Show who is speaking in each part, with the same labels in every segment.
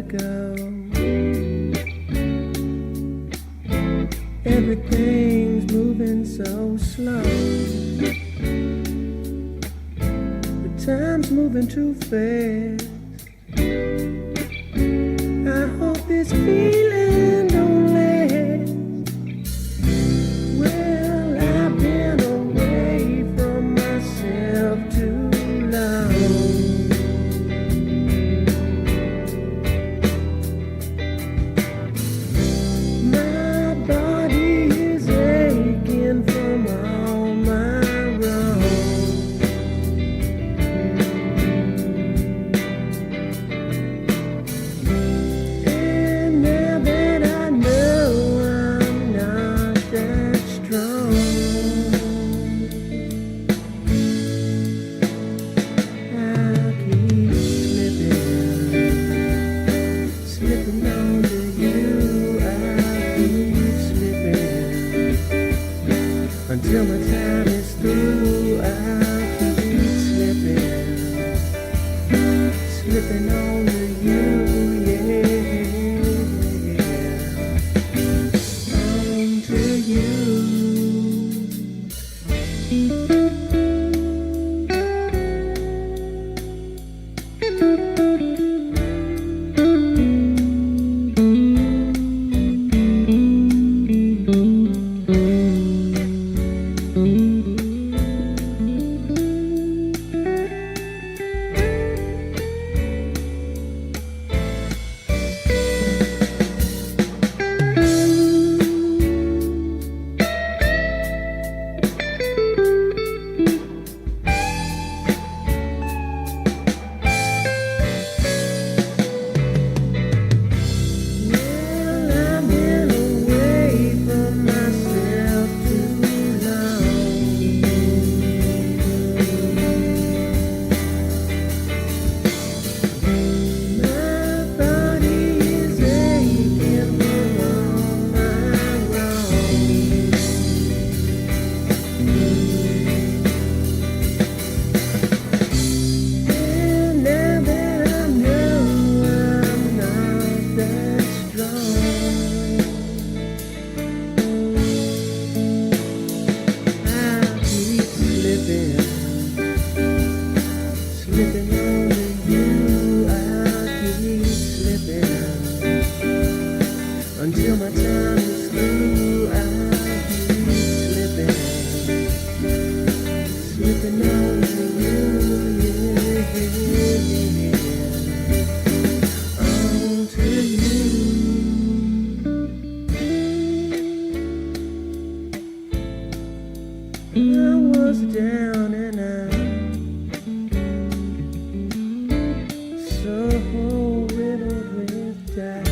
Speaker 1: gotta go. Everything's moving so slow. The time's moving too fast. I hope this feeling don't last. Well, I've been away from myself too long. My body is aching from all my wrongs. And now that I know I'm not that strong, I keep slipping onto you. I keep slipping until my time is through. I keep slipping onto you, yeah, onto you. Well, I've been away from myself too long. My body is aching from all my wrongs. And now that I know I'm not that strong, I keep slipping onto you. I keep slipping until my time is through. I keep slipping onto you, yeah, onto you. I was down and out, so riddled with doubt.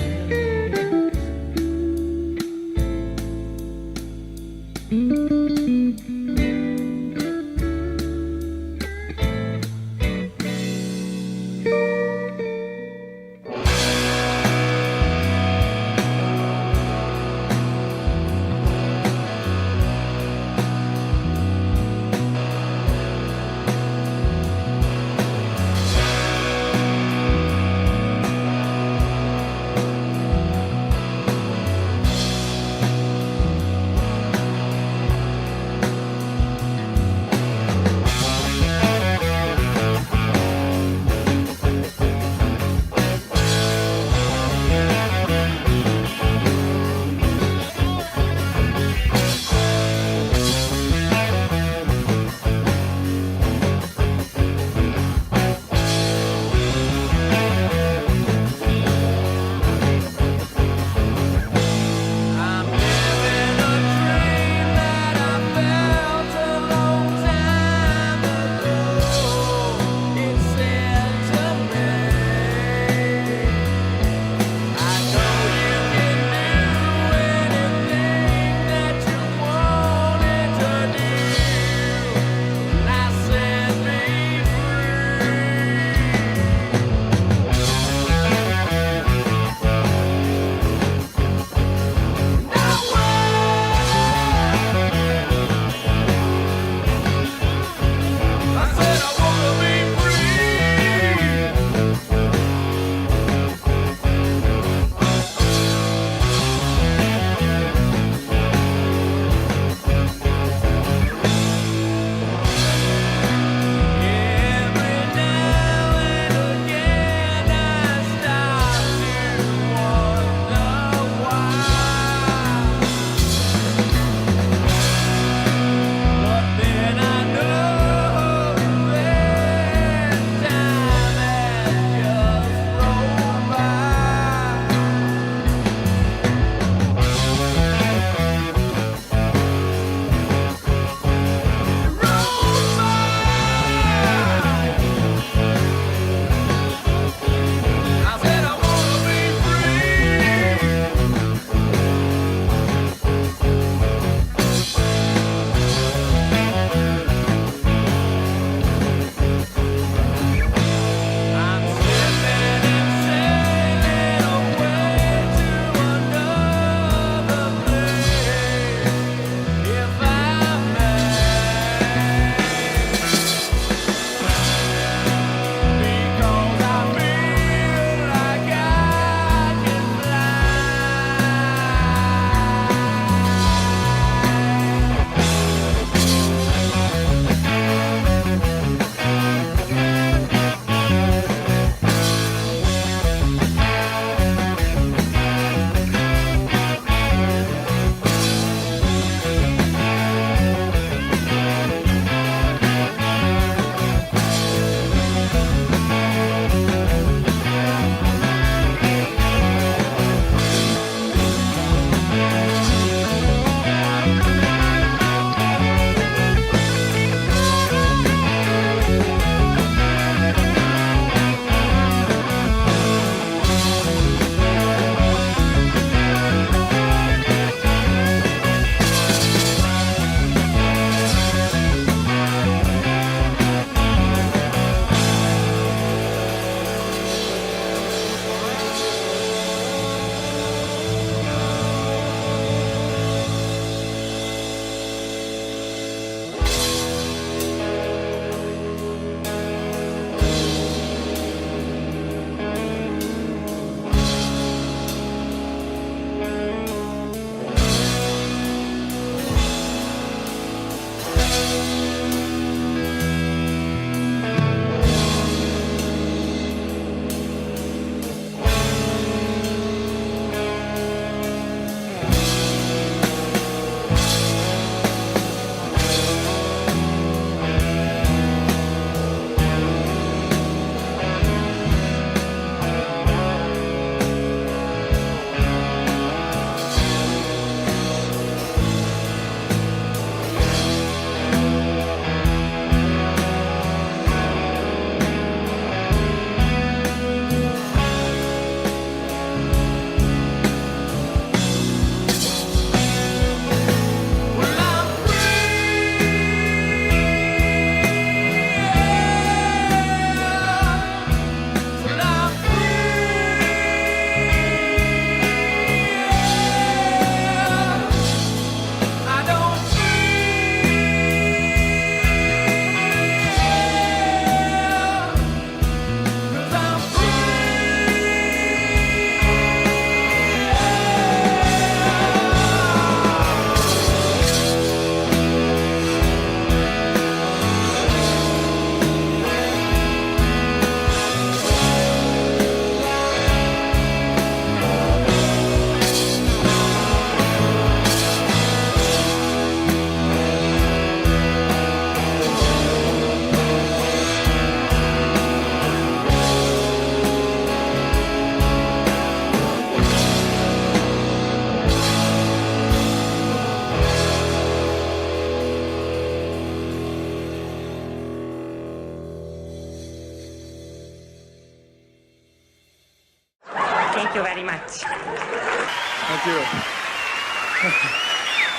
Speaker 2: Thank you very much.
Speaker 3: Thank you.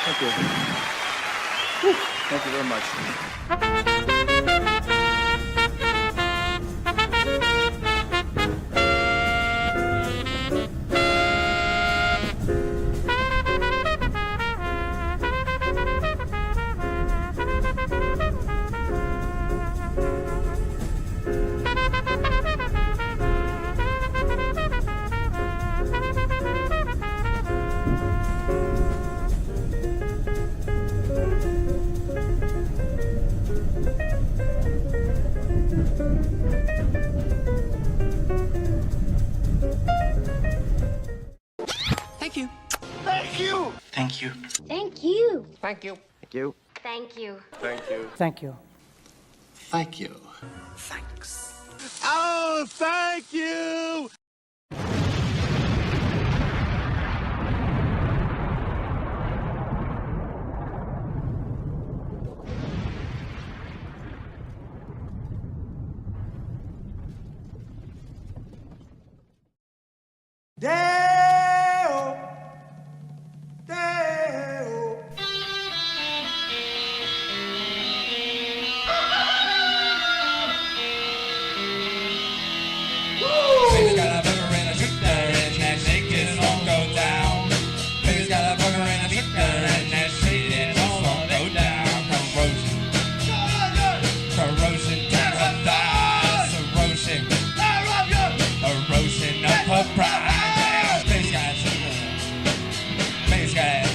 Speaker 3: Thank you. Whew. Thank you very much.
Speaker 4: Thank you.
Speaker 5: Thank you.
Speaker 4: Thank you.
Speaker 6: Thank you.
Speaker 5: Thank you.
Speaker 3: Thank you.
Speaker 6: Thank you.
Speaker 5: Thank you.
Speaker 1: Thank you.
Speaker 4: Thank you. Thanks.
Speaker 5: Oh, thank you.
Speaker 7: Deo, Deo.
Speaker 8: Baby's got a burger and a chicken and that naked won't go down. Baby's got a burger and a chicken and that shit won't go down. Corrosion to her thighs, erosion of her pride. Baby's got chicken, baby's got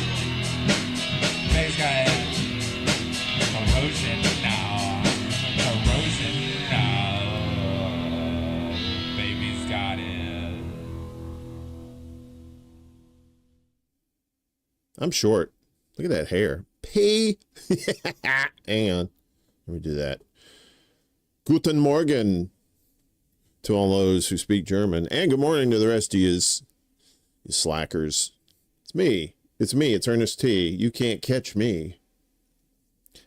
Speaker 8: corrosion now, baby's got it.
Speaker 9: I'm short. Look at that hair. P. Hang on. Let me do that. Guten Morgen to all those who speak German. And good morning to the rest of you slackers. It's me. It's me. It's Ernest T. You can't catch me.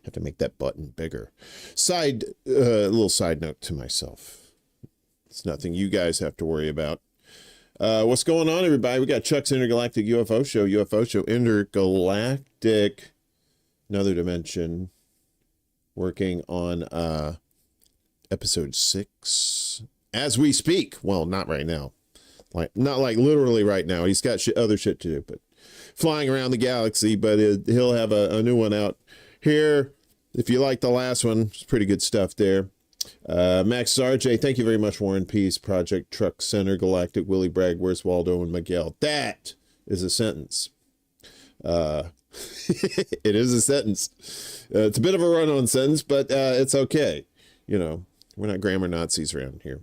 Speaker 9: Have to make that button bigger. Little side note to myself. It's nothing you guys have to worry about. What's going on, everybody? We got Chuck's Intergalactic UFO Show, Intergalactic, another dimension, working on episode 6 as we speak. Well, not right now, not like literally right now. He's got other shit to do, but flying around the galaxy. But he'll have a new one out here. If you like the last one, it's pretty good stuff there. Max RJ, thank you very much. Warren Peace, Project Truck Center, Galactic, Willie Bragg, Where's Waldo, and Miguel. That is a sentence. It is a sentence. It's a bit of a run-on sentence, but it's okay. You know, we're not grammar Nazis around here.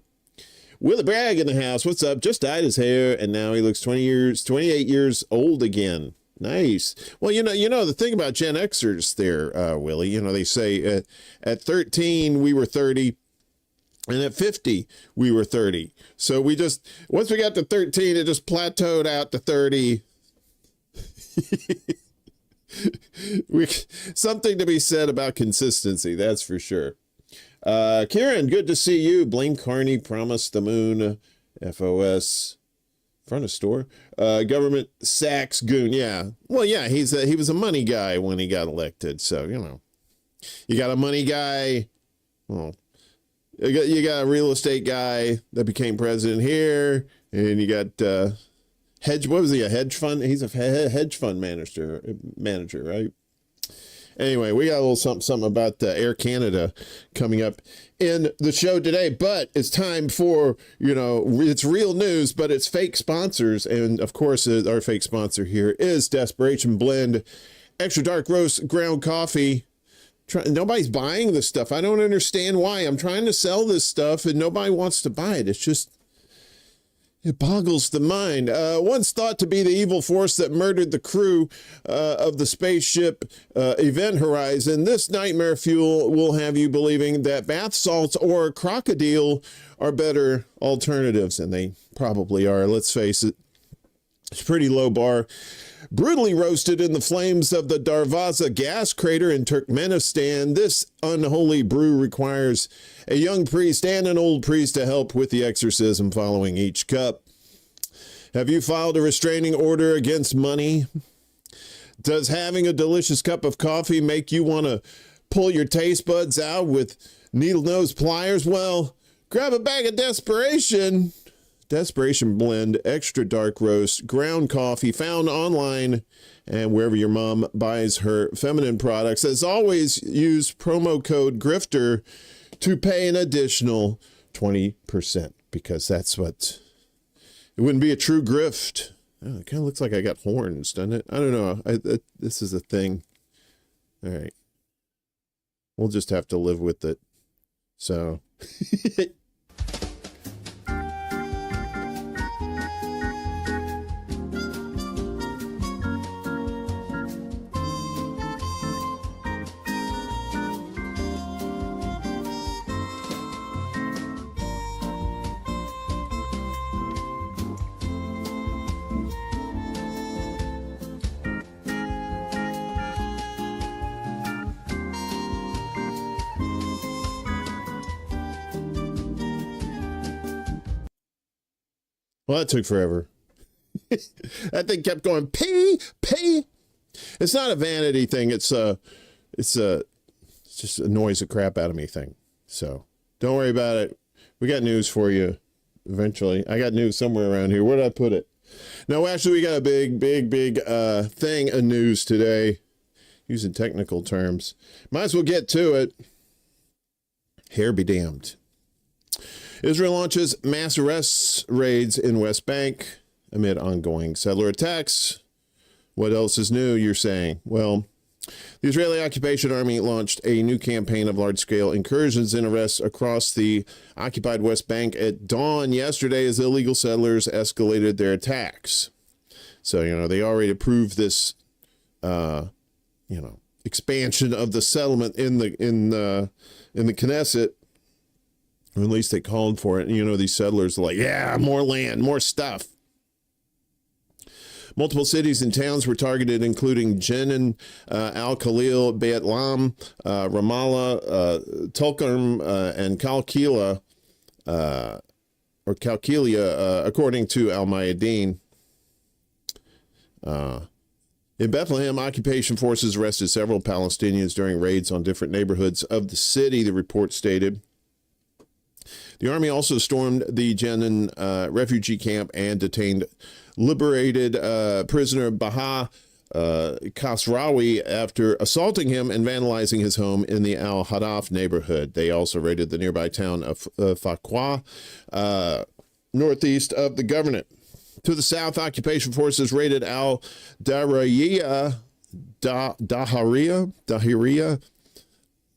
Speaker 9: Willie Bragg in the house. What's up? Just dyed his hair, and now he looks 28 years old again. Nice. Well, you know the thing about Gen Xers there, Willie, you know, they say at 13 we were 30 and at 50 we were 30. So once we got to 13, it just plateaued out to 30. Something to be said about consistency, that's for sure. Kieran, good to see you. Blame Carney, Promise the Moon, FOS. Front of store. Government Sachs Goon. Yeah. Well, yeah, he was a money guy when he got elected. So, you know, you got a money guy. Well, you got a real estate guy that became president here. And you got what was he? A hedge fund? He's a hedge fund manager, right? Anyway, we got a little something about Air Canada coming up in the show today, but it's time for, you know, it's real news, but it's fake sponsors. And of course, our fake sponsor here is Desperation Blend, extra dark roast ground coffee. Nobody's buying this stuff. I don't understand why. I'm trying to sell this stuff and nobody wants to buy it. It's just, it boggles the mind. Once thought to be the evil force that murdered the crew of the spaceship Event Horizon, this nightmare fuel will have you believing that bath salts or crocodile are better alternatives, and they probably are. Let's face it, it's a pretty low bar. Brutally roasted in the flames of the Darvaza gas crater in Turkmenistan, this unholy brew requires a young priest and an old priest to help with the exorcism following each cup. Have you filed a restraining order against money? Does having a delicious cup of coffee make you want to pull your taste buds out with needle nose pliers? Well, grab a bag of Desperation. Desperation Blend, extra dark roast, ground coffee, found online and wherever your mom buys her feminine products. As always, use promo code GRIFTER to pay an additional 20% because that's what, it wouldn't be a true grift. Oh, it kind of looks like I got horns, doesn't it? I don't know. This is a thing. All right. We'll just have to live with it. So... Well, that took forever. That thing kept going, pee, pee. It's not a vanity thing. It's just annoys the crap out of me thing. So don't worry about it. We got news for you eventually. I got news somewhere around here. Where did I put it? No, actually, we got a big thing of news today. Using technical terms. Might as well get to it. Hair be damned. Israel launches mass arrests raids in West Bank amid ongoing settler attacks. What else is new, you're saying? Well, the Israeli occupation army launched a new campaign of large-scale incursions and arrests across the occupied West Bank at dawn yesterday as illegal settlers escalated their attacks. So, they already approved this, expansion of the settlement in the Knesset. Or at least they called for it. These settlers are like, yeah, more land, more stuff. Multiple cities and towns were targeted, including Jenin, Al-Khalil, Beit Lam, Ramallah, Tulkarm, and Kalkilia, according to Al-Mayadeen. In Bethlehem, occupation forces arrested several Palestinians during raids on different neighborhoods of the city, the report stated. The army also stormed the Jenin refugee camp and detained liberated prisoner Baha Kasrawi after assaulting him and vandalizing his home in the Al-Hadaf neighborhood. They also raided the nearby town of Fakwa, northeast of the governorate. To the south, occupation forces raided Al-Dahiriya,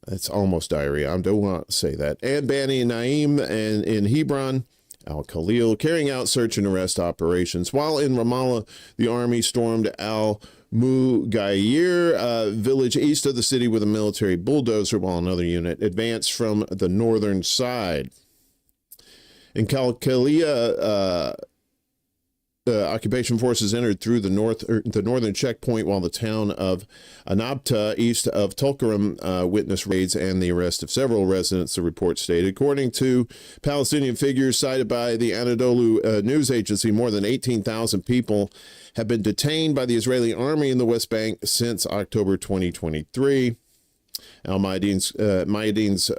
Speaker 9: it's almost diarrhea. I don't want to say that. And Bani Naim and in Hebron, Al-Khalil, carrying out search and arrest operations. While in Ramallah, the army stormed Al-Mughayir village east of the city with a military bulldozer, while another unit advanced from the northern side. In Kalkilia, occupation forces entered through the northern checkpoint, while the town of Anabta, east of Tulkarm, witnessed raids and the arrest of several residents, the report stated. According to Palestinian figures cited by the Anadolu news agency, more than 18,000 people have been detained by the Israeli army in the West Bank since October 2023. Al-Mayadeen's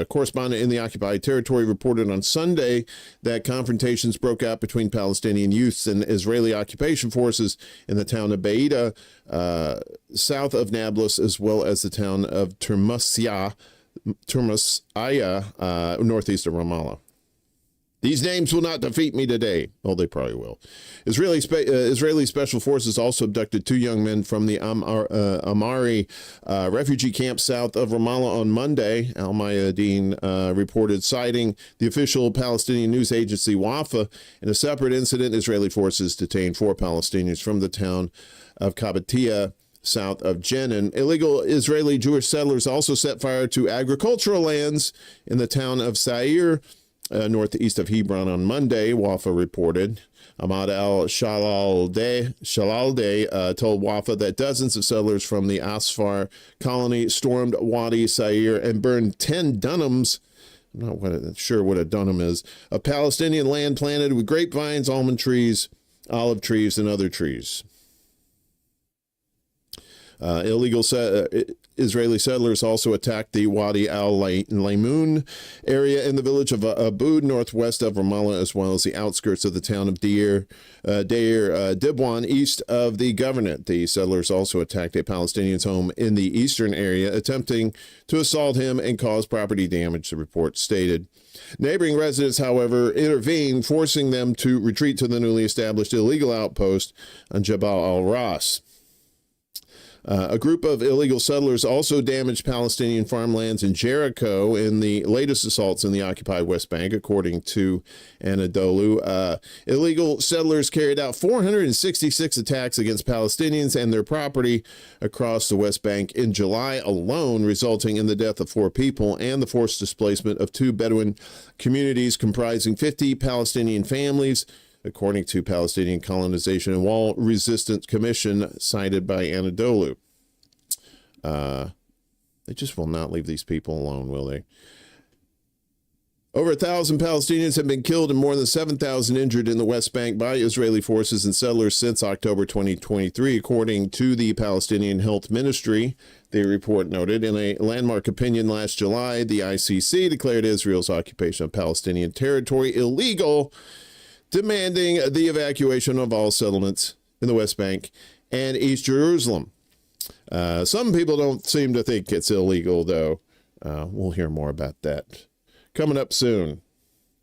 Speaker 9: correspondent in the occupied territory reported on Sunday that confrontations broke out between Palestinian youths and Israeli occupation forces in the town of Beida, south of Nablus, as well as the town of Turmasaya, northeast of Ramallah. These names will not defeat me today. Oh, they probably will. Israeli special forces also abducted 2 young men from the Amari refugee camp south of Ramallah on Monday. Al-Mayadeen reported, citing the official Palestinian news agency Wafa. In a separate incident, Israeli forces detained 4 Palestinians from the town of Kabatia, south of Jenin. Illegal Israeli Jewish settlers also set fire to agricultural lands in the town of Sair, northeast of Hebron on Monday, Wafa reported. Ahmad al-Shalalde told Wafa that dozens of settlers from the Asfar colony stormed Wadi Sair and burned 10 dunams, I'm not sure what a dunam is, of Palestinian land planted with grapevines, almond trees, olive trees, and other trees. Illegal Israeli settlers also attacked the Wadi al-Laymun area in the village of Aboud, northwest of Ramallah, as well as the outskirts of the town of Deir Dibwan, east of the governorate. The settlers also attacked a Palestinian's home in the eastern area, attempting to assault him and cause property damage, the report stated. Neighboring residents, however, intervened, forcing them to retreat to the newly established illegal outpost on Jabal al-Ras. A group of illegal settlers also damaged Palestinian farmlands in Jericho in the latest assaults in the occupied West Bank, according to Anadolu. Illegal settlers carried out 466 attacks against Palestinians and their property across the West Bank in July alone, resulting in the death of 4 people and the forced displacement of 2 Bedouin communities comprising 50 Palestinian families, according to Palestinian Colonization and Wall Resistance Commission, cited by Anadolu. They just will not leave these people alone, will they? Over 1,000 Palestinians have been killed and more than 7,000 injured in the West Bank by Israeli forces and settlers since October 2023, according to the Palestinian Health Ministry. The report noted in a landmark opinion last July, the ICC declared Israel's occupation of Palestinian territory illegal, demanding the evacuation of all settlements in the West Bank and East Jerusalem. Some people don't seem to think it's illegal, though. We'll hear more about that coming up soon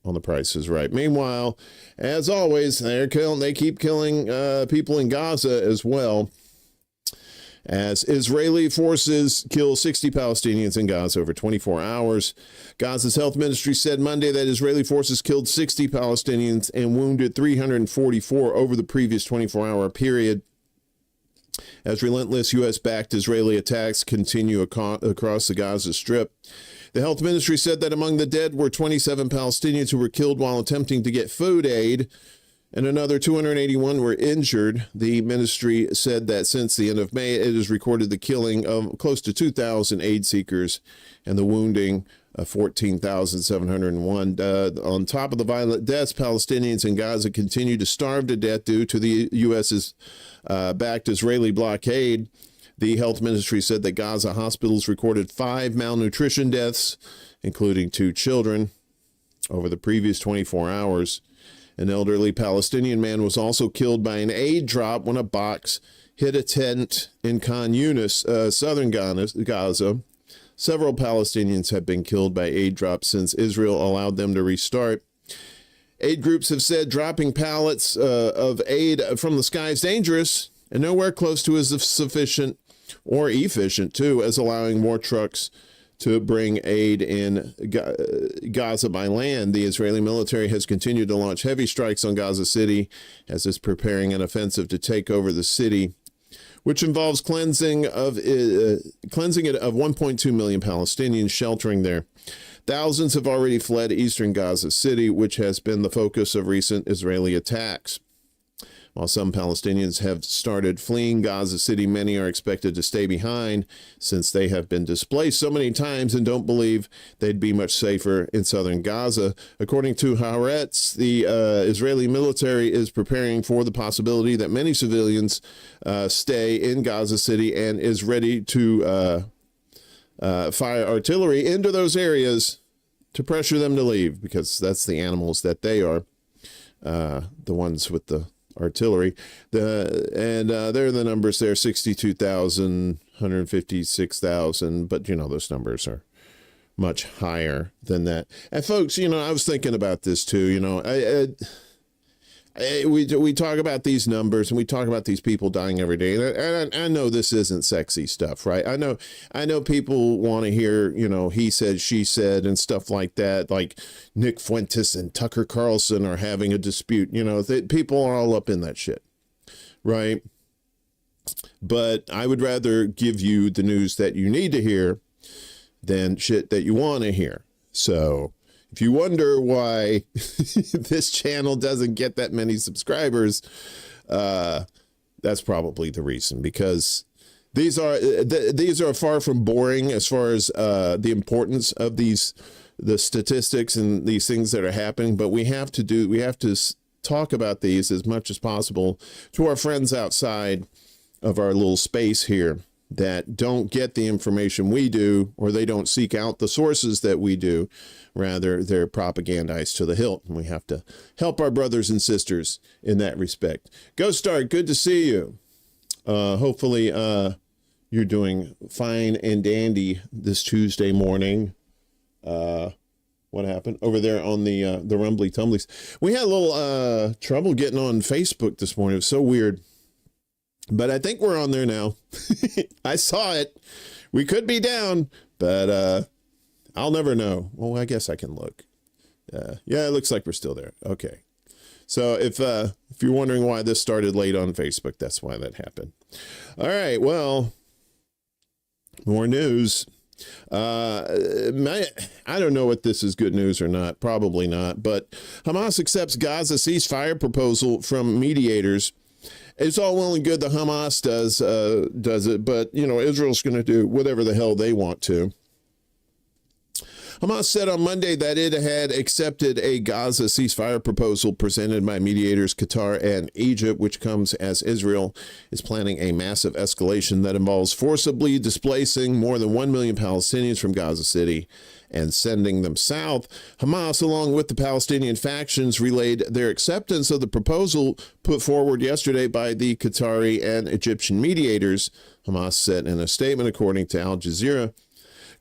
Speaker 9: on The Price is Right. Meanwhile, as always, they keep killing people in Gaza as well, as Israeli forces kill 60 Palestinians in Gaza over 24 hours. Gaza's health ministry said Monday that Israeli forces killed 60 Palestinians and wounded 344 over the previous 24-hour period, as relentless U.S.-backed Israeli attacks continue across the Gaza Strip. The health ministry said that among the dead were 27 Palestinians who were killed while attempting to get food aid, and another 281 were injured. The ministry said that since the end of May, it has recorded the killing of close to 2,000 aid seekers and the wounding of 14,701. On top of the violent deaths, Palestinians in Gaza continue to starve to death due to the U.S.'s backed Israeli blockade. The health ministry said that Gaza hospitals recorded 5 malnutrition deaths, including 2 children, over the previous 24 hours. An elderly Palestinian man was also killed by an aid drop when a box hit a tent in Khan Yunis, southern Gaza. Several Palestinians have been killed by aid drops since Israel allowed them to restart. Aid groups have said dropping pallets of aid from the sky is dangerous and nowhere close to as sufficient or efficient, too, as allowing more trucks to bring aid in Gaza by land. The Israeli military has continued to launch heavy strikes on Gaza City as it's preparing an offensive to take over the city, which involves cleansing it of 1.2 million Palestinians sheltering there. Thousands have already fled eastern Gaza City, which has been the focus of recent Israeli attacks. While some Palestinians have started fleeing Gaza City, many are expected to stay behind since they have been displaced so many times and don't believe they'd be much safer in southern Gaza. According to Haaretz, the Israeli military is preparing for the possibility that many civilians stay in Gaza City and is ready to fire artillery into those areas to pressure them to leave, because that's the animals that they are, the ones with the artillery. There are the numbers there: 62,000, 156,000, but those numbers are much higher than that. And folks, I was thinking about this too. We talk about these numbers and we talk about these people dying every day, and I know this isn't sexy stuff, right? I know people want to hear, he said, she said, and stuff like that. Like Nick Fuentes and Tucker Carlson are having a dispute. People are all up in that shit, right? But I would rather give you the news that you need to hear than shit that you want to hear. So if you wonder why this channel doesn't get that many subscribers, that's probably the reason, because these are far from boring as far as the importance of the statistics and these things that are happening. But we have to talk about these as much as possible to our friends outside of our little space here that don't get the information we do, or they don't seek out the sources that we do. Rather, they're propagandized to the hilt, and we have to help our brothers and sisters in that respect. Go Start, good to see you. Hopefully you're doing fine and dandy this Tuesday morning. What happened over there on the Rumbly Tumblies? We had a little trouble getting on Facebook this morning. It was so weird. But I think we're on there now. I saw it. We could be down, but I'll never know. Well, I guess I can look. Yeah, it looks like we're still there. Okay. So if you're wondering why this started late on Facebook, that's why that happened. All right. Well, more news. I don't know what this is good news or not. Probably not. But Hamas accepts Gaza ceasefire proposal from mediators. It's all well and good that Hamas does it, but, you know, Israel's going to do whatever the hell they want to. Hamas said on Monday that it had accepted a Gaza ceasefire proposal presented by mediators Qatar and Egypt, which comes as Israel is planning a massive escalation that involves forcibly displacing more than 1 million Palestinians from Gaza City and sending them south. Hamas, along with the Palestinian factions, relayed their acceptance of the proposal put forward yesterday by the Qatari and Egyptian mediators, Hamas said in a statement, according to Al Jazeera.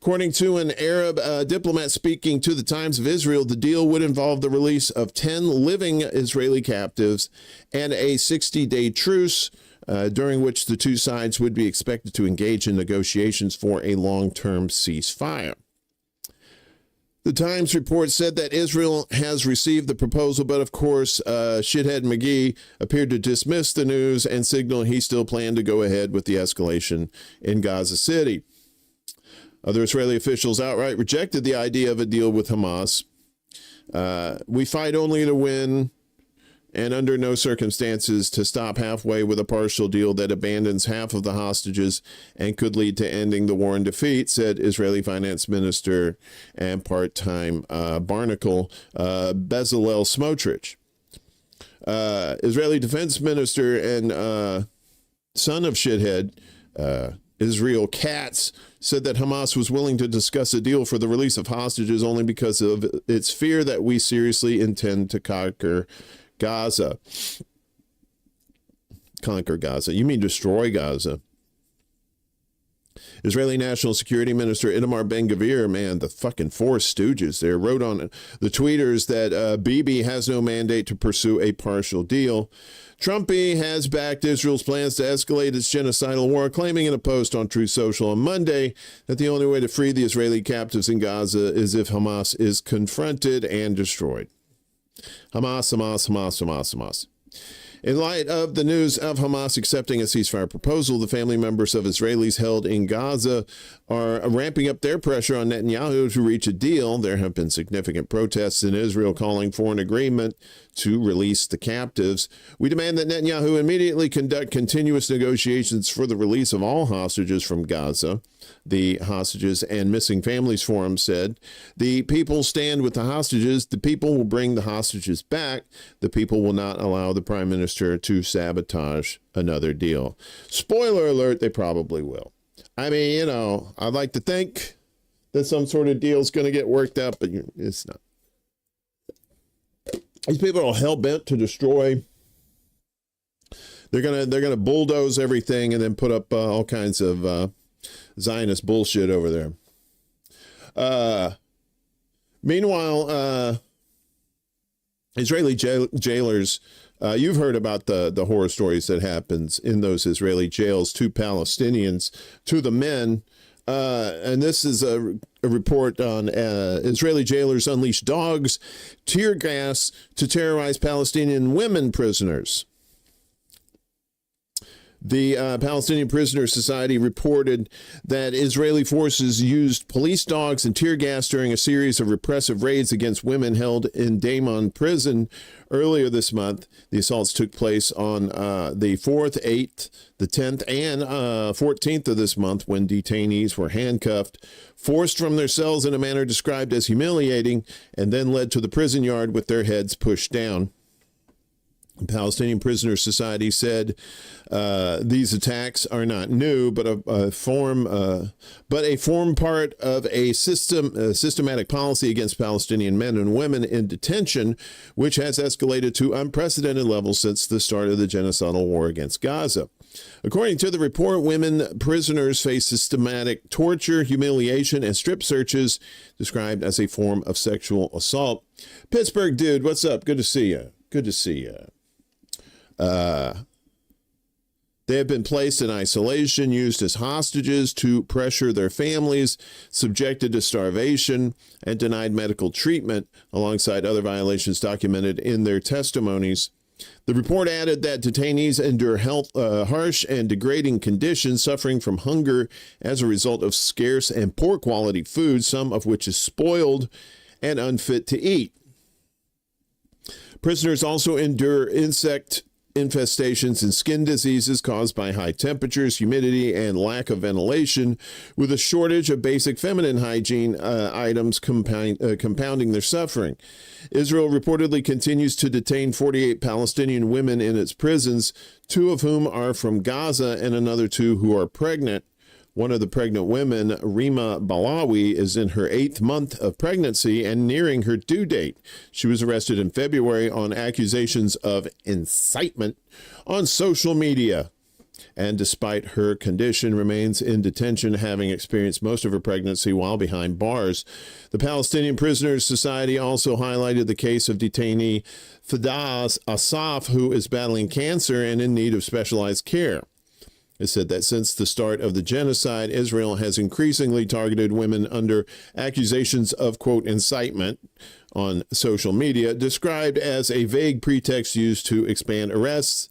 Speaker 9: According to an Arab diplomat speaking to the Times of Israel, the deal would involve the release of 10 living Israeli captives and a 60-day truce, during which the two sides would be expected to engage in negotiations for a long-term ceasefire. The Times report said that Israel has received the proposal, but of course, Shithead McGee appeared to dismiss the news and signal he still planned to go ahead with the escalation in Gaza City. Other Israeli officials outright rejected the idea of a deal with Hamas. We fight only to win, and under no circumstances to stop halfway with a partial deal that abandons half of the hostages and could lead to ending the war in defeat, said Israeli Finance Minister and part-time barnacle Bezalel Smotrich. Israeli Defense Minister and son of Shithead, Israel Katz, said that Hamas was willing to discuss a deal for the release of hostages only because of its fear that we seriously intend to conquer Gaza. Conquer Gaza. You mean destroy Gaza. Israeli National Security Minister Itamar Ben-Gvir, man, the fucking four stooges there, wrote on the tweeters that Bibi has no mandate to pursue a partial deal. Trumpy has backed Israel's plans to escalate its genocidal war, claiming in a post on Truth Social on Monday that the only way to free the Israeli captives in Gaza is if Hamas is confronted and destroyed. Hamas, Hamas, Hamas, Hamas, Hamas. In light of the news of Hamas accepting a ceasefire proposal, the family members of Israelis held in Gaza are ramping up their pressure on Netanyahu to reach a deal. There have been significant protests in Israel calling for an agreement to release the captives. We demand that Netanyahu immediately conduct continuous negotiations for the release of all hostages from Gaza. The Hostages and Missing Families Forum said, the people stand with the hostages. The people will bring the hostages back. The people will not allow the prime minister to sabotage another deal. Spoiler alert, they probably will. I mean, you know, I'd like to think that some sort of deal is going to get worked out, but it's not. These people are hell-bent to destroy. They're gonna bulldoze everything and then put up all kinds of Zionist bullshit over there. Meanwhile, Israeli jailers, you've heard about the horror stories that happens in those Israeli jails to Palestinians, to the men. And this is a report on Israeli jailers unleash dogs, tear gas to terrorize Palestinian women prisoners. The Palestinian Prisoners Society reported that Israeli forces used police dogs and tear gas during a series of repressive raids against women held in Dearman prison earlier this month. The assaults took place on the 4th, 8th, the 10th, and 14th of this month when detainees were handcuffed, forced from their cells in a manner described as humiliating, and then led to the prison yard with their heads pushed down. Palestinian Prisoners Society said these attacks are not new, but a form part of a systematic policy against Palestinian men and women in detention, which has escalated to unprecedented levels since the start of the genocidal war against Gaza. According to the report, women prisoners face systematic torture, humiliation, and strip searches described as a form of sexual assault. Pittsburgh dude, what's up? Good to see you. Good to see you. They have been placed in isolation, used as hostages to pressure their families, subjected to starvation, and denied medical treatment, alongside other violations documented in their testimonies. The report added that detainees endure harsh and degrading conditions, suffering from hunger as a result of scarce and poor quality food, some of which is spoiled and unfit to eat. Prisoners also endure insect infestations and skin diseases caused by high temperatures, humidity, and lack of ventilation, with a shortage of basic feminine hygiene items compounding their suffering. Israel reportedly continues to detain 48 Palestinian women in its prisons, 2 of whom are from Gaza and another 2 who are pregnant. One of the pregnant women, Rima Balawi, is in her 8th month of pregnancy and nearing her due date. She was arrested in February on accusations of incitement on social media, and despite her condition, remains in detention, having experienced most of her pregnancy while behind bars. The Palestinian Prisoners Society also highlighted the case of detainee Fadaz Asaf, who is battling cancer and in need of specialized care. It said that since the start of the genocide, Israel has increasingly targeted women under accusations of, quote, incitement on social media, described as a vague pretext used to expand arrests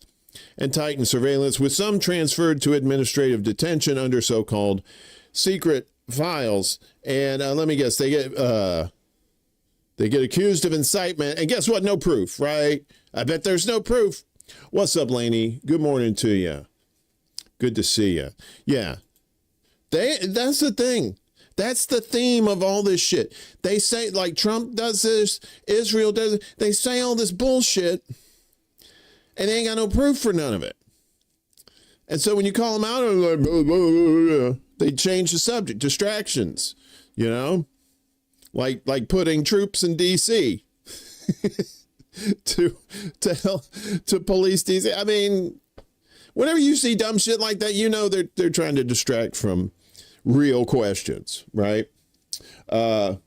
Speaker 9: and tighten surveillance, with some transferred to administrative detention under so-called secret files. And let me guess, they get accused of incitement. And guess what? No proof, right? I bet there's no proof. What's up, Lainey? Good morning to you. Good to see you. Yeah, that's the thing. That's the theme of all this shit. They say, like, Trump does this, Israel does it. They say all this bullshit, and they ain't got no proof for none of it. And so when you call them out, like, blah, blah, blah, blah, they change the subject. Distractions, you know? Like putting troops in D.C. to police D.C. I mean, whenever you see dumb shit like that, you know they're trying to distract from real questions, right? Oh,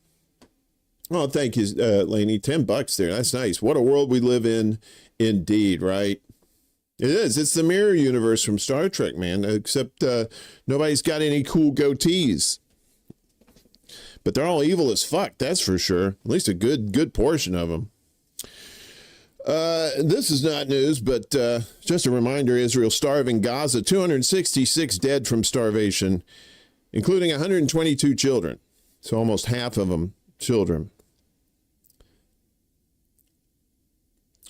Speaker 9: thank you, Lainey. $10 there. That's nice. What a world we live in, indeed, right? It is. It's the mirror universe from Star Trek, man, except nobody's got any cool goatees. But they're all evil as fuck, that's for sure. At least a good portion of them. This is not news, but just a reminder, Israel starving Gaza, 266 dead from starvation, including 122 children. So almost half of them children.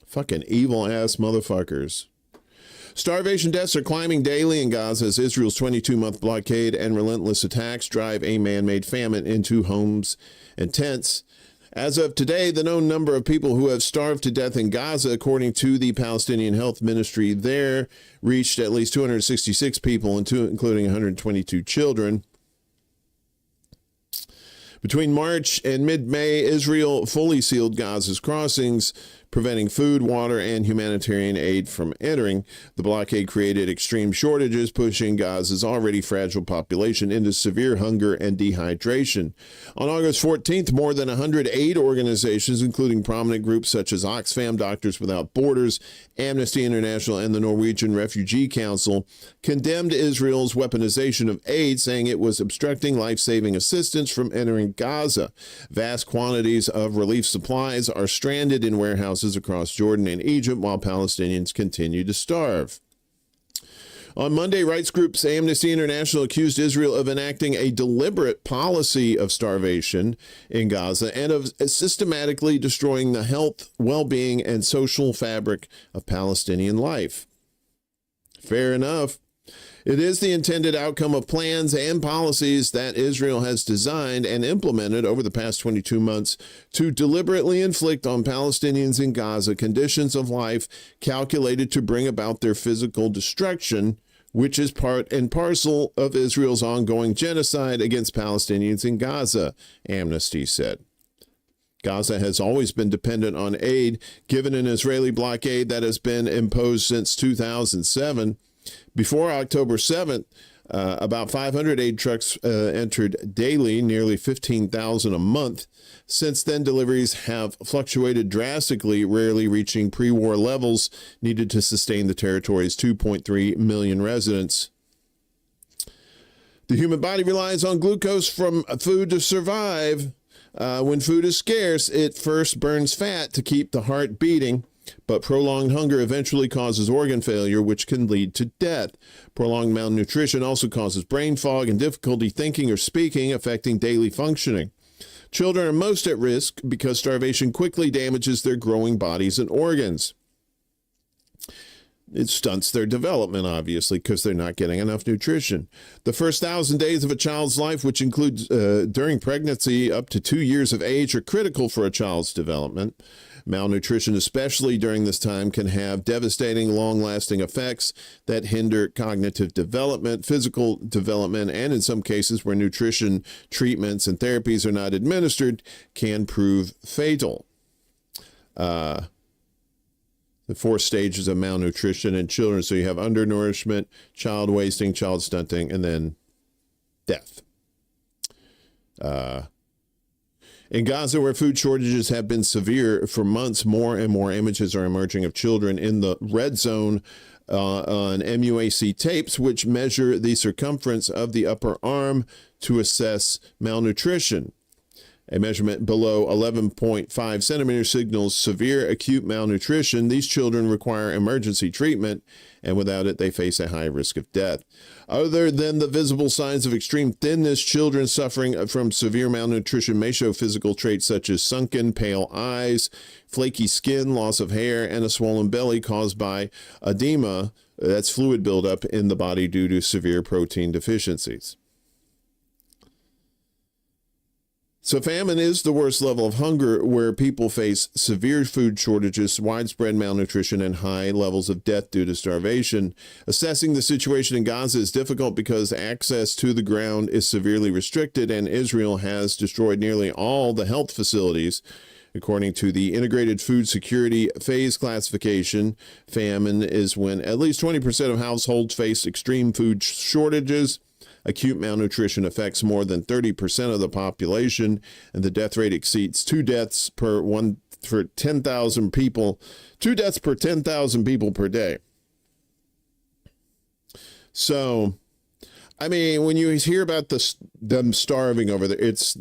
Speaker 9: Fucking evil-ass motherfuckers. Starvation deaths are climbing daily in Gaza as Israel's 22-month blockade and relentless attacks drive a man-made famine into homes and tents. As of today, the known number of people who have starved to death in Gaza, according to the Palestinian Health Ministry there, reached at least 266 people, including 122 children. Between March and mid-May, Israel fully sealed Gaza's crossings, preventing food, water, and humanitarian aid from entering. The blockade created extreme shortages, pushing Gaza's already fragile population into severe hunger and dehydration. On August 14th, more than 100 aid organizations, including prominent groups such as Oxfam, Doctors Without Borders, Amnesty International, and the Norwegian Refugee Council, condemned Israel's weaponization of aid, saying it was obstructing life-saving assistance from entering Gaza. Vast quantities of relief supplies are stranded in warehouses across Jordan and Egypt, while Palestinians continue to starve. On Monday, rights groups Amnesty International accused Israel of enacting a deliberate policy of starvation in Gaza and of systematically destroying the health, well-being, and social fabric of Palestinian life. Fair enough. It is the intended outcome of plans and policies that Israel has designed and implemented over the past 22 months to deliberately inflict on Palestinians in Gaza conditions of life calculated to bring about their physical destruction, which is part and parcel of Israel's ongoing genocide against Palestinians in Gaza, Amnesty said. Gaza has always been dependent on aid, given an Israeli blockade that has been imposed since 2007. Before October 7th, about 500 aid trucks entered daily, nearly 15,000 a month. Since then, deliveries have fluctuated drastically, rarely reaching pre-war levels needed to sustain the territory's 2.3 million residents. The human body relies on glucose from food to survive. When food is scarce, it first burns fat to keep the heart beating. But prolonged hunger eventually causes organ failure, which can lead to death. Prolonged malnutrition also causes brain fog and difficulty thinking or speaking, affecting daily functioning. Children are most at risk because starvation quickly damages their growing bodies and organs. It stunts their development, obviously, because they're not getting enough nutrition. The first 1,000 days of a child's life, which includes during pregnancy up to 2 years of age, are critical for a child's development. Malnutrition, especially during this time, can have devastating, long-lasting effects that hinder cognitive development, physical development, and in some cases where nutrition treatments and therapies are not administered, can prove fatal. The 4 stages of malnutrition in children. So you have undernourishment, child wasting, child stunting, and then death. In Gaza, where food shortages have been severe for months, more and more images are emerging of children in the red zone on MUAC tapes, which measure the circumference of the upper arm to assess malnutrition. A measurement below 11.5 centimeters signals severe acute malnutrition. These children require emergency treatment, and without it, they face a high risk of death. Other than the visible signs of extreme thinness, children suffering from severe malnutrition may show physical traits such as sunken, pale eyes, flaky skin, loss of hair, and a swollen belly caused by edema. That's fluid buildup in the body due to severe protein deficiencies. So famine is the worst level of hunger, where people face severe food shortages, widespread malnutrition, and high levels of death due to starvation. Assessing the situation in Gaza is difficult because access to the ground is severely restricted, and Israel has destroyed nearly all the health facilities. According to the Integrated Food Security Phase Classification, famine is when at least 20% of households face extreme food shortages. Acute malnutrition affects more than 30% of the population, and the death rate exceeds 2 deaths per 10,000 people. 2 deaths per 10,000 people per day. So, I mean, when you hear about them starving over there, it's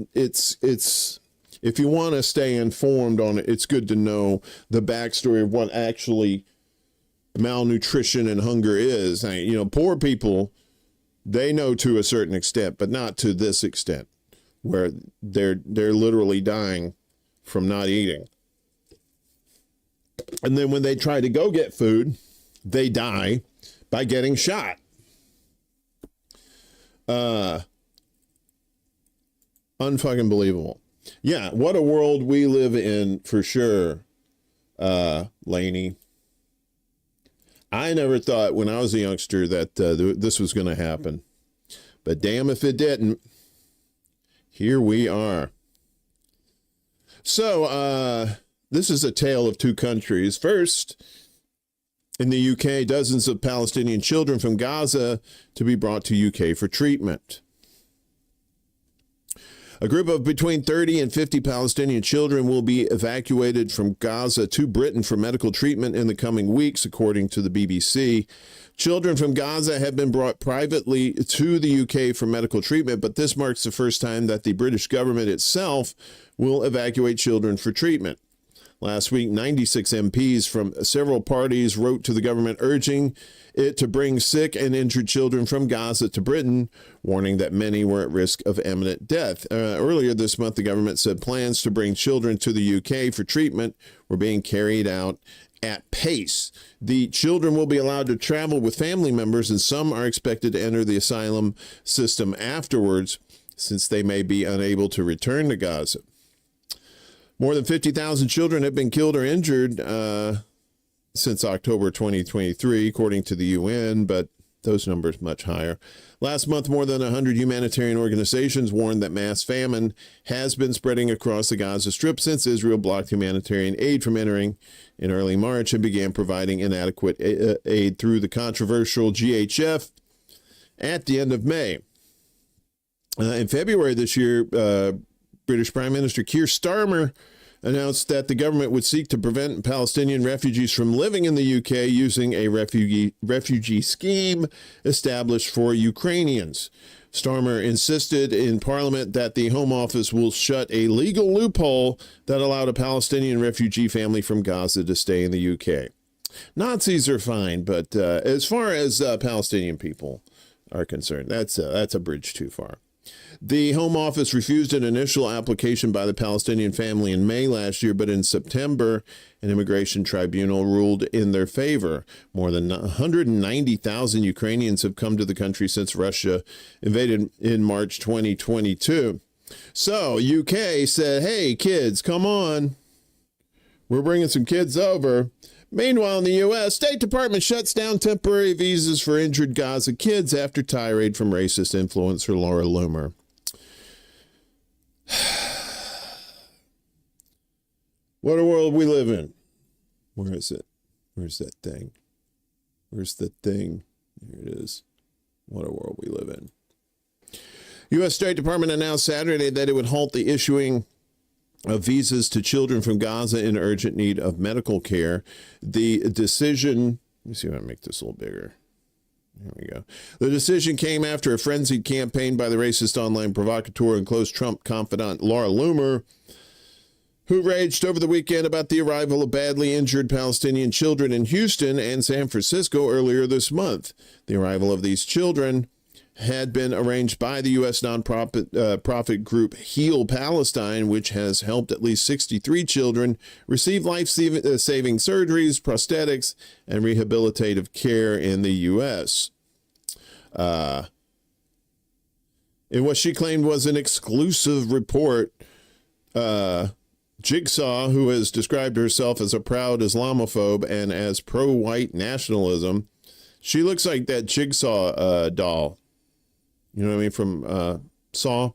Speaker 9: if you want to stay informed on it, it's good to know the backstory of what actually malnutrition and hunger is. You know, poor people, they know to a certain extent, but not to this extent, where they're literally dying from not eating. And then when they try to go get food, they die by getting shot. Unfucking believable. Yeah, what a world we live in, for sure, Laney. I never thought when I was a youngster that this was going to happen. But damn if it didn't. Here we are. So, this is a tale of 2 countries. First, in the UK, dozens of Palestinian children from Gaza to be brought to UK for treatment. A group of between 30 and 50 Palestinian children will be evacuated from Gaza to Britain for medical treatment in the coming weeks, according to the BBC. Children from Gaza have been brought privately to the UK for medical treatment, but this marks the first time that the British government itself will evacuate children for treatment. Last week, 96 MPs from several parties wrote to the government urging it to bring sick and injured children from Gaza to Britain, warning that many were at risk of imminent death. Earlier this month, the government said plans to bring children to the UK for treatment were being carried out at pace. The children will be allowed to travel with family members, and some are expected to enter the asylum system afterwards, since they may be unable to return to Gaza. More than 50,000 children have been killed or injured since October 2023, according to the UN, but those numbers much higher. Last month, more than 100 humanitarian organizations warned that mass famine has been spreading across the Gaza Strip since Israel blocked humanitarian aid from entering in early March and began providing inadequate aid through the controversial GHF at the end of May. In February this year, British Prime Minister Keir Starmer announced that the government would seek to prevent Palestinian refugees from living in the UK using a refugee scheme established for Ukrainians. Starmer insisted in Parliament that the Home Office will shut a legal loophole that allowed a Palestinian refugee family from Gaza to stay in the UK. Nazis are fine, but as far as Palestinian people are concerned, that's a bridge too far. The Home Office refused an initial application by the Palestinian family in May last year, but in September, an immigration tribunal ruled in their favor. More than 190,000 Ukrainians have come to the country since Russia invaded in March 2022. So UK said, hey, kids, come on. We're bringing some kids over. Meanwhile, in the U.S., State Department shuts down temporary visas for injured Gaza kids after tirade from racist influencer Laura Loomer. What a world we live in. Where is it? Where's that thing? Where's the thing? Here it is. What a world we live in. U.S. State Department announced Saturday that it would halt the issuing of visas to children from Gaza in urgent need of medical care. The decision, let me see if I can make this a little bigger. There we go. The decision came after a frenzied campaign by the racist online provocateur and close Trump confidant Laura Loomer, who raged over the weekend about the arrival of badly injured Palestinian children in Houston and San Francisco earlier this month. The arrival of these children had been arranged by the U.S. nonprofit group Heal Palestine, which has helped at least 63 children receive life-saving surgeries, prosthetics, and rehabilitative care in the U.S. In what she claimed was an exclusive report, Jigsaw, who has described herself as a proud Islamophobe and as pro-white nationalism, she looks like that Jigsaw doll. You know what I mean, from Saw,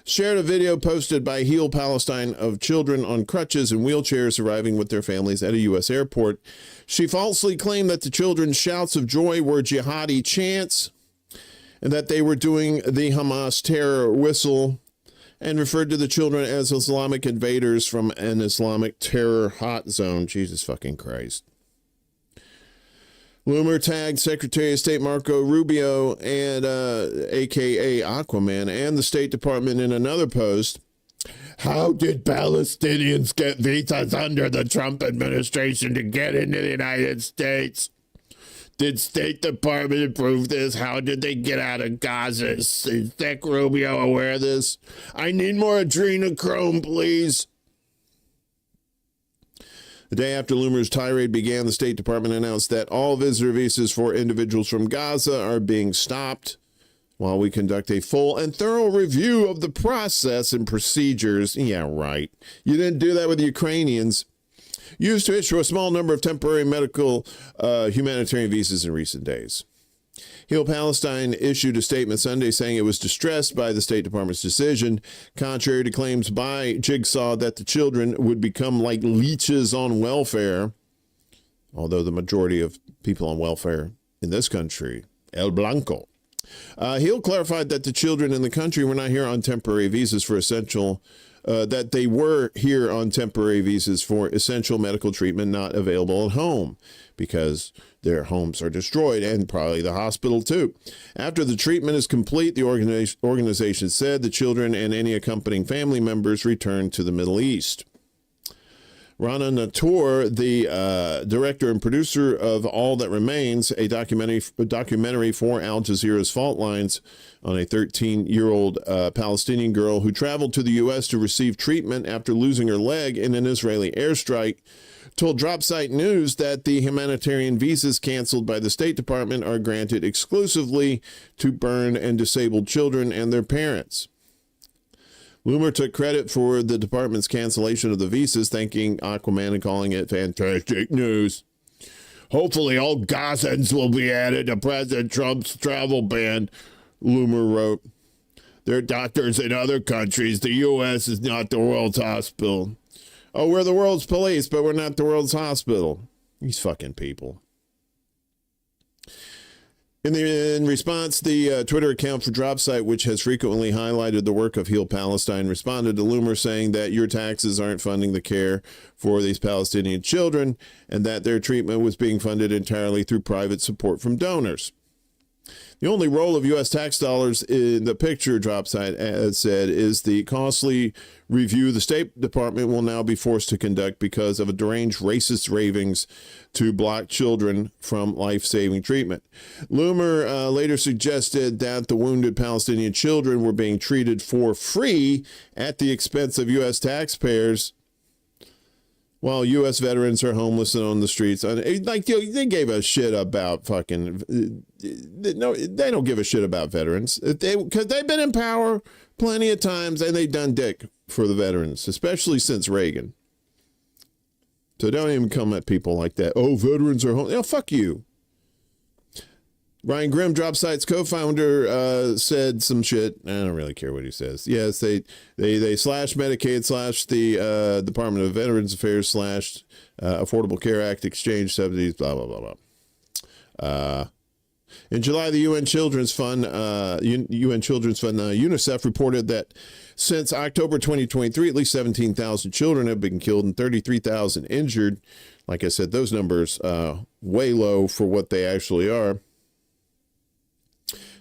Speaker 9: shared a video posted by Heal Palestine of children on crutches and wheelchairs arriving with their families at a U.S. airport. She falsely claimed that the children's shouts of joy were jihadi chants and that they were doing the Hamas terror whistle, and referred to the children as Islamic invaders from an Islamic terror hot zone. Jesus fucking Christ. Loomer tagged Secretary of State Marco Rubio and a.k.a. Aquaman and the State Department in another post. How did Palestinians get visas under the Trump administration to get into the United States? Did State Department approve this? How did they get out of Gaza? Is Sec Rubio aware of this? I need more adrenochrome, please. The day after Loomer's tirade began, the State Department announced that all visitor visas for individuals from Gaza are being stopped while we conduct a full and thorough review of the process and procedures. Yeah, right. You didn't do that with the Ukrainians. Used to issue a small number of temporary medical humanitarian visas in recent days. Heal Palestine issued a statement Sunday saying it was distressed by the State Department's decision, contrary to claims by Jigsaw that the children would become like leeches on welfare, although the majority of people on welfare in this country, El Blanco. Heal clarified that the children in the country were not here on temporary visas for essential that they were here on temporary visas for essential medical treatment not available at home because their homes are destroyed, and probably the hospital too. After the treatment is complete, the organization said the children and any accompanying family members return to the Middle East. Rana Natour, the director and producer of All That Remains, a documentary for Al Jazeera's Fault Lines on a 13-year-old Palestinian girl who traveled to the U.S. to receive treatment after losing her leg in an Israeli airstrike, told Dropsite News that the humanitarian visas canceled by the State Department are granted exclusively to burned and disabled children and their parents. Loomer took credit for the department's cancellation of the visas, thanking Aquaman and calling it fantastic news. Hopefully all Gazans will be added to President Trump's travel ban, Loomer wrote. There are doctors in other countries. The U.S. is not the world's hospital. Oh, we're the world's police, but we're not the world's hospital. These fucking people. In response, the Twitter account for Dropsite, which has frequently highlighted the work of Heal Palestine, responded to Loomer saying that your taxes aren't funding the care for these Palestinian children and that their treatment was being funded entirely through private support from donors. The only role of U.S. tax dollars in the picture, Dropsite has said, is the costly review the State Department will now be forced to conduct because of a deranged racist ravings to block children from life-saving treatment. Loomer later suggested that the wounded Palestinian children were being treated for free at the expense of U.S. taxpayers, while U.S. veterans are homeless and on the streets. Like, they gave a shit about fucking... No, they don't give a shit about veterans. Because they've been in power plenty of times, and they've done dick for the veterans, especially since Reagan. So don't even come at people like that. Oh, veterans are homeless. Fuck you. Ryan Grimm, Dropsite's co-founder, said some shit. I don't really care what he says. Yes, they slashed Medicaid, slashed the Department of Veterans Affairs, slashed Affordable Care Act, exchange subsidies, blah, blah, blah, blah. In July, the UN Children's Fund, UNICEF, reported that since October 2023, at least 17,000 children have been killed and 33,000 injured. Like I said, those numbers way low for what they actually are.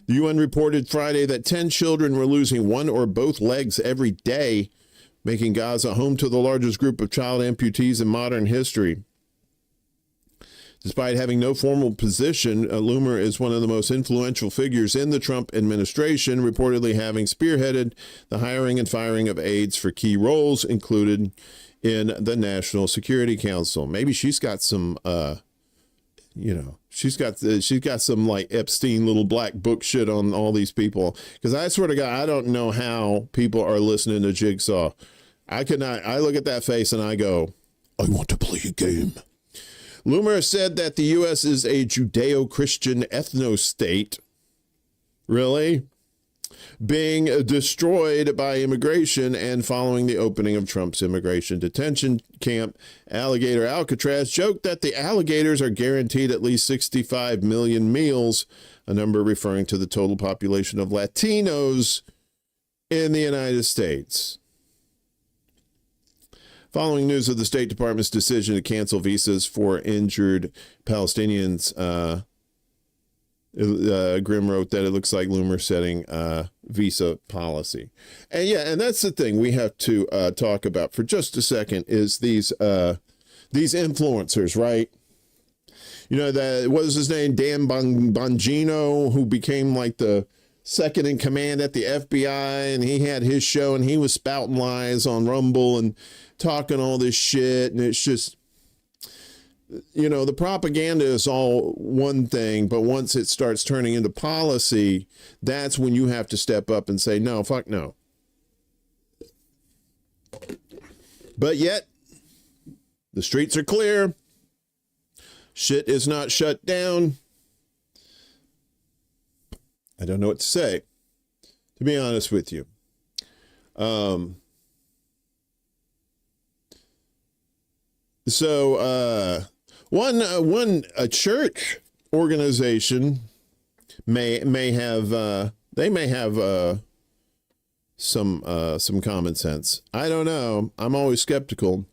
Speaker 9: The UN reported Friday that 10 children were losing one or both legs every day, making Gaza home to the largest group of child amputees in modern history. Despite having no formal position, Loomer is one of the most influential figures in the Trump administration, reportedly having spearheaded the hiring and firing of aides for key roles included in the National Security Council. Maybe she's got some, she's got some like Epstein little black book shit on all these people. Because I swear to God, I don't know how people are listening to Jigsaw. I look at that face and I go, I want to play a game. Loomer said that the U.S. is a Judeo-Christian ethno-state. Really? Being destroyed by immigration and following the opening of Trump's immigration detention camp, Alligator Alcatraz joked that the alligators are guaranteed at least 65 million meals, a number referring to the total population of Latinos in the United States. Following news of the State Department's decision to cancel visas for injured Palestinians, Grimm wrote that it looks like Loomer setting visa policy. And that's the thing we have to talk about for just a second is these influencers, right? You know, what was his name? Dan Bongino, who became like the second in command at the FBI, and he had his show and he was spouting lies on Rumble and talking all this shit. And it's just, the propaganda is all one thing, but once it starts turning into policy, that's when you have to step up and say, no, fuck no. But yet, the streets are clear. Shit is not shut down. I don't know what to say, to be honest with you. One church organization may have some common sense. I don't know. I'm always skeptical.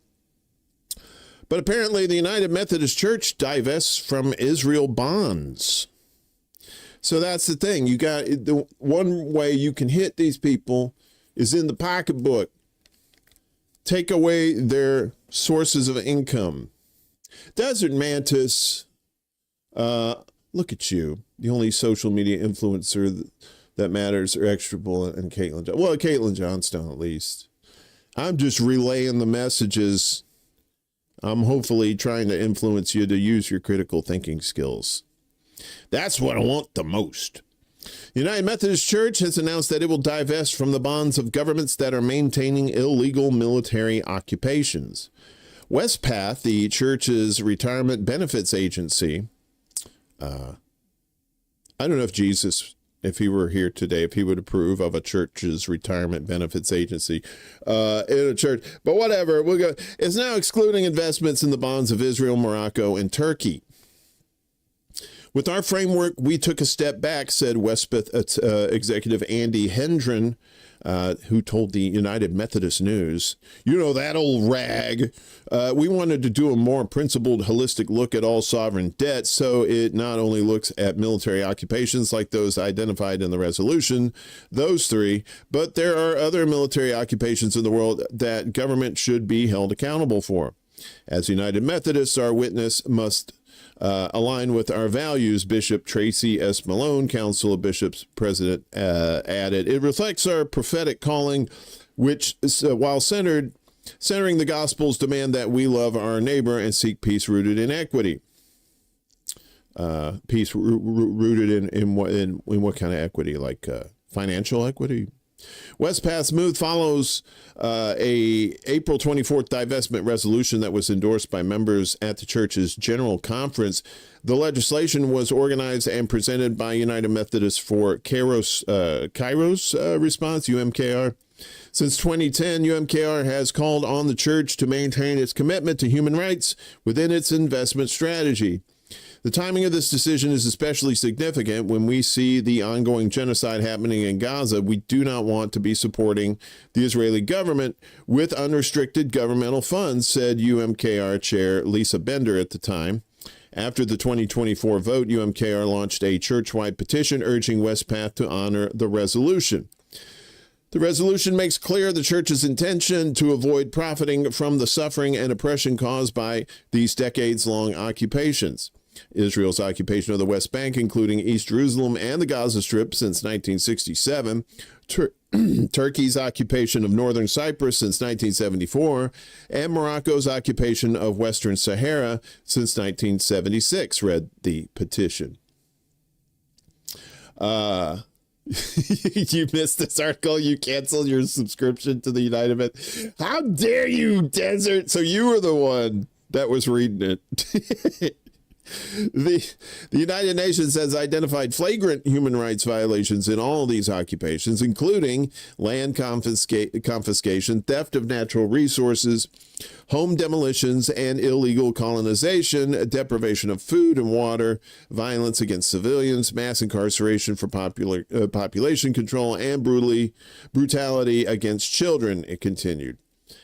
Speaker 9: But apparently the United Methodist Church divests from Israel bonds. So that's the thing. You got the one way you can hit these people is in the pocketbook. Take away their sources of income. Desert Mantis, look at you. The only social media influencer that matters are ExtraBulla and Caitlin. Well, Caitlin Johnstone, at least. I'm just relaying the messages. I'm hopefully trying to influence you to use your critical thinking skills. That's what I want the most. The United Methodist Church has announced that it will divest from the bonds of governments that are maintaining illegal military occupations. Westpath, the church's retirement benefits agency, I don't know if Jesus, if he were here today, if he would approve of a church's retirement benefits agency in a church, but whatever, we'll go. Is now excluding investments in the bonds of Israel, Morocco, and Turkey. With our framework, we took a step back, said Westpath executive Andy Hendren, who told the United Methodist News, you know, that old rag. We wanted to do a more principled, holistic look at all sovereign debt, so it not only looks at military occupations like those identified in the resolution, those three, but there are other military occupations in the world that government should be held accountable for. As United Methodists, our witness must align with our values, Bishop Tracy S. Malone, Council of Bishops President, added. It reflects our prophetic calling, which, while centering the Gospels, demand that we love our neighbor and seek peace rooted in equity. Peace rooted in what kind of equity? Like financial equity? Westpath's move follows a April 24th divestment resolution that was endorsed by members at the church's general conference. The legislation was organized and presented by United Methodists for Kairos Response, UMKR. Since 2010, UMKR has called on the church to maintain its commitment to human rights within its investment strategy. The timing of this decision is especially significant when we see the ongoing genocide happening in Gaza. We do not want to be supporting the Israeli government with unrestricted governmental funds, said UMKR Chair Lisa Bender at the time. After the 2024 vote, UMKR launched a church-wide petition urging Westpath to honor the resolution. The resolution makes clear the church's intention to avoid profiting from the suffering and oppression caused by these decades-long occupations. Israel's occupation of the West Bank, including East Jerusalem and the Gaza Strip since 1967, Turkey's occupation of northern Cyprus since 1974, and Morocco's occupation of Western Sahara since 1976, read the petition. You missed this article. You canceled your subscription to the United Methodist. How dare you, Desert? So you were the one that was reading it. The United Nations has identified flagrant human rights violations in all of these occupations, including land confiscation, theft of natural resources, home demolitions and illegal colonization, deprivation of food and water, violence against civilians, mass incarceration for population control, and brutality against children, it continued.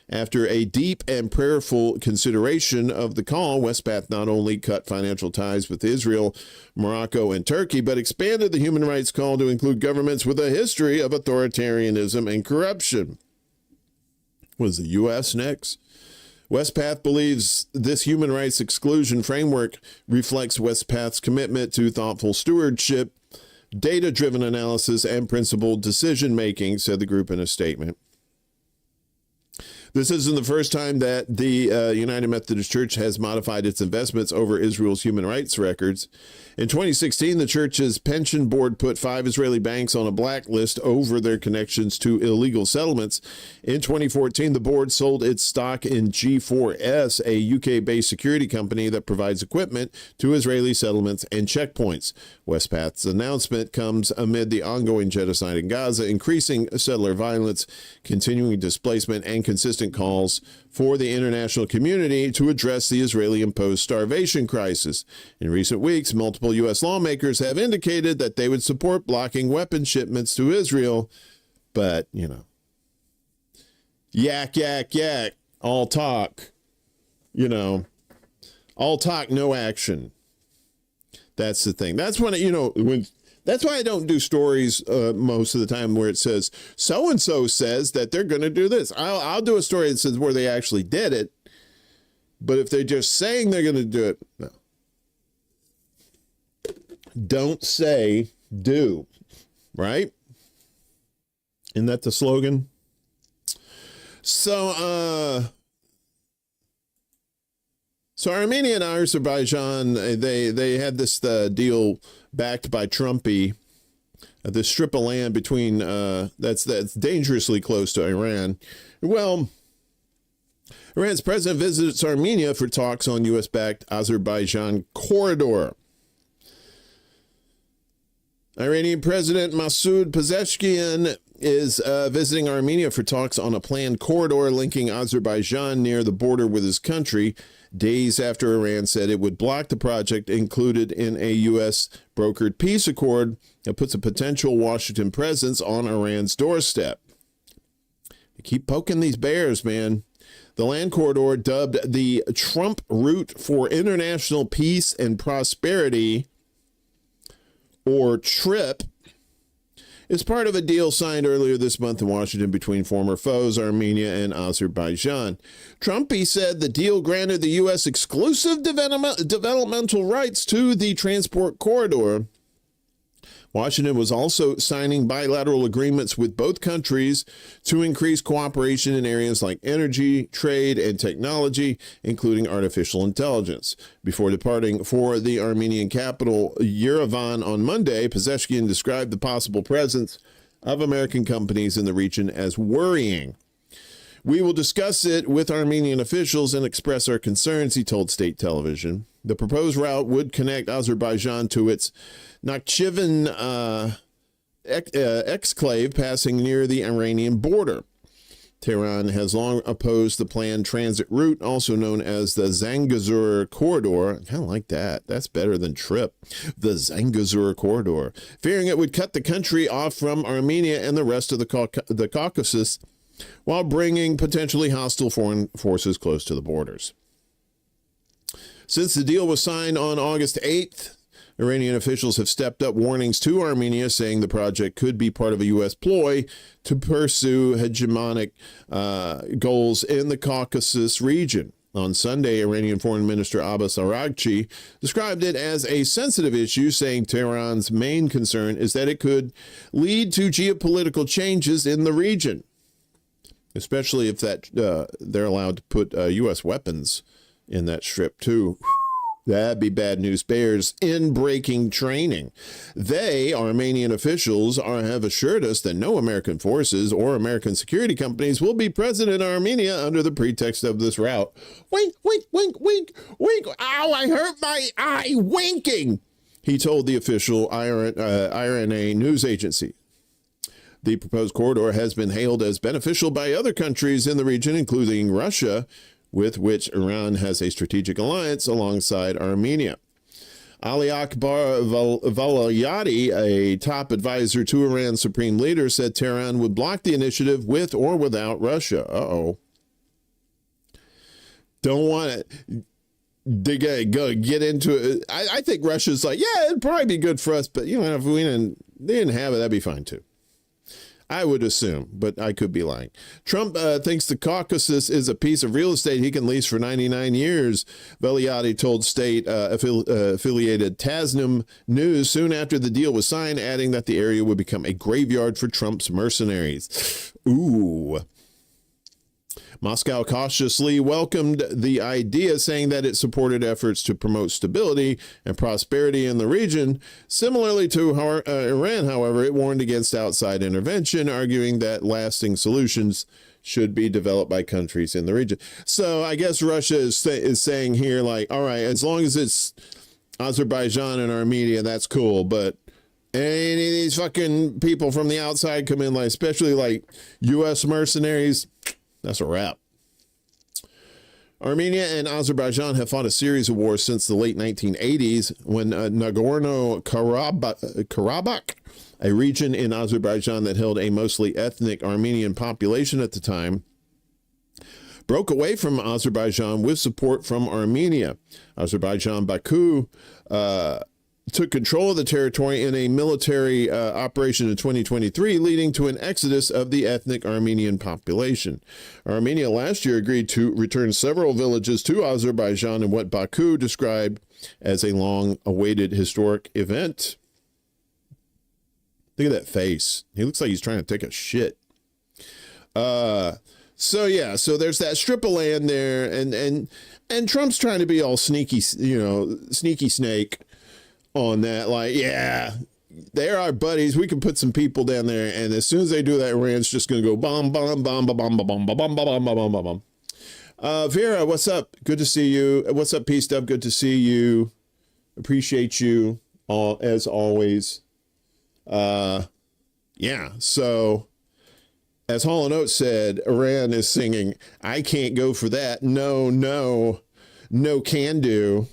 Speaker 9: After a deep and prayerful consideration of the call, Westpath not only cut financial ties with Israel, Morocco, and Turkey, but expanded the human rights call to include governments with a history of authoritarianism and corruption. Was the U.S. next? Westpath believes this human rights exclusion framework reflects Westpath's commitment to thoughtful stewardship, data-driven analysis, and principled decision-making, said the group in a statement. This isn't the first time that the United Methodist Church has modified its investments over Israel's human rights records. In 2016, the church's pension board put 5 Israeli banks on a blacklist over their connections to illegal settlements. In 2014, the board sold its stock in G4S, a UK-based security company that provides equipment to Israeli settlements and checkpoints. Westpath's announcement comes amid the ongoing genocide in Gaza, increasing settler violence, continuing displacement, and consistent calls for the international community to address the Israeli-imposed starvation crisis. In recent weeks, multiple U.S. lawmakers have indicated that they would support blocking weapon shipments to Israel. But, you know, yak, all talk, all talk, no action. That's the thing. That's when, that's why I don't do stories most of the time where it says so-and-so says that they're going to do this. I'll do a story that says where they actually did it, But if they're just saying they're going to do it, no. Don't say, do. Right? Isn't that the slogan? So Armenia and Azerbaijan, they had this deal backed by Trumpy, this strip of land between that's dangerously close to Iran. Well, Iran's president visits Armenia for talks on U.S.-backed Azerbaijan corridor. Iranian President Masoud Pezeshkian is visiting Armenia for talks on a planned corridor linking Azerbaijan near the border with his country, days after Iran said it would block the project included in a U.S.-brokered peace accord that puts a potential Washington presence on Iran's doorstep. They keep poking these bears, man. The land corridor, dubbed the Trump Route for International Peace and Prosperity, or TRIP, is part of a deal signed earlier this month in Washington between former foes Armenia and Azerbaijan. Trumpy said the deal granted the U.S. exclusive developmental rights to the transport corridor. Washington was also signing bilateral agreements with both countries to increase cooperation in areas like energy, trade, and technology, including artificial intelligence. Before departing for the Armenian capital, Yerevan, on Monday, Pezeshkian described the possible presence of American companies in the region as worrying. We will discuss it with Armenian officials and express our concerns, he told state television. The proposed route would connect Azerbaijan to its Nakhchivan exclave, passing near the Iranian border. Tehran has long opposed the planned transit route, also known as the Zangezur Corridor. I kind of like that. That's better than TRIP. The Zangezur Corridor, fearing it would cut the country off from Armenia and the rest of the Caucasus, while bringing potentially hostile foreign forces close to the borders. Since the deal was signed on August 8th, Iranian officials have stepped up warnings to Armenia, saying the project could be part of a U.S. ploy to pursue hegemonic goals in the Caucasus region. On Sunday, Iranian Foreign Minister Abbas Araghchi described it as a sensitive issue, saying Tehran's main concern is that it could lead to geopolitical changes in the region, especially if they're allowed to put U.S. weapons in that strip, too. That'd be bad news bears in breaking training. Armenian officials, have assured us that no American forces or American security companies will be present in Armenia under the pretext of this route. Wink, wink, wink, wink, wink. Ow, I hurt my eye winking, he told the official IRNA news agency. The proposed corridor has been hailed as beneficial by other countries in the region, including Russia, with which Iran has a strategic alliance alongside Armenia. Ali Akbar Valayati, a top advisor to Iran's supreme leader, said Tehran would block the initiative with or without Russia. Don't want it. They gotta get into it. I think Russia's like, yeah, it'd probably be good for us, but if they didn't have it, that'd be fine too. I would assume, but I could be lying. Trump thinks the Caucasus is a piece of real estate he can lease for 99 years, Veliati told state affiliated Tasnim News soon after the deal was signed, adding that the area would become a graveyard for Trump's mercenaries. Ooh. Moscow cautiously welcomed the idea, saying that it supported efforts to promote stability and prosperity in the region. Similarly to Iran, however, it warned against outside intervention, arguing that lasting solutions should be developed by countries in the region. So I guess Russia is saying here, like, all right, as long as it's Azerbaijan and Armenia, that's cool, but any of these fucking people from the outside come in, like, especially like U.S. mercenaries, that's a wrap. Armenia and Azerbaijan have fought a series of wars since the late 1980s when Nagorno-Karabakh, a region in Azerbaijan that held a mostly ethnic Armenian population at the time, broke away from Azerbaijan with support from Armenia. Azerbaijan Baku took control of the territory in a military operation in 2023, leading to an exodus of the ethnic Armenian population. Armenia last year agreed to return several villages to Azerbaijan in what Baku described as a long-awaited historic event. Look at that face. He looks like he's trying to take a shit. So there's that strip of land there, and Trump's trying to be all sneaky, sneaky snake on that. Like, yeah, they're our buddies. We can put some people down there, and as soon as they do that, Iran's just going to go bomb, bomb, bomb, bomb, bomb, bomb, bomb, bomb, bomb, bomb, bomb, bomb. Vera, what's up? Good to see you. What's up, P Stuff? Good to see you. Appreciate you all as always. So as Hall & Oates said, Iran is singing, I can't go for that. No can do.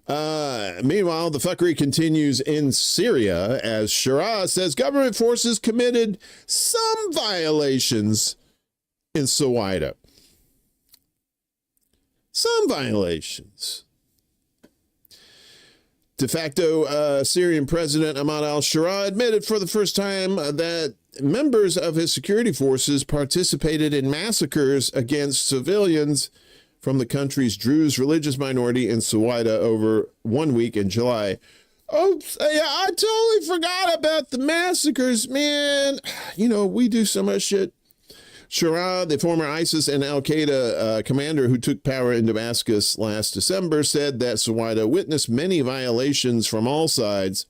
Speaker 9: Meanwhile, the fuckery continues in Syria as Sharaa says government forces committed some violations in Suwayda. Some violations. De facto Syrian President Ahmad al-Sharaa admitted for the first time that members of his security forces participated in massacres against civilians from the country's Druze religious minority in Suwayda over 1 week in July. Oh, yeah, I totally forgot about the massacres, man. We do so much shit. Sharaa, the former ISIS and al-Qaeda commander who took power in Damascus last December, said that Suwayda witnessed many violations from all sides.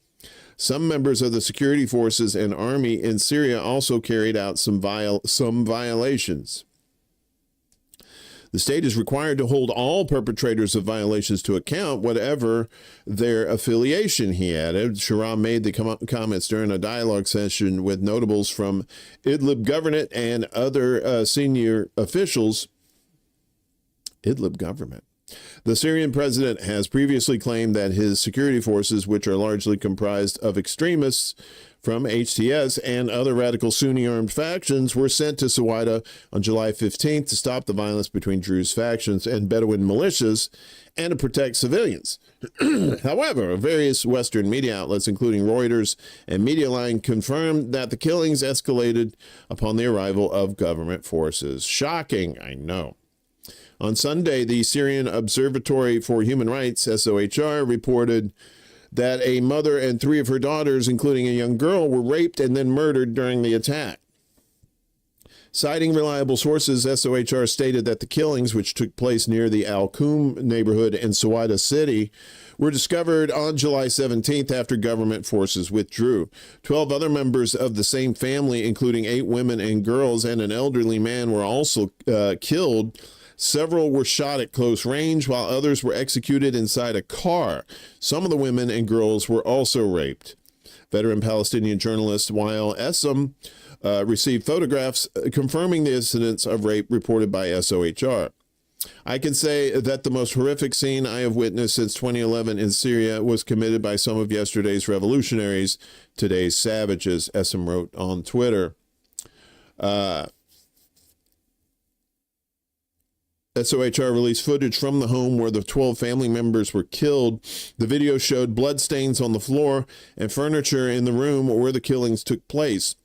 Speaker 9: Some members of the security forces and army in Syria also carried out some violations. The state is required to hold all perpetrators of violations to account, whatever their affiliation, he added. Sharaa made the comments during a dialogue session with notables from Idlib government and other senior officials. Idlib government. The Syrian president has previously claimed that his security forces, which are largely comprised of extremists from HTS and other radical Sunni armed factions, were sent to Suwayda on July 15th to stop the violence between Druze factions and Bedouin militias and to protect civilians. However, various Western media outlets, including Reuters and Media Line, confirmed that the killings escalated upon the arrival of government forces. Shocking, I know. On Sunday, the Syrian Observatory for Human Rights, SOHR, reported that a mother and 3 of her daughters, including a young girl, were raped and then murdered during the attack. Citing reliable sources, SOHR stated that the killings, which took place near the Al-Qum neighborhood in Suwayda city, were discovered on July 17th after government forces withdrew. 12 other members of the same family, including 8 women and girls and an elderly man, were also killed. Several were shot at close range, while others were executed inside a car. Some of the women and girls were also raped. Veteran Palestinian journalist Wael Essam received photographs confirming the incidents of rape reported by SOHR. I can say that the most horrific scene I have witnessed since 2011 in Syria was committed by some of yesterday's revolutionaries, today's savages, Essam wrote on Twitter. SOHR released footage from the home where the 12 family members were killed. The video showed bloodstains on the floor and furniture in the room where the killings took place.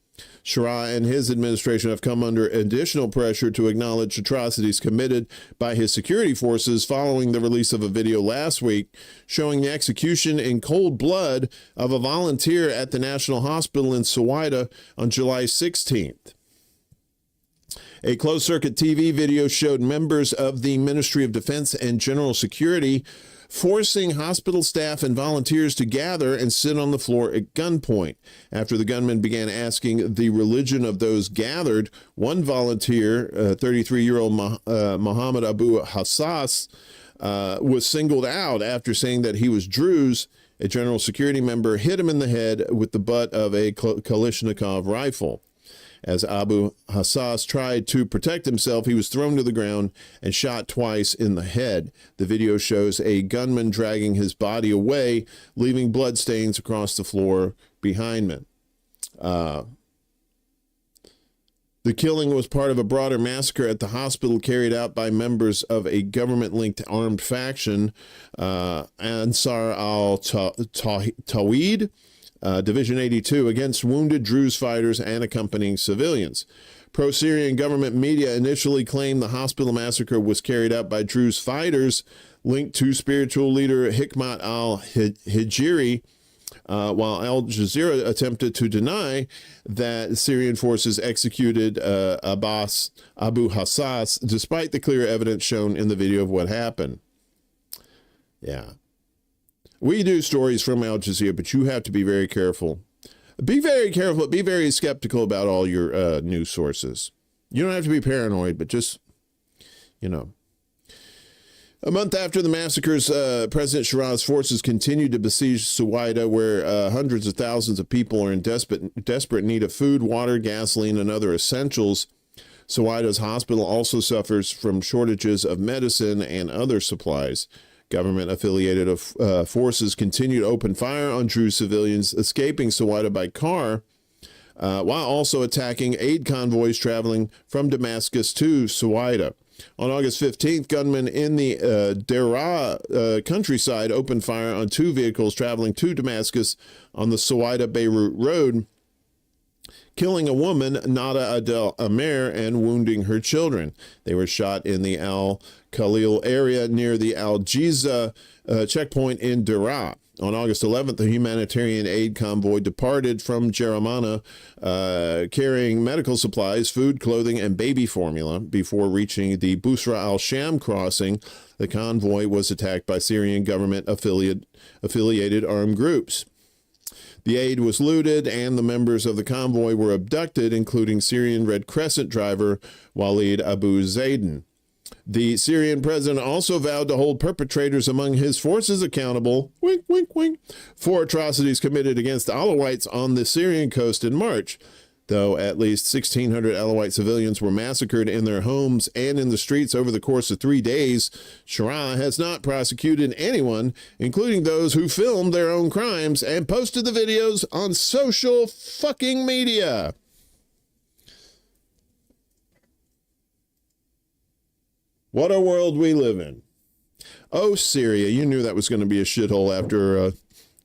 Speaker 9: Sharaa and his administration have come under additional pressure to acknowledge atrocities committed by his security forces following the release of a video last week showing the execution in cold blood of a volunteer at the National Hospital in Suwayda on July 16th. A closed-circuit TV video showed members of the Ministry of Defense and General Security forcing hospital staff and volunteers to gather and sit on the floor at gunpoint. After the gunmen began asking the religion of those gathered, one volunteer, 33-year-old Mohammed Abu Hassas, was singled out after saying that he was Druze. A general security member hit him in the head with the butt of a Kalashnikov rifle. As Abu Hassas tried to protect himself, he was thrown to the ground and shot twice in the head. The video shows a gunman dragging his body away, leaving bloodstains across the floor behind him. The The killing was part of a broader massacre at the hospital carried out by members of a government-linked armed faction, Ansar al-Tawhid, Division 82, against wounded Druze fighters and accompanying civilians. Pro-Syrian government media initially claimed the hospital massacre was carried out by Druze fighters linked to spiritual leader Hikmat al-Hijri, while Al Jazeera attempted to deny that Syrian forces executed Abu Hassas, despite the clear evidence shown in the video of what happened. Yeah. We do stories from Al Jazeera, but you have to be very careful. Be very careful. Be very skeptical about all your news sources. You don't have to be paranoid, but just, you know. A month after the massacres, President Sharaa's forces continued to besiege Suwayda, where hundreds of thousands of people are in desperate need of food, water, gasoline, and other essentials. Suwayda's hospital also suffers from shortages of medicine and other supplies. Government-affiliated forces continue to open fire on Druze civilians escaping Suwayda by car, while also attacking aid convoys traveling from Damascus to Suwayda. On August 15th, gunmen in the Deraa countryside opened fire on two vehicles traveling to Damascus on the Suwayda-Beirut Road, killing a woman, Nada Adel Amer, and wounding her children. They were shot in the Al-Khalil area near the Al-Jiza checkpoint in Deraa. On August 11th, a humanitarian aid convoy departed from Jeramana, carrying medical supplies, food, clothing, and baby formula. Before reaching the Busra al-Sham crossing, the convoy was attacked by Syrian government-affiliated armed groups. The aid was looted, and the members of the convoy were abducted, including Syrian Red Crescent driver Walid Abu Zayden. The Syrian president also vowed to hold perpetrators among his forces accountable, wink, wink, wink, for atrocities committed against Alawites on the Syrian coast in March. Though at least 1,600 Alawite civilians were massacred in their homes and in the streets over the course of 3 days, Sharaa has not prosecuted anyone, including those who filmed their own crimes and posted the videos on social fucking media. What a world we live in. Oh, Syria, you knew that was going to be a shithole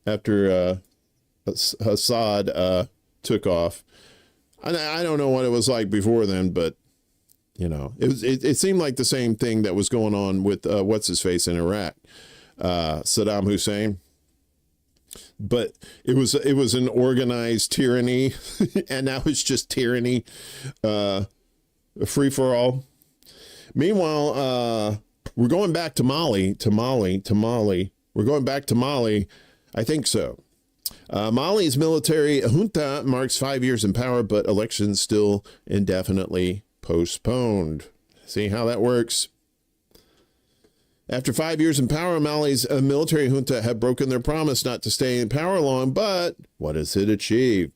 Speaker 9: after Assad took off. I don't know what it was like before then, but, you know, it seemed like the same thing that was going on with what's-his-face in Iraq, Saddam Hussein. But it was an organized tyranny, and now it's just tyranny, free-for-all. Meanwhile, we're going back to Mali. We're going back to Mali. I think so. Mali's military junta marks 5 years in power, but elections still indefinitely postponed. See how that works? After 5 years in power, Mali's military junta have broken their promise not to stay in power long, but what has it achieved?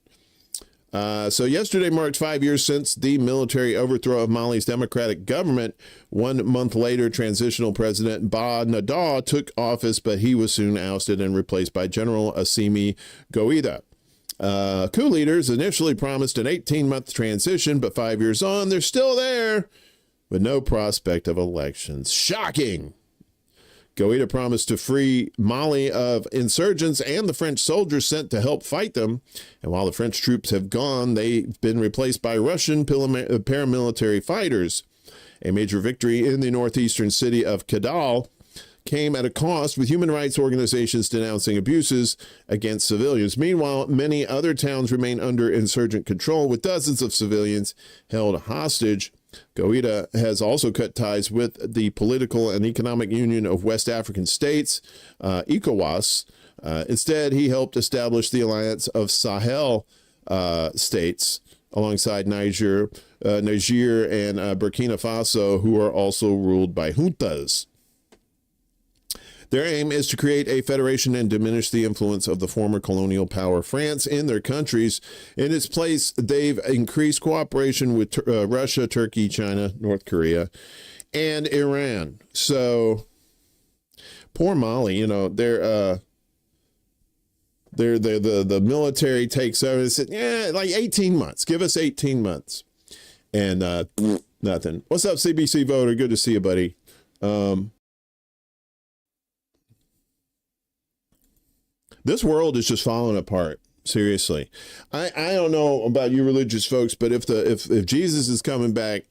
Speaker 9: So yesterday marked 5 years since the military overthrow of Mali's democratic government. 1 month later, transitional president Ba Nada took office, but he was soon ousted and replaced by General Assimi Goïta. Coup leaders initially promised an 18-month transition, but 5 years on, they're still there with no prospect of elections. Shocking! Goïta promised to free Mali of insurgents and the French soldiers sent to help fight them. And while the French troops have gone, they've been replaced by Russian paramilitary fighters. A major victory in the northeastern city of Kidal came at a cost, with human rights organizations denouncing abuses against civilians. Meanwhile, many other towns remain under insurgent control, with dozens of civilians held hostage. Goïta has also cut ties with the Political and Economic Union of West African States, ECOWAS. Instead, he helped establish the Alliance of Sahel states alongside Niger and Burkina Faso, who are also ruled by juntas. Their aim is to create a federation and diminish the influence of the former colonial power France in their countries. In its place, they've increased cooperation with Russia, Turkey, China, North Korea, and Iran. So, poor Mali, you know, the military takes over and said, yeah, like 18 months. Give us 18 months. and nothing. What's up, CBC voter? Good to see you, buddy. This world is just falling apart. Seriously. I don't know about you religious folks, but if Jesus is coming back,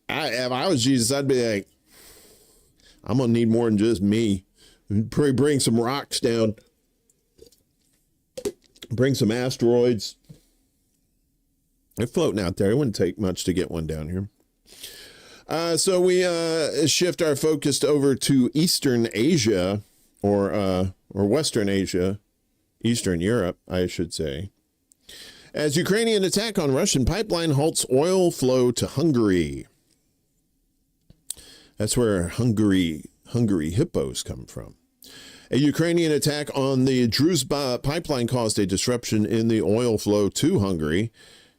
Speaker 9: if I was Jesus, I'd be like, I'm gonna need more than just me. Probably bring some rocks down, bring some asteroids. They're floating out there. It wouldn't take much to get one down here. So we shift our focus over to Eastern Asia, or Western Asia, Eastern Europe, I should say. As Ukrainian attack on Russian pipeline halts oil flow to Hungary. That's where Hungary hippos come from. A Ukrainian attack on the Druzhba pipeline caused a disruption in the oil flow to Hungary.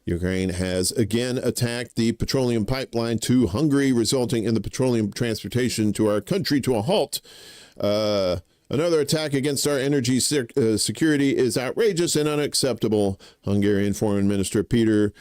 Speaker 9: Ukraine has again attacked the petroleum pipeline to Hungary, resulting in the petroleum transportation to our country to a halt. Another attack against our energy security is outrageous and unacceptable. Hungarian Foreign Minister Peter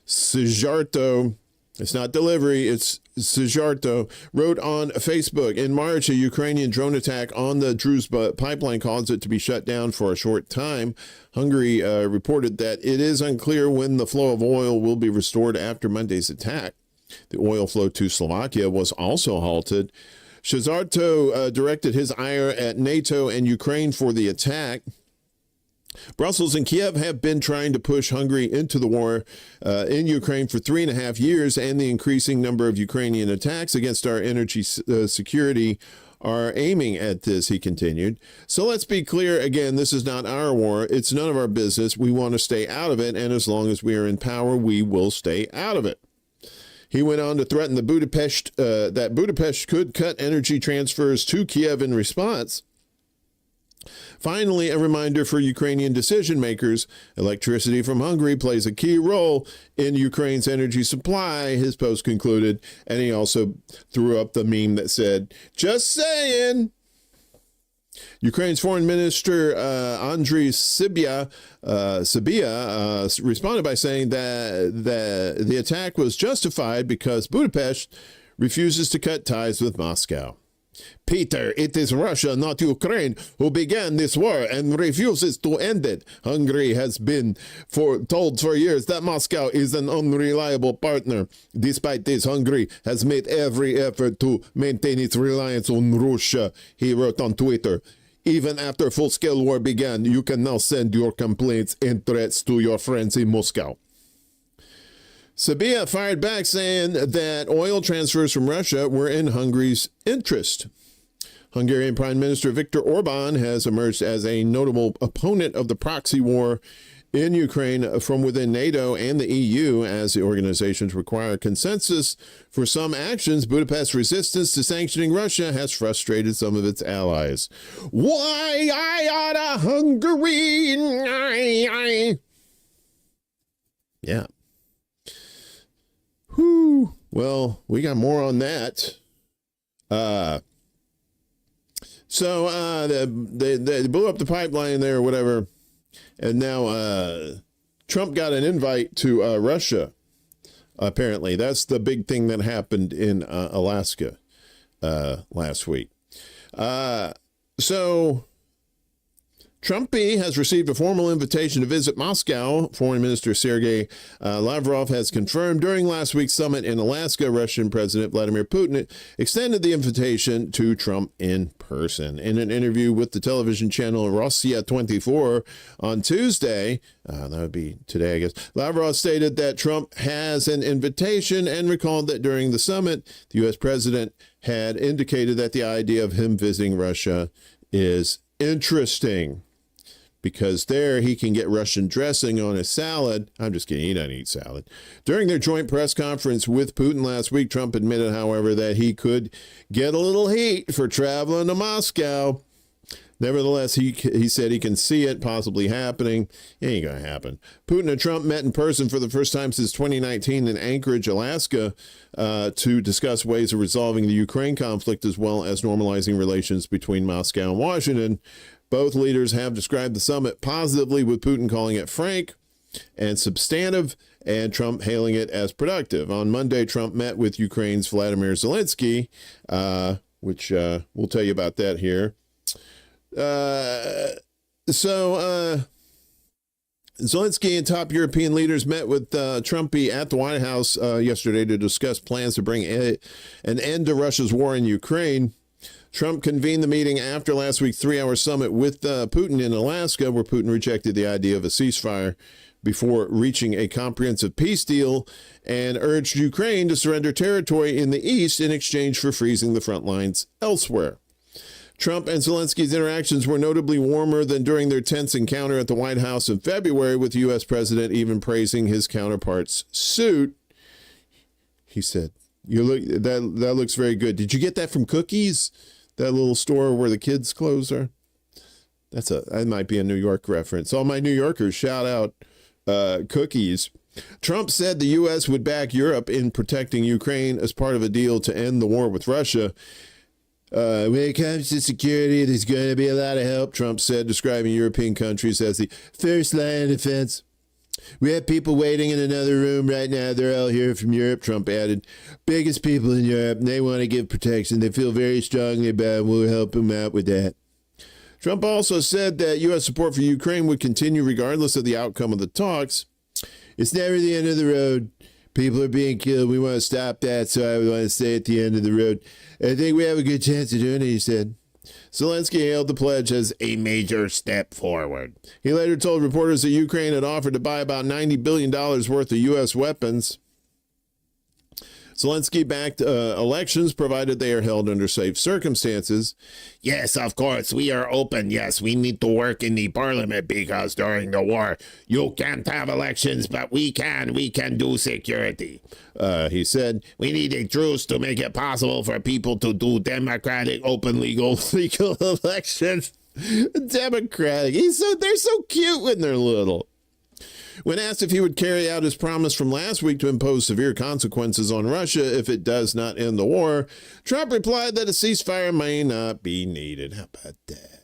Speaker 9: Szijjártó, it's not delivery, it's Szijjártó, wrote on Facebook, in March, a Ukrainian drone attack on the Druzhba pipeline caused it to be shut down for a short time. Hungary reported that it is unclear when the flow of oil will be restored after Monday's attack. The oil flow to Slovakia was also halted. Szijjártó directed his ire at NATO and Ukraine for the attack. Brussels and Kiev have been trying to push Hungary into the war in Ukraine for 3.5 years, and the increasing number of Ukrainian attacks against our energy security are aiming at this, he continued. So let's be clear again, this is not our war. It's none of our business. We want to stay out of it, and as long as we are in power, we will stay out of it. He went on to threaten that Budapest could cut energy transfers to Kiev in response. Finally, a reminder for Ukrainian decision makers, electricity from Hungary plays a key role in Ukraine's energy supply, his post concluded, and he also threw up the meme that said, just saying. Ukraine's Foreign Minister Andriy Sybiha responded by saying that the attack was justified because Budapest refuses to cut ties with Moscow. Peter, it is Russia, not Ukraine, who began this war and refuses to end it. Hungary has been told for years that Moscow is an unreliable partner. Despite this, Hungary has made every effort to maintain its reliance on Russia, he wrote on Twitter. Even after full-scale war began, you can now send your complaints and threats to your friends in Moscow. Sybiha fired back saying that oil transfers from Russia were in Hungary's interest. Hungarian Prime Minister Viktor Orban has emerged as a notable opponent of the proxy war in Ukraine from within NATO and the EU, as the organizations require consensus for some actions. Budapest's resistance to sanctioning Russia has frustrated some of its allies. Why I oughta Hungary? Yeah. Whew. Well, we got more on that. So they blew up the pipeline there or whatever. And now Trump got an invite to Russia, apparently. That's the big thing that happened in Alaska last week. So Trumpy has received a formal invitation to visit Moscow. Foreign Minister Sergei Lavrov has confirmed during last week's summit in Alaska, Russian President Vladimir Putin extended the invitation to Trump in person. In an interview with the television channel Rossiya 24 on Tuesday, that would be today, I guess, Lavrov stated that Trump has an invitation and recalled that during the summit, the U.S. president had indicated that the idea of him visiting Russia is interesting, because there he can get Russian dressing on his salad. I'm just kidding, he doesn't eat salad. During their joint press conference with Putin last week, Trump admitted, however, that he could get a little heat for traveling to Moscow. Nevertheless, he said he can see it possibly happening. It ain't going to happen. Putin and Trump met in person for the first time since 2019 in Anchorage, Alaska, to discuss ways of resolving the Ukraine conflict as well as normalizing relations between Moscow and Washington. Both leaders have described the summit positively, with Putin calling it frank and substantive, and Trump hailing it as productive. On Monday, Trump met with Ukraine's Vladimir Zelensky, which we'll tell you about that here. Zelensky and top European leaders met with Trumpy at the White House yesterday to discuss plans to bring an end to Russia's war in Ukraine. Trump convened the meeting after last week's 3-hour summit with Putin in Alaska, where Putin rejected the idea of a ceasefire before reaching a comprehensive peace deal and urged Ukraine to surrender territory in the east in exchange for freezing the front lines elsewhere. Trump and Zelensky's interactions were notably warmer than during their tense encounter at the White House in February, with the U.S. president even praising his counterpart's suit. He said, that looks very good. Did you get that from Cookies? That little store where the kids' clothes are? That might be a New York reference. All my New Yorkers, shout out Cookies. Trump said the U.S. would back Europe in protecting Ukraine as part of a deal to end the war with Russia. When it comes to security, there's going to be a lot of help, Trump said, describing European countries as the first line of defense. We have people waiting in another room right now. They're all here from Europe, Trump added. Biggest people in Europe, and they want to give protection. They feel very strongly about it, and we'll help them out with that. Trump also said that U.S. support for Ukraine would continue regardless of the outcome of the talks. It's never the end of the road. People are being killed. We want to stop that, so I want to stay at the end of the road. I think we have a good chance of doing it, he said. Zelensky hailed the pledge as a major step forward. He later told reporters that Ukraine had offered to buy about $90 billion worth of U.S. weapons. Zelensky backed elections, provided they are held under safe circumstances. Yes, of course, we are open. Yes, we need to work in the parliament because during the war, you can't have elections, but we can do security. He said, we need a truce to make it possible for people to do democratic, open, legal elections. Democratic. They're so cute when they're little. When asked if he would carry out his promise from last week to impose severe consequences on Russia if it does not end the war, Trump replied that a ceasefire may not be needed. How about that?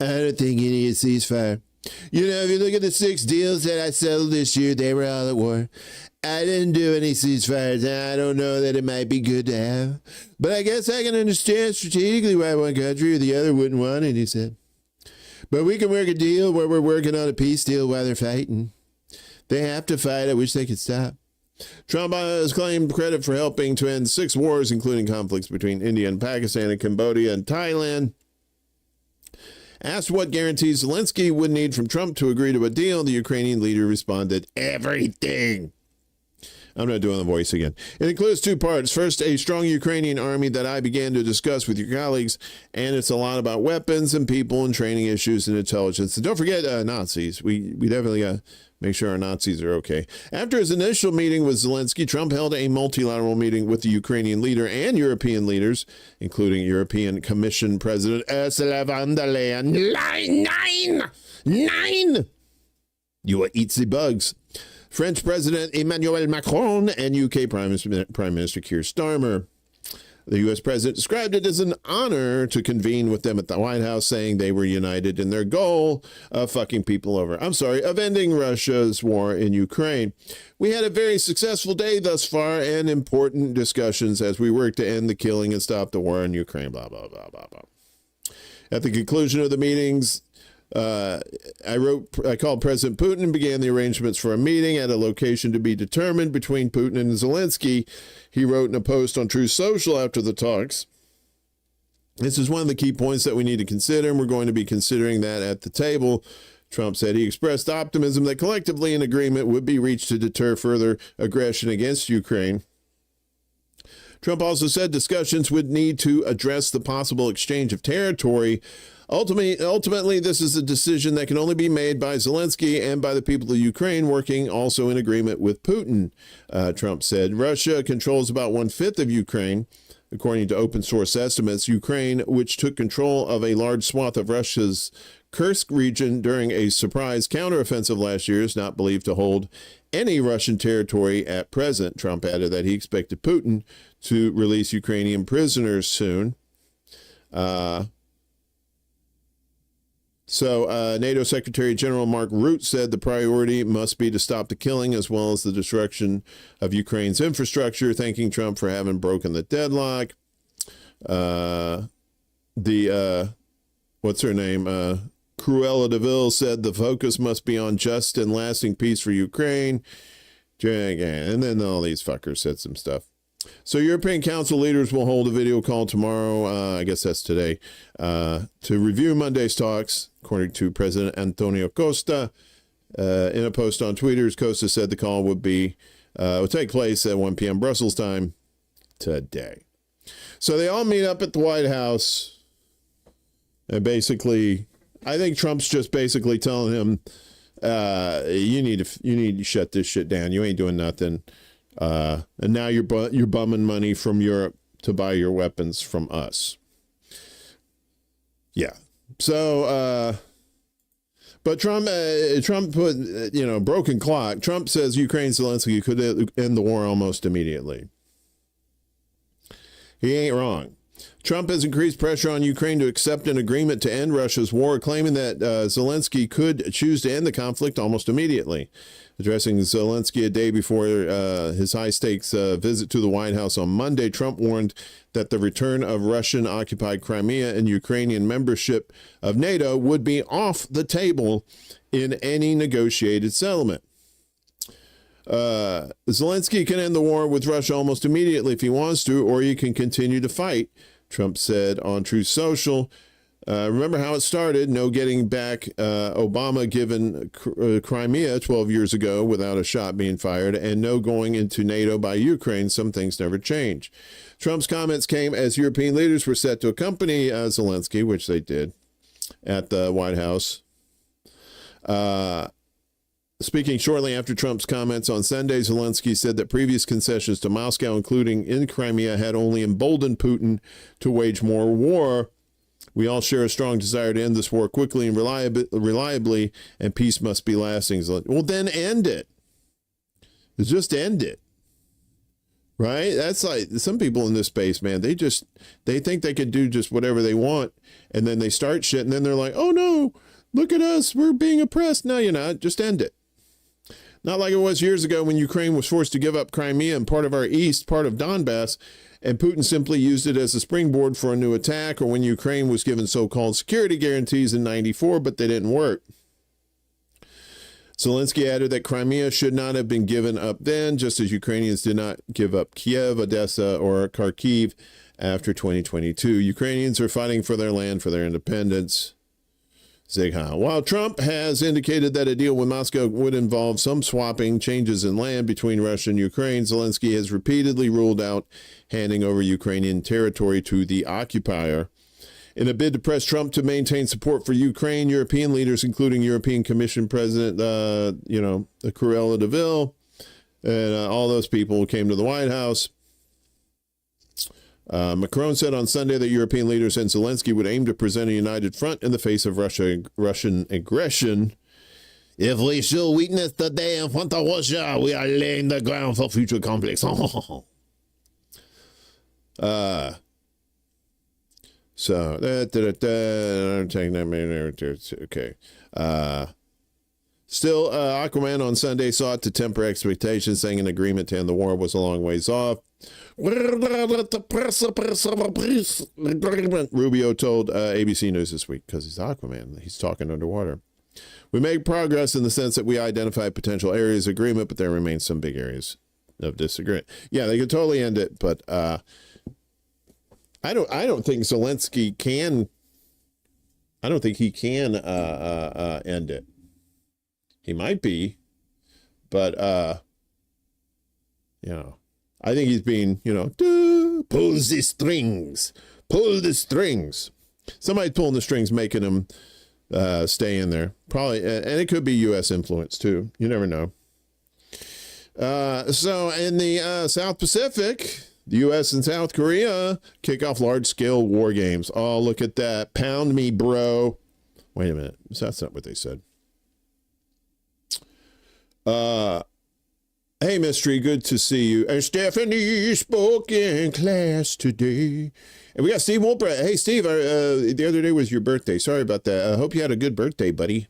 Speaker 9: I don't think you need a ceasefire. You know, if you look at the 6 deals that I settled this year, they were all at war. I didn't do any ceasefires, and I don't know that it might be good to have. But I guess I can understand strategically why one country or the other wouldn't want it, he said. But we can work a deal where we're working on a peace deal while they're fighting. They have to fight. I wish they could stop. Trump has claimed credit for helping to end 6 wars, including conflicts between India and Pakistan and Cambodia and Thailand. Asked what guarantees Zelensky would need from Trump to agree to a deal, the Ukrainian leader responded, everything. I'm not doing the voice again. It includes 2 parts. First, a strong Ukrainian army that I began to discuss with your colleagues, and it's a lot about weapons and people and training issues and intelligence. And don't forget Nazis. We definitely got to make sure our Nazis are okay. After his initial meeting with Zelensky, Trump held a multilateral meeting with the Ukrainian leader and European leaders, including European Commission President Ursula von der Leyen. Nine! You will eat the bugs. French President Emmanuel Macron and UK Prime Minister Keir Starmer. The U.S. president described it as an honor to convene with them at the White House, saying they were united in their goal of fucking people over. of ending Russia's war in Ukraine. We had a very successful day thus far and important discussions as we work to end the killing and stop the war in Ukraine, blah, blah, blah, blah, blah. At the conclusion of the meetings, I called President Putin and began the arrangements for a meeting at a location to be determined between Putin and Zelensky. He wrote in a post on Truth Social after the talks. This is one of the key points that we need to consider, and we're going to be considering that at the table. Trump said he expressed optimism that collectively an agreement would be reached to deter further aggression against Ukraine. Trump also said discussions would need to address the possible exchange of territory. Ultimately, this is a decision that can only be made by Zelensky and by the people of Ukraine, working also in agreement with Putin, Trump said. Russia controls about 1/5 of Ukraine. According to open source estimates, Ukraine, which took control of a large swath of Russia's Kursk region during a surprise counteroffensive last year, is not believed to hold any Russian territory at present. Trump added that he expected Putin to release Ukrainian prisoners soon. So NATO Secretary General Mark Rutte said the priority must be to stop the killing as well as the destruction of Ukraine's infrastructure, thanking Trump for having broken the deadlock. What's her name? Cruella de Vil said the focus must be on just and lasting peace for Ukraine. And then all these fuckers said some stuff. So European Council leaders will hold a video call tomorrow, I guess that's today, to review Monday's talks, according to President Antonio Costa. In a post on Twitter, Costa said the call would take place at 1 p.m. Brussels time today. So they all meet up at the White House, and basically, I think Trump's just basically telling him, you need to shut this shit down. You ain't doing nothing. And now you're bumming money from Europe to buy your weapons from us. Yeah. So, but Trump put, broken clock. Trump says Ukraine Zelensky could end the war almost immediately. He ain't wrong. Trump has increased pressure on Ukraine to accept an agreement to end Russia's war, claiming that Zelensky could choose to end the conflict almost immediately. Addressing Zelensky a day before his high-stakes visit to the White House on Monday, Trump warned that the return of Russian-occupied Crimea and Ukrainian membership of NATO would be off the table in any negotiated settlement. Zelensky can end the war with Russia almost immediately if he wants to, or he can continue to fight, Trump said on Truth Social. Remember how it started? No getting back Obama given Crimea 12 years ago without a shot being fired, and no going into NATO by Ukraine. Some things never change. Trump's comments came as European leaders were set to accompany Zelensky, which they did, at the White House. Speaking shortly after Trump's comments on Sunday, Zelensky said that previous concessions to Moscow, including in Crimea, had only emboldened Putin to wage more war. We all share a strong desire to end this war quickly and reliably, and peace must be lasting. Well, then end it. Just end it. Right? That's like some people in this space, man. They think they can do just whatever they want, and then they start shit, and then they're like, oh no, look at us, we're being oppressed. No, you're not. Just end it. Not like it was years ago when Ukraine was forced to give up Crimea and part of our east, part of Donbass, and Putin simply used it as a springboard for a new attack, or when Ukraine was given so-called security guarantees in '94, but they didn't work. Zelensky added that Crimea should not have been given up then, just as Ukrainians did not give up Kiev, Odessa, or Kharkiv after 2022. Ukrainians are fighting for their land, for their independence. While Trump has indicated that a deal with Moscow would involve some swapping changes in land between Russia and Ukraine, Zelensky has repeatedly ruled out handing over Ukrainian territory to the occupier. In a bid to press Trump to maintain support for Ukraine, European leaders, including European Commission President, Cruella de Vil, and all those people who came to the White House. Macron said on Sunday that European leaders and Zelensky would aim to present a united front in the face of Russian aggression. If we should witness the day in front of Russia, we are laying the ground for future conflicts. Okay. Still, Aquaman on Sunday sought to temper expectations, saying an agreement to end the war was a long ways off. Rubio told ABC News this week, because he's Aquaman, he's talking underwater. We made progress in the sense that we identified potential areas of agreement, but there remains some big areas of disagreement. Yeah, they could totally end it, but I don't think Zelensky can. I don't think he can end it. He might be, but I think he's being, pull the strings, pull the strings. Somebody's pulling the strings, making him stay in there. Probably, and it could be U.S. influence too. You never know. So in the South Pacific, the U.S. and South Korea kick off large-scale war games. Oh, look at that. Pound me, bro. Wait a minute. That's not what they said. Hey, Mystery, good to see you. And Stephanie spoke in class today. And we got Steve Wolpert. Hey, Steve, the other day was your birthday. Sorry about that. I hope you had a good birthday, buddy.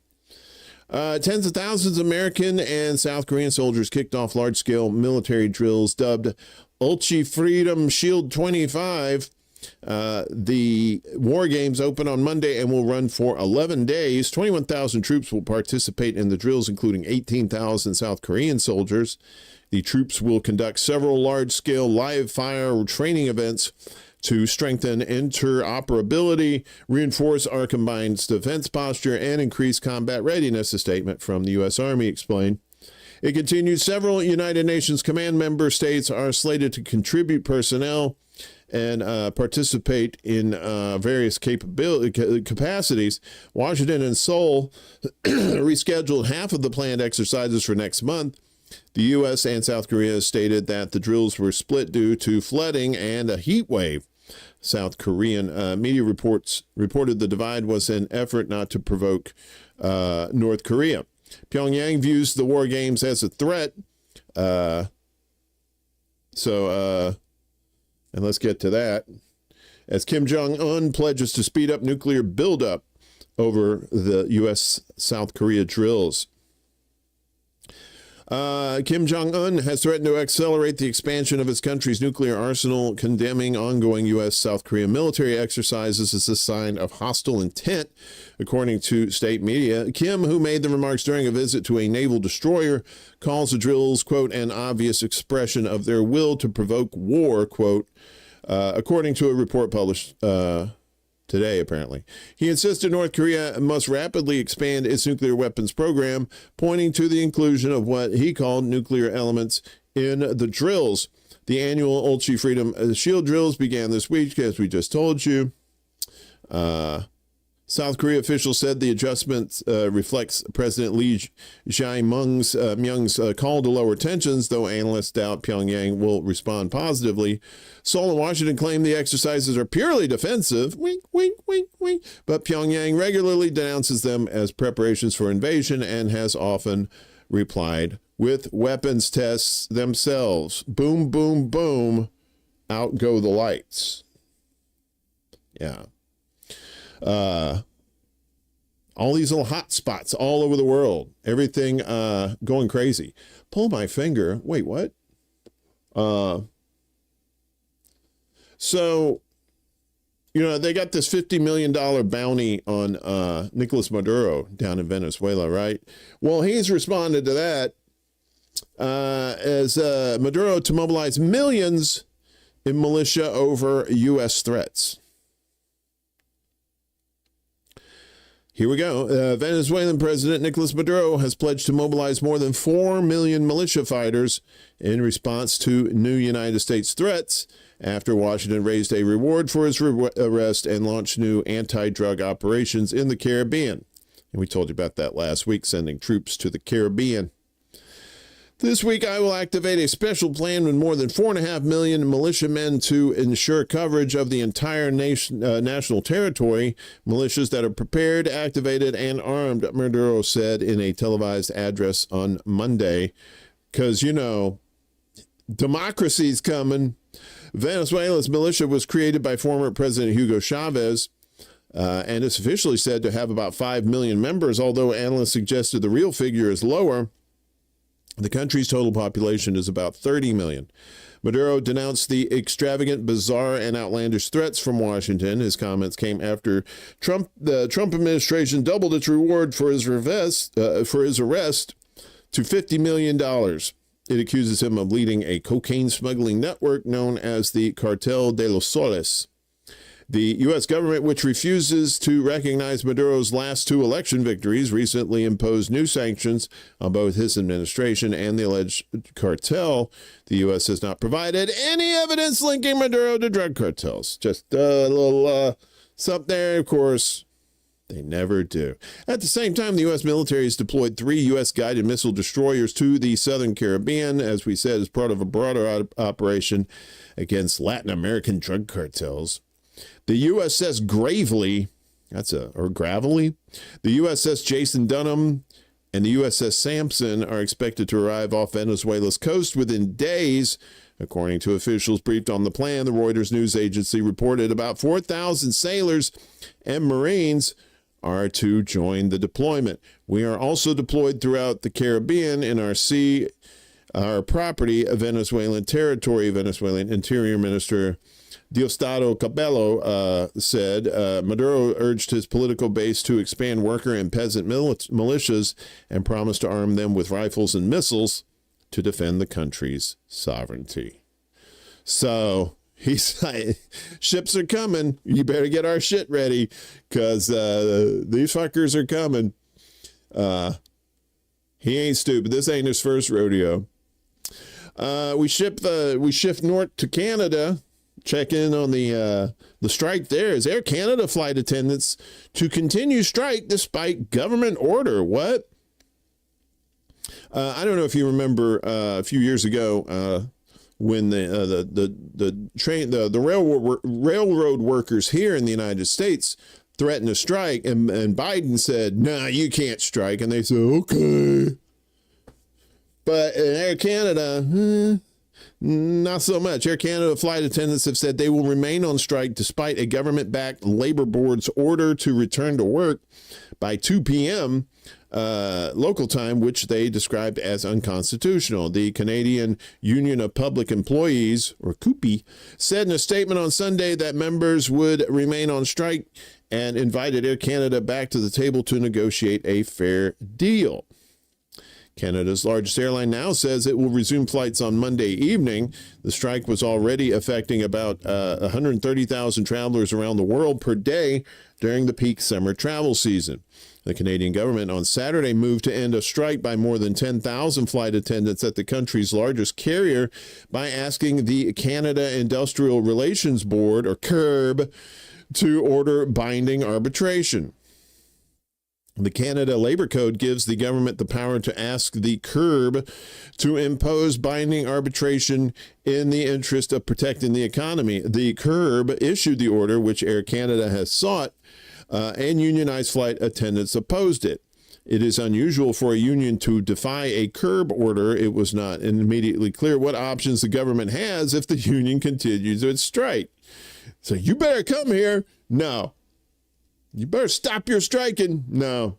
Speaker 9: Tens of thousands of American and South Korean soldiers kicked off large-scale military drills dubbed Ulchi Freedom Shield 25. The war games open on Monday and will run for 11 days. 21,000 troops will participate in the drills, including 18,000 South Korean soldiers. The troops will conduct several large-scale live-fire training events to strengthen interoperability, reinforce our combined defense posture, and increase combat readiness, a statement from the U.S. Army explained. It continues, several United Nations command member states are slated to contribute personnel and participate in various capacities. Washington and Seoul rescheduled half of the planned exercises for next month. The U.S. and South Korea stated that the drills were split due to flooding and a heat wave. South Korean media reported the divide was an effort not to provoke North Korea. Pyongyang views the war games as a threat. And let's get to that. As Kim Jong-un pledges to speed up nuclear buildup over the U.S.-South Korea drills. Kim Jong-un has threatened to accelerate the expansion of his country's nuclear arsenal, condemning ongoing U.S.-South Korea military exercises as a sign of hostile intent, according to state media. Kim, who made the remarks during a visit to a naval destroyer, calls the drills, quote, an obvious expression of their will to provoke war, quote, according to a report published today, apparently. He insisted North Korea must rapidly expand its nuclear weapons program, pointing to the inclusion of what he called nuclear elements in the drills. The annual Ulchi Freedom Shield drills began this week, as we just told you. South Korea officials said the adjustment reflects President Lee Jae-myung's call to lower tensions, though analysts doubt Pyongyang will respond positively. Seoul and Washington claim the exercises are purely defensive, wink, wink, wink, wink, but Pyongyang regularly denounces them as preparations for invasion and has often replied with weapons tests themselves. Boom, boom, boom, out go the lights. Yeah. All these little hot spots all over the world, everything going crazy. Pull my finger. Wait, what? So, you know, they got this $50 million bounty on Nicolas Maduro down in Venezuela, right? Well, he's responded to that as Maduro to mobilize millions in militia over U.S. threats. Here we go. Venezuelan President Nicolas Maduro has pledged to mobilize more than 4 million militia fighters in response to new United States threats after Washington raised a reward for his arrest and launched new anti-drug operations in the Caribbean. And we told you about that last week, sending troops to the Caribbean. This week, I will activate a special plan with more than 4.5 million militiamen to ensure coverage of the entire national territory. Militias that are prepared, activated, and armed, Maduro said in a televised address on Monday. Because, you know, democracy's coming. Venezuela's militia was created by former President Hugo Chavez, and it's officially said to have about 5 million members, although analysts suggested the real figure is lower. The country's total population is about 30 million. Maduro denounced the extravagant, bizarre, and outlandish threats from Washington. His comments came after the Trump administration doubled its reward for his arrest to $50 million. It accuses him of leading a cocaine smuggling network known as the Cartel de los Soles. The U.S. government, which refuses to recognize Maduro's last 2 election victories, recently imposed new sanctions on both his administration and the alleged cartel. The U.S. has not provided any evidence linking Maduro to drug cartels. Just a little something there, of course. They never do. At the same time, the U.S. military has deployed 3 U.S. guided missile destroyers to the southern Caribbean, as we said, as part of a broader operation against Latin American drug cartels. The USS Gravely, or Gravelly, the USS Jason Dunham, and the USS Sampson are expected to arrive off Venezuela's coast within days. According to officials briefed on the plan, the Reuters news agency reported about 4,000 sailors and Marines are to join the deployment. We are also deployed throughout the Caribbean in our property, Venezuelan territory. Venezuelan Interior Minister Diosdado Cabello said Maduro urged his political base to expand worker and peasant militias and promised to arm them with rifles and missiles to defend the country's sovereignty. So he's like, ships are coming. You better get our shit ready because these fuckers are coming. He ain't stupid. This ain't his first rodeo. We shift north to Canada. Check in on the strike there. Is Air Canada flight attendants to continue strike despite government order? What? I don't know if you remember a few years ago when the railroad workers here in the United States threatened to strike, and Biden said, "Nah, you can't strike," and they said, "Okay." But in Air Canada, not so much. Air Canada flight attendants have said they will remain on strike despite a government-backed labor board's order to return to work by 2 p.m. Local time, which they described as unconstitutional. The Canadian Union of Public Employees, or CUPE, said in a statement on Sunday that members would remain on strike and invited Air Canada back to the table to negotiate a fair deal. Canada's largest airline now says it will resume flights on Monday evening. The strike was already affecting about 130,000 travelers around the world per day during the peak summer travel season. The Canadian government on Saturday moved to end a strike by more than 10,000 flight attendants at the country's largest carrier by asking the Canada Industrial Relations Board, or CURB, to order binding arbitration. The Canada Labor Code gives the government the power to ask the CURB to impose binding arbitration in the interest of protecting the economy. The CURB issued the order, which Air Canada has sought, and unionized flight attendants opposed it. It is unusual for a union to defy a CURB order. It was not immediately clear what options the government has if the union continues its strike. So you better come here. No. You better stop your striking. No.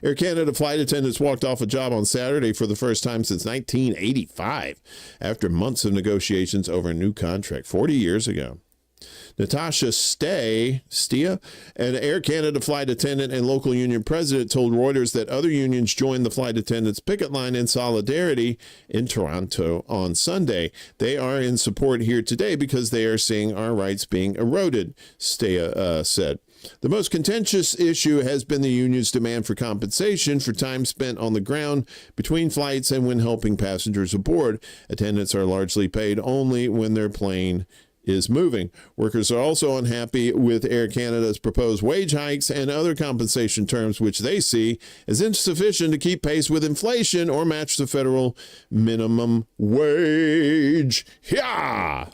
Speaker 9: Air Canada flight attendants walked off a job on Saturday for the first time since 1985 after months of negotiations over a new contract 40 years ago. Natasha Stia, an Air Canada flight attendant and local union president, told Reuters that other unions joined the flight attendants' picket line in solidarity in Toronto on Sunday. They are in support here today because they are seeing our rights being eroded, Stia said. The most contentious issue has been the union's demand for compensation for time spent on the ground between flights and when helping passengers aboard. Attendants are largely paid only when their plane is moving. Workers are also unhappy with Air Canada's proposed wage hikes and other compensation terms, which they see as insufficient to keep pace with inflation or match the federal minimum wage. Yeah!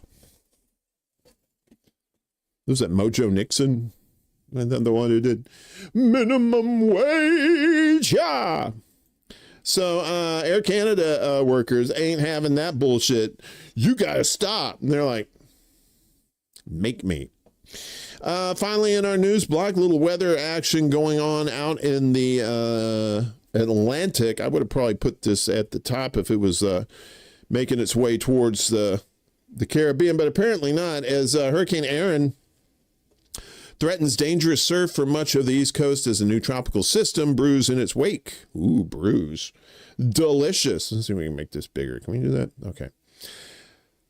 Speaker 9: Was that Mojo Nixon? The one who did minimum wage. Yeah. So Air Canada workers ain't having that bullshit. You got to stop. And they're like, make me. Finally, in our news block, little weather action going on out in the Atlantic. I would have probably put this at the top if it was making its way towards the Caribbean, but apparently not, as Hurricane Erin threatens dangerous surf for much of the East Coast as a new tropical system brews in its wake. Ooh, brews. Delicious. Let's see if we can make this bigger. Can we do that? Okay.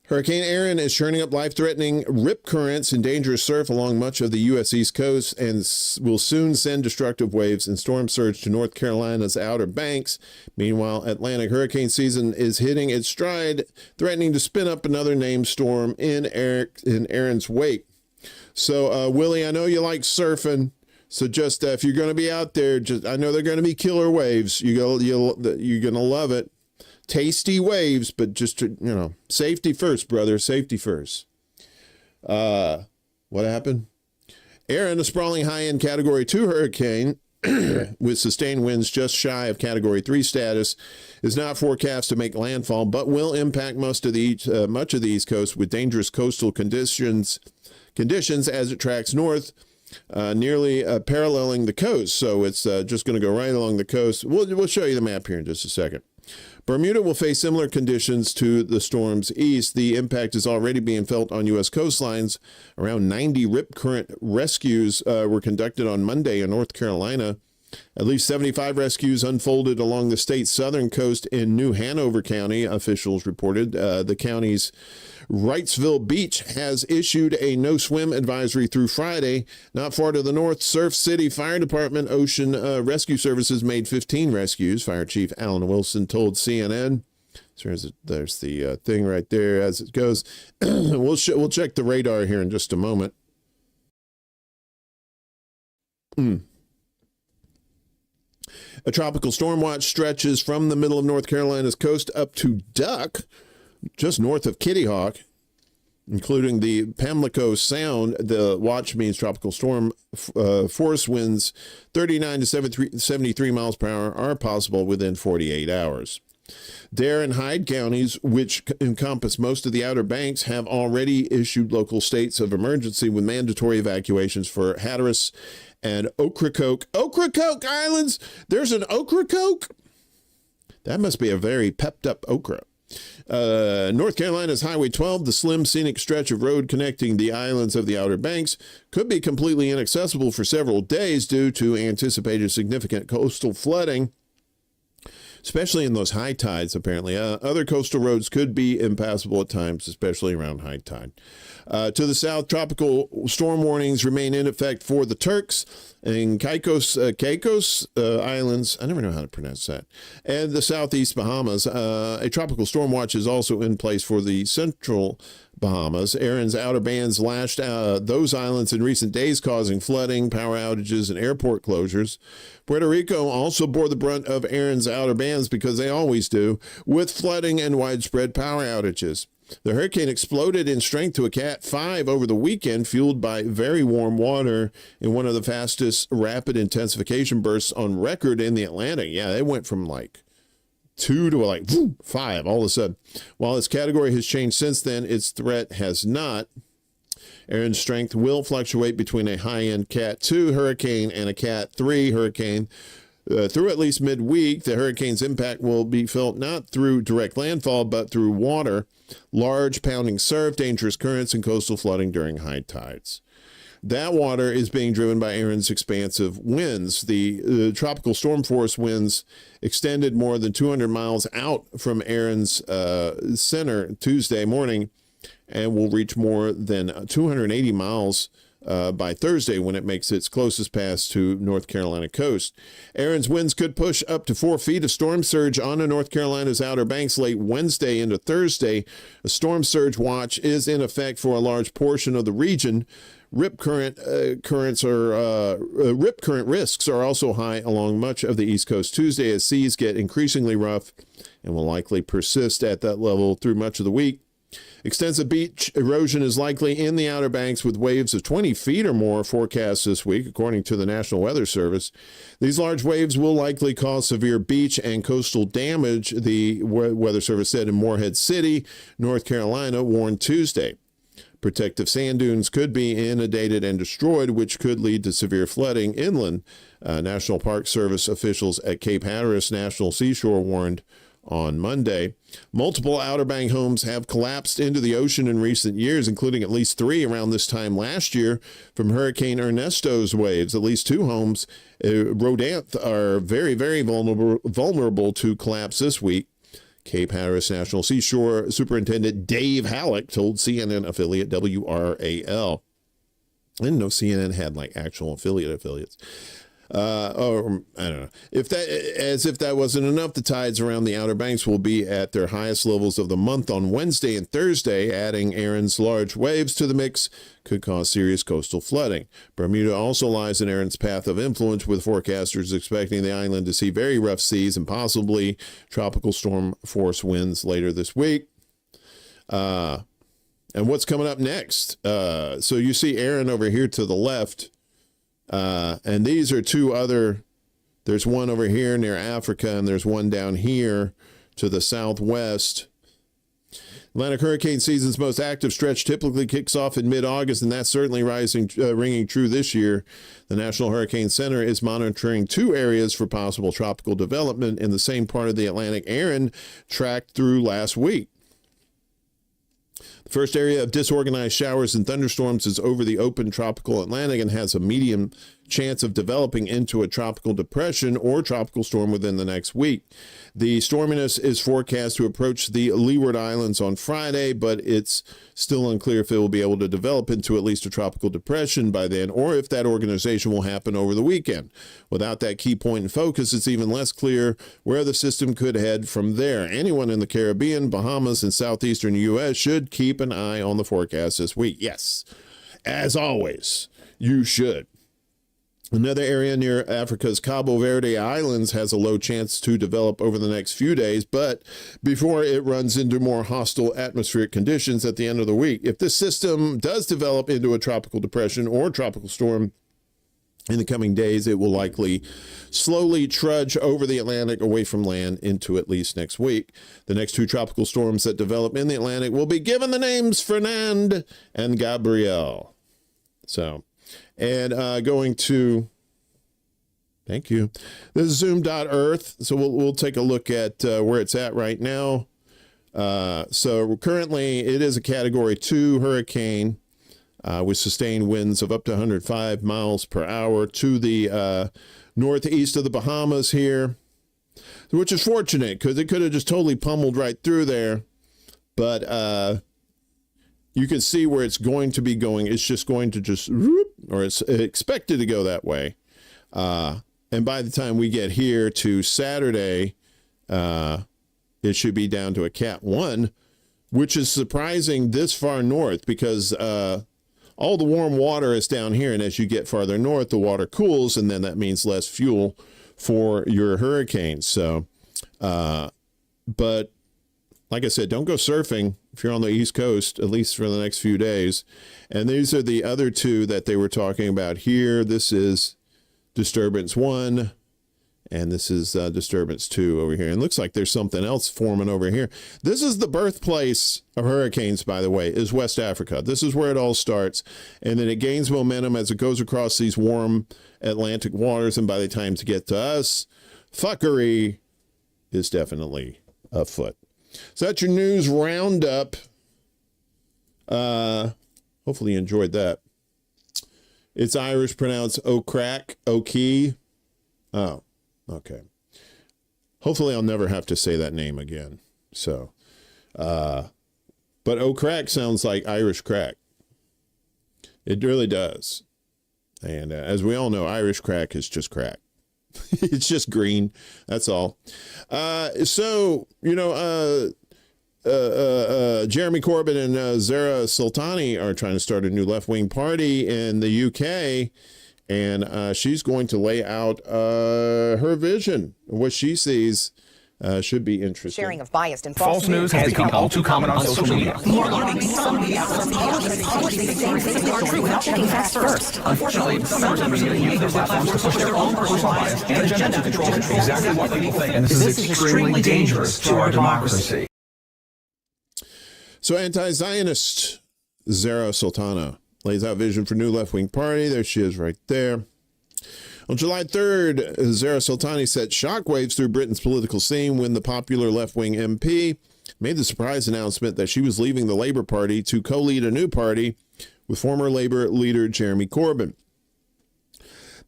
Speaker 9: Hurricane Erin is churning up life-threatening rip currents and dangerous surf along much of the U.S. East Coast and will soon send destructive waves and storm surge to North Carolina's Outer Banks. Meanwhile, Atlantic hurricane season is hitting its stride, threatening to spin up another named storm in Erin's wake. So, Willie, I know you like surfing. So just if you're going to be out there, I know they're going to be killer waves. You're going to love it. Tasty waves, but just, safety first, brother. Safety first. What happened? Erin, a sprawling high-end Category 2 hurricane with sustained winds just shy of Category 3 status, is not forecast to make landfall, but will impact much of the East Coast with dangerous coastal conditions as it tracks north, nearly paralleling the coast. So it's just going to go right along the coast. We'll show you the map here in just a second. Bermuda will face similar conditions to the storm's east. The impact is already being felt on U.S. coastlines. Around 90 rip current rescues were conducted on Monday in North Carolina. At least 75 rescues unfolded along the state's southern coast in New Hanover County, officials reported. The county's Wrightsville Beach has issued a no-swim advisory through Friday. Not far to the north, Surf City Fire Department Ocean Rescue Services made 15 rescues. Fire Chief Alan Wilson told CNN. So there's the thing right there as it goes. We'll check the radar here in just a moment. A tropical storm watch stretches from the middle of North Carolina's coast up to Duck, just north of Kitty Hawk, including the Pamlico Sound. The watch means tropical storm force winds 39 to 73 miles per hour are possible within 48 hours. Dare and Hyde counties, which encompass most of the Outer Banks, have already issued local states of emergency with mandatory evacuations for Hatteras and Ocracoke Islands. There's an Ocracoke? That must be a very pepped up okra. North Carolina's Highway 12, the slim scenic stretch of road connecting the islands of the Outer Banks, could be completely inaccessible for several days due to anticipated significant coastal flooding, especially in those high tides, apparently. Other coastal roads could be impassable at times, especially around high tide. To the south, tropical storm warnings remain in effect for the Turks and Caicos Islands. I never know how to pronounce that. And the southeast Bahamas. A tropical storm watch is also in place for the central Bahamas. Erin's outer bands lashed those islands in recent days, causing flooding, power outages, and airport closures. Puerto Rico also bore the brunt of Erin's outer bands, because they always do, with flooding and widespread power outages. The hurricane exploded in strength to a Cat 5 over the weekend, fueled by very warm water in one of the fastest rapid intensification bursts on record in the Atlantic. Yeah, they went from like 2 to like 5 all of a sudden. While its category has changed since then, its threat has not. Erin's strength will fluctuate between a high-end Cat 2 hurricane and a Cat 3 hurricane. Through at least midweek, the hurricane's impact will be felt not through direct landfall, but through water, large pounding surf, dangerous currents, and coastal flooding during high tides. That water is being driven by Erin's expansive winds. The tropical storm force winds extended more than 200 miles out from Erin's center Tuesday morning and will reach more than 280 miles by Thursday when it makes its closest pass to North Carolina coast. Erin's winds could push up to 4 feet of storm surge onto North Carolina's Outer Banks late Wednesday into Thursday. A storm surge watch is in effect for a large portion of the region. Rip current risks are also high along much of the East Coast Tuesday as seas get increasingly rough and will likely persist at that level through much of the week. Extensive beach erosion is likely in the Outer Banks, with waves of 20 feet or more forecast this week, according to the National Weather Service. These large waves will likely cause severe beach and coastal damage, the Weather Service said in Morehead City, North Carolina, warned Tuesday. Protective sand dunes could be inundated and destroyed, which could lead to severe flooding inland. National Park Service officials at Cape Hatteras National Seashore warned on Monday. Multiple Outer Bank homes have collapsed into the ocean in recent years, including at least 3 around this time last year from Hurricane Ernesto's waves. At least 2 homes, Rodanthe, are very, very vulnerable to collapse this week. Cape Hatteras National Seashore Superintendent Dave Halleck told CNN affiliate WRAL. I didn't know CNN had like actual affiliates. Or I don't know. If that wasn't enough, the tides around the Outer Banks will be at their highest levels of the month on Wednesday and Thursday. Adding Erin's large waves to the mix could cause serious coastal flooding. Bermuda also lies in Erin's path of influence, with forecasters expecting the island to see very rough seas and possibly tropical storm force winds later this week. And what's coming up next? So you see Erin over here to the left. And these are two other, there's one over here near Africa, and there's one down here to the southwest. Atlantic hurricane season's most active stretch typically kicks off in mid-August, and that's certainly ringing true this year. The National Hurricane Center is monitoring two areas for possible tropical development in the same part of the Atlantic Erin tracked through last week. The first area of disorganized showers and thunderstorms is over the open tropical Atlantic and has a medium chance of developing into a tropical depression or tropical storm within the next week. The storminess is forecast to approach the Leeward Islands on Friday, but it's still unclear if it will be able to develop into at least a tropical depression by then, or if that organization will happen over the weekend. Without that key point in focus, it's even less clear where the system could head from there. Anyone in the Caribbean, Bahamas, and southeastern U.S. should keep an eye on the forecast this week. Yes, as always, you should. Another area near Africa's Cabo Verde Islands has a low chance to develop over the next few days, but before it runs into more hostile atmospheric conditions at the end of the week. If this system does develop into a tropical depression or tropical storm in the coming days, it will likely slowly trudge over the Atlantic away from land into at least next week. The next two tropical storms that develop in the Atlantic will be given the names Fernand and Gabrielle. So, and going to, thank you, this is zoom.earth. So we'll take a look at where it's at right now. So currently it is a Category 2 hurricane with sustained winds of up to 105 miles per hour to the northeast of the Bahamas here, which is fortunate because it could have just totally pummeled right through there. But you can see where it's going to be going. It's just going to just, or it's expected to go that way. And by the time we get here to Saturday, it should be down to a Cat 1, which is surprising this far north because all the warm water is down here. And as you get farther north, the water cools, and then that means less fuel for your hurricanes. So, but like I said, don't go surfing if you're on the East Coast, at least for the next few days. And these are the other two that they were talking about here. This is Disturbance 1, and this is Disturbance 2 over here. And it looks like there's something else forming over here. This is the birthplace of hurricanes, by the way, is West Africa. This is where it all starts. And then it gains momentum as it goes across these warm Atlantic waters. And by the time to get to us, fuckery is definitely afoot. So that's your news roundup. Hopefully you enjoyed that. It's Irish, pronounced O'Crack, O'Key. Oh, okay. Hopefully I'll never have to say that name again. So, but O'Crack sounds like Irish crack. It really does. And as we all know, Irish crack is just crack. It's just green. That's all. So, you know, Jeremy Corbyn and Zara Sultani are trying to start a new left-wing party in the UK. And she's going to lay out her vision, what she sees should be interesting.
Speaker 2: Sharing of biased and
Speaker 6: False news has become all too common on social media.
Speaker 2: More alarming, some media are true without checking facts first.
Speaker 6: Unfortunately, some members of the media use their platforms to push their own personal bias and agenda to control exactly what people think. And this is extremely dangerous to our democracy.
Speaker 9: So anti-Zionist Zara Sultana lays out vision for new left-wing party. There she is right there. On July 3rd, Zara Sultani set shockwaves through Britain's political scene when the popular left-wing MP made the surprise announcement that she was leaving the Labour Party to co-lead a new party with former Labour leader Jeremy Corbyn.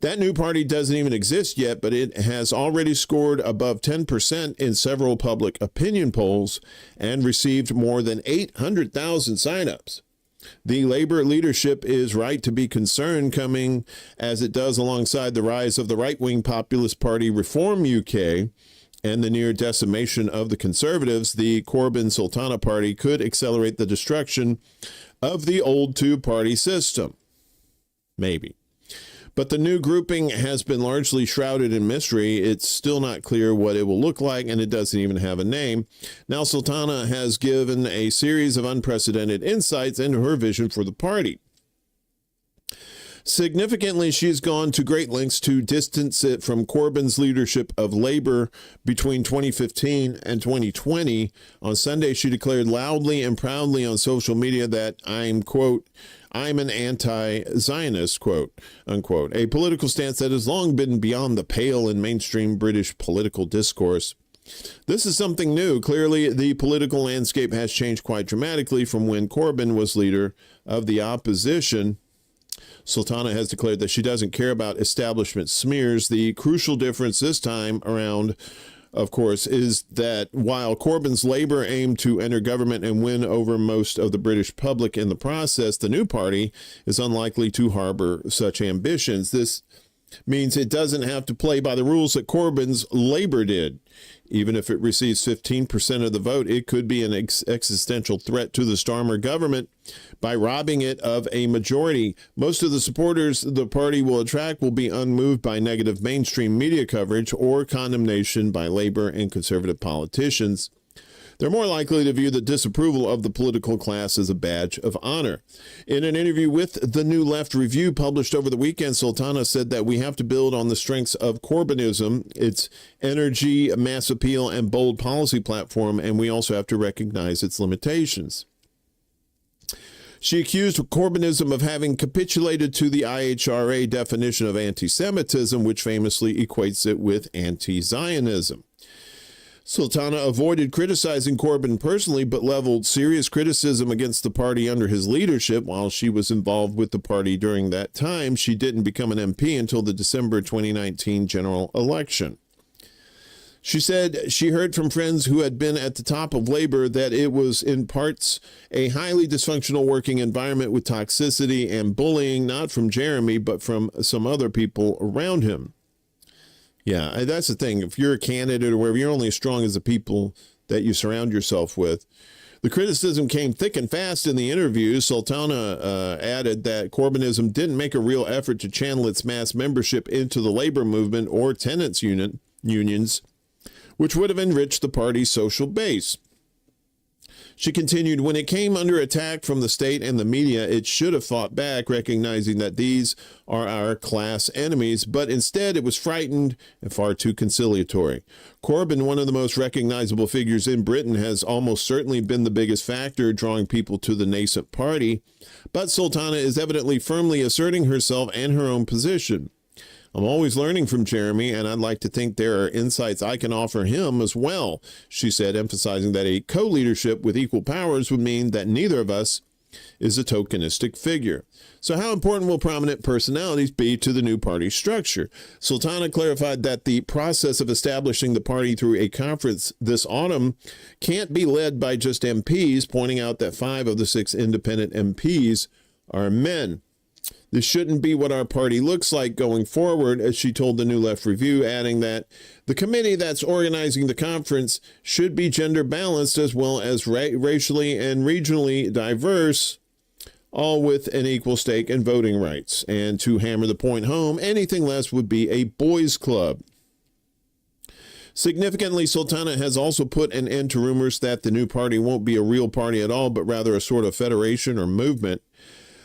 Speaker 9: That new party doesn't even exist yet, but it has already scored above 10% in several public opinion polls and received more than 800,000 signups. The Labour leadership is right to be concerned, coming as it does alongside the rise of the right-wing populist party Reform UK and the near decimation of the Conservatives. The Corbyn-Sultana party could accelerate the destruction of the old two-party system. Maybe. But the new grouping has been largely shrouded in mystery. It's still not clear what it will look like, and it doesn't even have a name. Now Sultana has given a series of unprecedented insights into her vision for the party. Significantly, she's gone to great lengths to distance it from Corbyn's leadership of Labour between 2015 and 2020. On Sunday, she declared loudly and proudly on social media that I'm, quote, I'm an anti-Zionist, quote, unquote, a political stance that has long been beyond the pale in mainstream British political discourse. This is something new. Clearly, the political landscape has changed quite dramatically from when Corbyn was leader of the opposition. Sultana has declared that she doesn't care about establishment smears. The crucial difference this time around, of course, is that while Corbyn's Labour aimed to enter government and win over most of the British public in the process, the new party is unlikely to harbor such ambitions. This means it doesn't have to play by the rules that Corbyn's Labour did. Even if it receives 15% of the vote, it could be an existential threat to the Starmer government by robbing it of a majority. Most of the supporters the party will attract will be unmoved by negative mainstream media coverage or condemnation by Labour and Conservative politicians. They're more likely to view the disapproval of the political class as a badge of honor. In an interview with the New Left Review published over the weekend, Sultana said that we have to build on the strengths of Corbynism, its energy, mass appeal, and bold policy platform, and we also have to recognize its limitations. She accused Corbynism of having capitulated to the IHRA definition of anti-Semitism, which famously equates it with anti-Zionism. Sultana avoided criticizing Corbyn personally, but leveled serious criticism against the party under his leadership. While she was involved with the party during that time, she didn't become an MP until the December 2019 general election. She said she heard from friends who had been at the top of Labour that it was in parts a highly dysfunctional working environment with toxicity and bullying, not from Jeremy, but from some other people around him. Yeah, that's the thing. If you're a candidate or wherever, you're only as strong as the people that you surround yourself with. The criticism came thick and fast in the interview. Sultana added that Corbynism didn't make a real effort to channel its mass membership into the labor movement or tenants unions, which would have enriched the party's social base. She continued, when it came under attack from the state and the media, it should have fought back, recognizing that these are our class enemies, but instead it was frightened and far too conciliatory. Corbyn, one of the most recognizable figures in Britain, has almost certainly been the biggest factor drawing people to the nascent party, but Sultana is evidently firmly asserting herself and her own position. I'm always learning from Jeremy, and I'd like to think there are insights I can offer him as well, she said, emphasizing that a co-leadership with equal powers would mean that neither of us is a tokenistic figure. So how important will prominent personalities be to the new party structure? Sultana clarified that the process of establishing the party through a conference this autumn can't be led by just MPs, pointing out that 5 of the 6 independent MPs are men. This shouldn't be what our party looks like going forward, as she told the New Left Review, adding that the committee that's organizing the conference should be gender balanced as well as racially and regionally diverse, all with an equal stake in voting rights. And to hammer the point home, anything less would be a boys' club. Significantly, Sultana has also put an end to rumors that the new party won't be a real party at all, but rather a sort of federation or movement.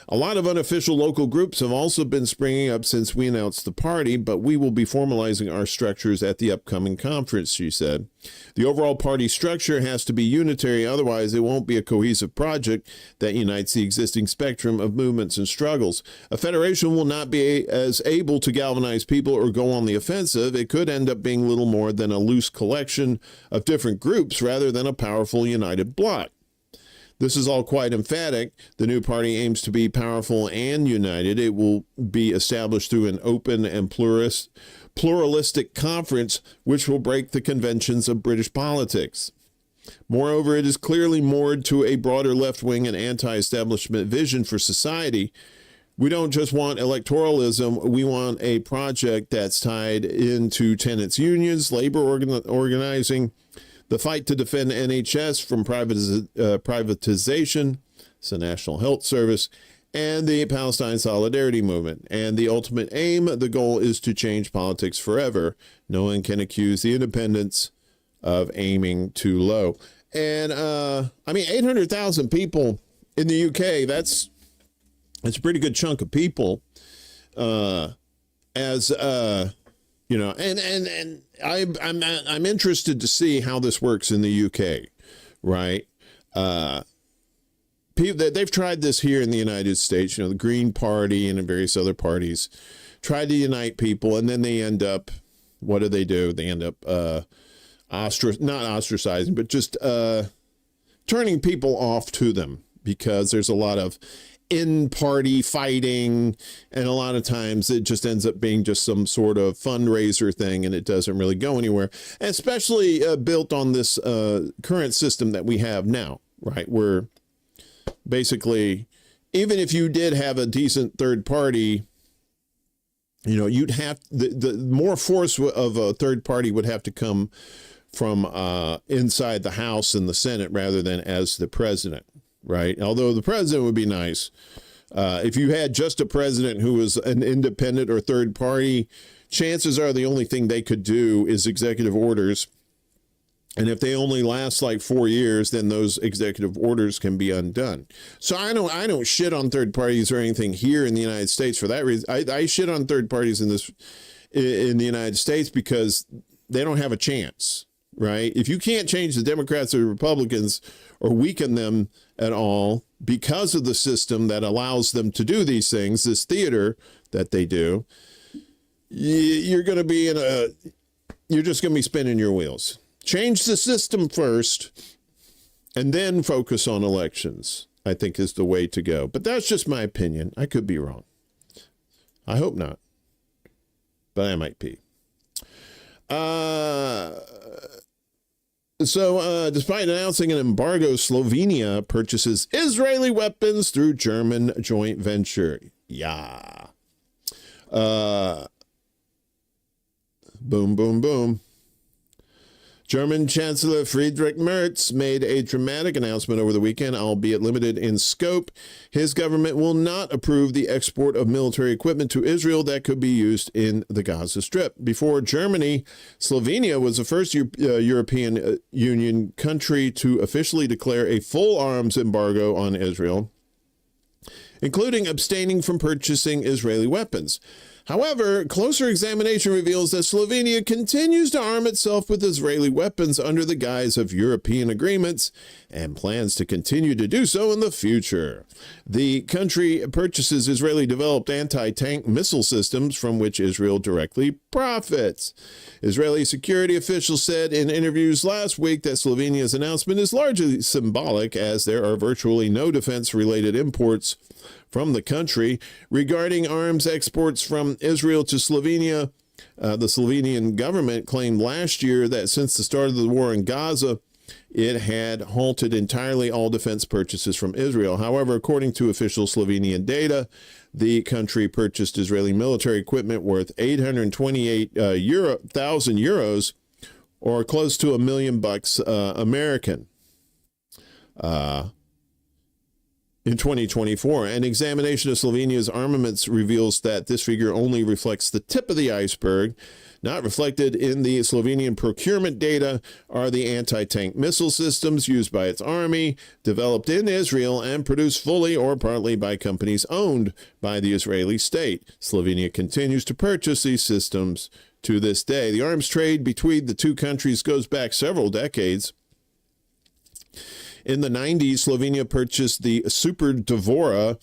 Speaker 9: A lot of unofficial local groups have also been springing up since we announced the party, but we will be formalizing our structures at the upcoming conference, she said. The overall party structure has to be unitary, otherwise it won't be a cohesive project that unites the existing spectrum of movements and struggles. A federation will not be as able to galvanize people or go on the offensive. It could end up being little more than a loose collection of different groups rather than a powerful united bloc. This is all quite emphatic. The new party aims to be powerful and united. It will be established through an open and pluralistic conference, which will break the conventions of British politics. Moreover, it is clearly moored to a broader left-wing and anti-establishment vision for society. We don't just want electoralism. We want a project that's tied into tenants' unions, labor organizing, the fight to defend NHS from privatization, it's the National Health Service, and the Palestine Solidarity Movement. And the ultimate aim, the goal is to change politics forever. No one can accuse the independents of aiming too low. And, 800,000 people in the UK, that's a pretty good chunk of people. as you know, and I'm interested to see how this works in the UK, right? They've tried this here in the United States. You know, the Green Party and various other parties tried to unite people, and then they end up, what do? They end up not ostracizing, but just turning people off to them, because there's a lot of in-party fighting, and a lot of times it just ends up being just some sort of fundraiser thing, and it doesn't really go anywhere, especially built on this current system that we have now, right? Where basically, even if you did have a decent third party, you know, you'd have the more force of a third party would have to come from inside the House and the Senate rather than as the president, right? Although the president would be nice. If you had just a president who was an independent or third party, chances are the only thing they could do is executive orders. And if they only last like 4 years, then those executive orders can be undone. So I don't shit on third parties or anything here in the United States for that reason. I shit on third parties in the United States because they don't have a chance, right? If you can't change the Democrats or Republicans or weaken them at all because of the system that allows them to do these things, this theater that they do, you're going to be you're just going to be spinning your wheels. Change the system first and then focus on elections, I think, is the way to go. But that's just my opinion. I could be wrong. I hope not, but I might be. So despite announcing an embargo, Slovenia purchases Israeli weapons through German joint venture. Yeah. Boom, boom, boom. German Chancellor Friedrich Merz made a dramatic announcement over the weekend, albeit limited in scope. His government will not approve the export of military equipment to Israel that could be used in the Gaza Strip. Before Germany, Slovenia was the first European Union country to officially declare a full arms embargo on Israel, including abstaining from purchasing Israeli weapons. However, closer examination reveals that Slovenia continues to arm itself with Israeli weapons under the guise of European agreements and plans to continue to do so in the future. The country purchases Israeli-developed anti-tank missile systems from which Israel directly profits. Israeli security officials said in interviews last week that Slovenia's announcement is largely symbolic, as there are virtually no defense-related imports from the country. Regarding arms exports from Israel to Slovenia, the Slovenian government claimed last year that since the start of the war in Gaza, it had halted entirely all defense purchases from Israel. However, according to official Slovenian data, the country purchased Israeli military equipment worth 828,000 euros, or close to $1 million American. In 2024, an examination of Slovenia's armaments reveals that this figure only reflects the tip of the iceberg. Not reflected in the Slovenian procurement data are the anti-tank missile systems used by its army, developed in Israel and produced fully or partly by companies owned by the Israeli state. Slovenia continues to purchase these systems to this day. The arms trade between the two countries goes back several decades. In the 90s, Slovenia purchased the Super Dvora,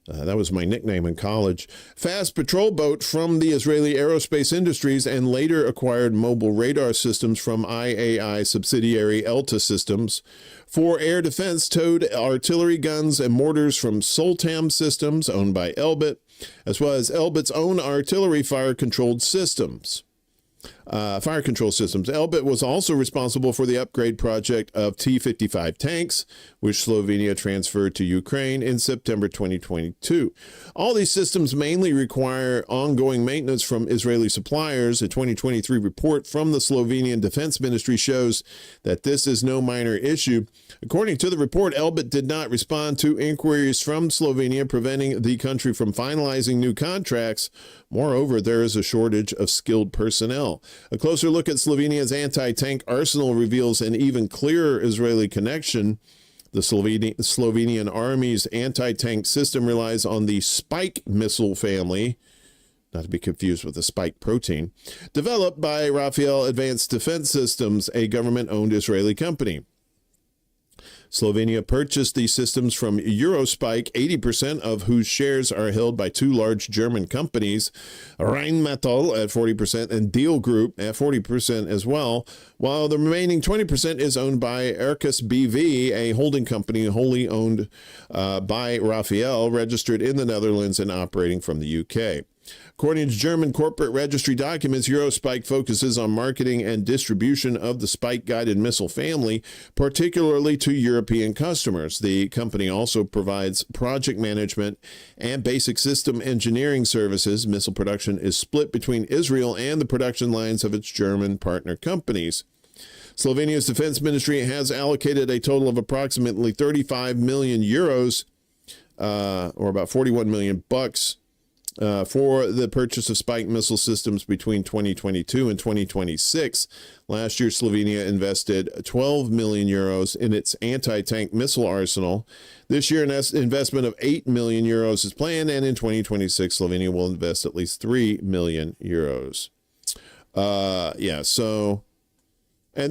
Speaker 9: that was my nickname in college, fast patrol boat from the Israeli aerospace industries, and later acquired mobile radar systems from IAI subsidiary Elta Systems. For air defense, towed artillery guns and mortars from Soltam Systems, owned by Elbit, as well as Elbit's own artillery fire control systems. Elbit was also responsible for the upgrade project of T-55 tanks, which Slovenia transferred to Ukraine in September 2022. All these systems mainly require ongoing maintenance from Israeli suppliers. A 2023 report from the Slovenian Defense Ministry shows that this is no minor issue. According to the report, Elbit did not respond to inquiries from Slovenia, preventing the country from finalizing new contracts. Moreover, there is a shortage of skilled personnel. A closer look at Slovenia's anti-tank arsenal reveals an even clearer Israeli connection. The Slovenian Army's anti-tank system relies on the Spike missile family, not to be confused with the spike protein, developed by Rafael Advanced Defense Systems, a government-owned Israeli company. Slovenia purchased these systems from Eurospike, 80% of whose shares are held by two large German companies, Rheinmetall at 40% and Deal Group at 40% as well, while the remaining 20% is owned by Ercus BV, a holding company wholly owned by Rafael, registered in the Netherlands and operating from the UK. According to German corporate registry documents, Eurospike focuses on marketing and distribution of the Spike-guided missile family, particularly to European customers. The company also provides project management and basic system engineering services. Missile production is split between Israel and the production lines of its German partner companies. Slovenia's defense ministry has allocated a total of approximately 35 million euros, or about 41 million bucks, for the purchase of Spike missile systems between 2022 and 2026. Last year, Slovenia invested 12 million euros in its anti-tank missile arsenal. This year, an investment of 8 million euros is planned, and in 2026, Slovenia will invest at least 3 million euros. And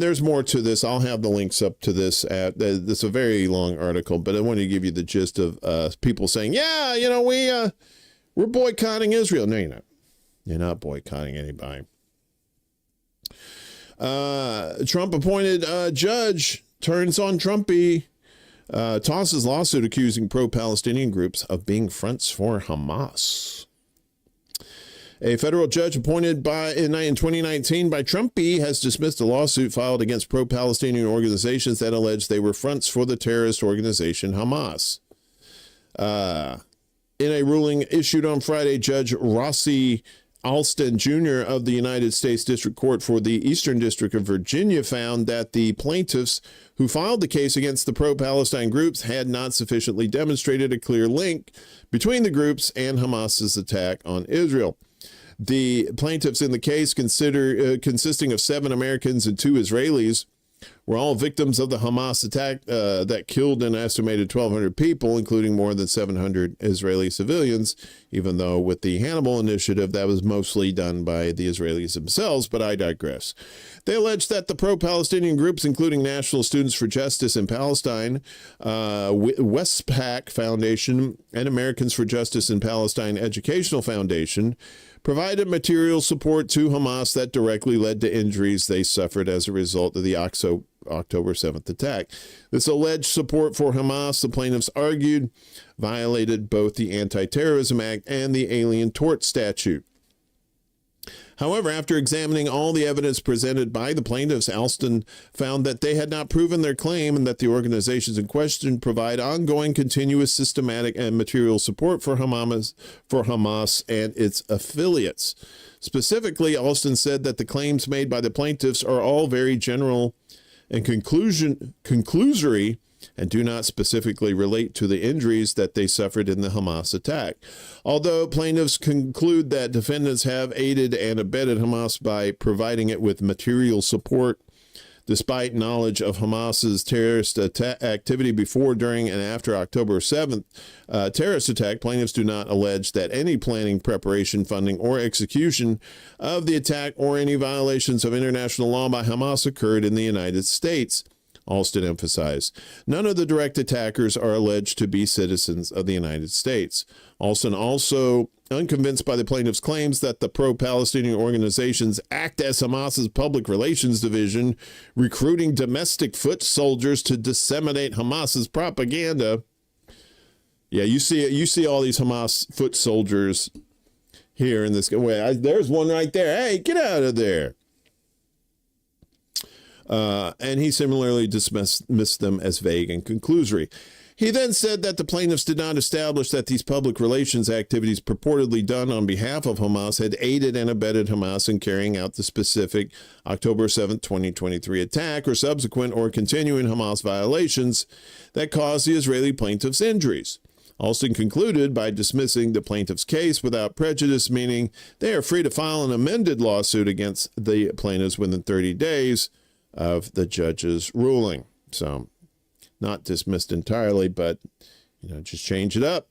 Speaker 9: there's more to this. I'll have the links up to this. This is a very long article, but I want to give you the gist of people saying, yeah, you know, we're boycotting Israel. No, you're not. You're not boycotting anybody. Trump appointed judge turns on Trumpy, tosses lawsuit accusing pro-Palestinian groups of being fronts for Hamas. A federal judge appointed in 2019 by Trumpy has dismissed a lawsuit filed against pro-Palestinian organizations that allege they were fronts for the terrorist organization Hamas. In a ruling issued on Friday, Judge Rossi Alston Jr. of the United States District Court for the Eastern District of Virginia found that the plaintiffs who filed the case against the pro-Palestine groups had not sufficiently demonstrated a clear link between the groups and Hamas's attack on Israel. The plaintiffs in the case, consisting of 7 Americans and 2 Israelis, were all victims of the Hamas attack that killed an estimated 1,200 people, including more than 700 Israeli civilians, even though with the Hannibal Initiative, that was mostly done by the Israelis themselves, but I digress. They allege that the pro-Palestinian groups, including National Students for Justice in Palestine, Westpac Foundation, and Americans for Justice in Palestine Educational Foundation, provided material support to Hamas that directly led to injuries they suffered as a result of the October 7th attack. This alleged support for Hamas, the plaintiffs argued, violated both the Anti-Terrorism Act and the Alien Tort Statute. However, after examining all the evidence presented by the plaintiffs, Alston found that they had not proven their claim and that the organizations in question provide ongoing, continuous, systematic, and material support for Hamas and its affiliates. Specifically, Alston said that the claims made by the plaintiffs are all very general and conclusory and do not specifically relate to the injuries that they suffered in the Hamas attack. Although plaintiffs conclude that defendants have aided and abetted Hamas by providing it with material support, despite knowledge of Hamas's terrorist activity before, during, and after October 7th terrorist attack, plaintiffs do not allege that any planning, preparation, funding, or execution of the attack or any violations of international law by Hamas occurred in the United States. Alston emphasized. None of the direct attackers are alleged to be citizens of the United States. Alston also, unconvinced by the plaintiffs' claims that the pro-Palestinian organizations act as Hamas's public relations division, recruiting domestic foot soldiers to disseminate Hamas's propaganda. Yeah, you see all these Hamas foot soldiers here in this. There's one right there. Hey, get out of there. And he similarly dismissed them as vague and conclusory. He then said that the plaintiffs did not establish that these public relations activities purportedly done on behalf of Hamas had aided and abetted Hamas in carrying out the specific October 7, 2023 attack or subsequent or continuing Hamas violations that caused the Israeli plaintiffs injuries. Alston concluded by dismissing the plaintiff's case without prejudice, meaning they are free to file an amended lawsuit against the plaintiffs within 30 days of the judge's ruling. So not dismissed entirely, but just change it up.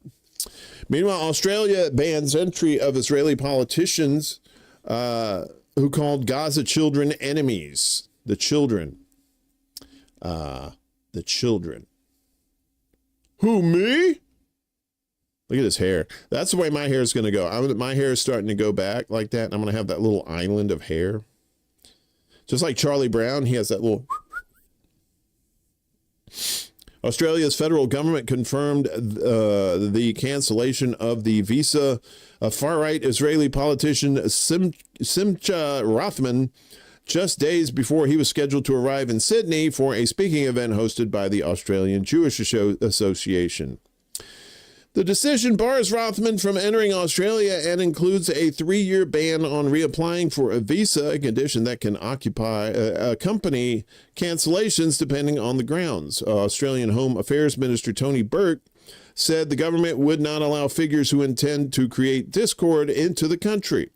Speaker 9: Meanwhile, Australia bans entry of Israeli politicians who called Gaza children enemies. The children. The children. Who, me? Look at his hair. That's the way my hair is going to go. My hair is starting to go back like that. And I'm going to have that little island of hair. Just like Charlie Brown, he has that little... Australia's federal government confirmed the cancellation of the visa of far-right Israeli politician Simcha Rothman just days before he was scheduled to arrive in Sydney for a speaking event hosted by the Australian Jewish Association. The decision bars Rothman from entering Australia and includes a 3-year ban on reapplying for a visa, a condition that can accompany cancellations depending on the grounds. Australian Home Affairs Minister Tony Burke said the government would not allow figures who intend to create discord into the country.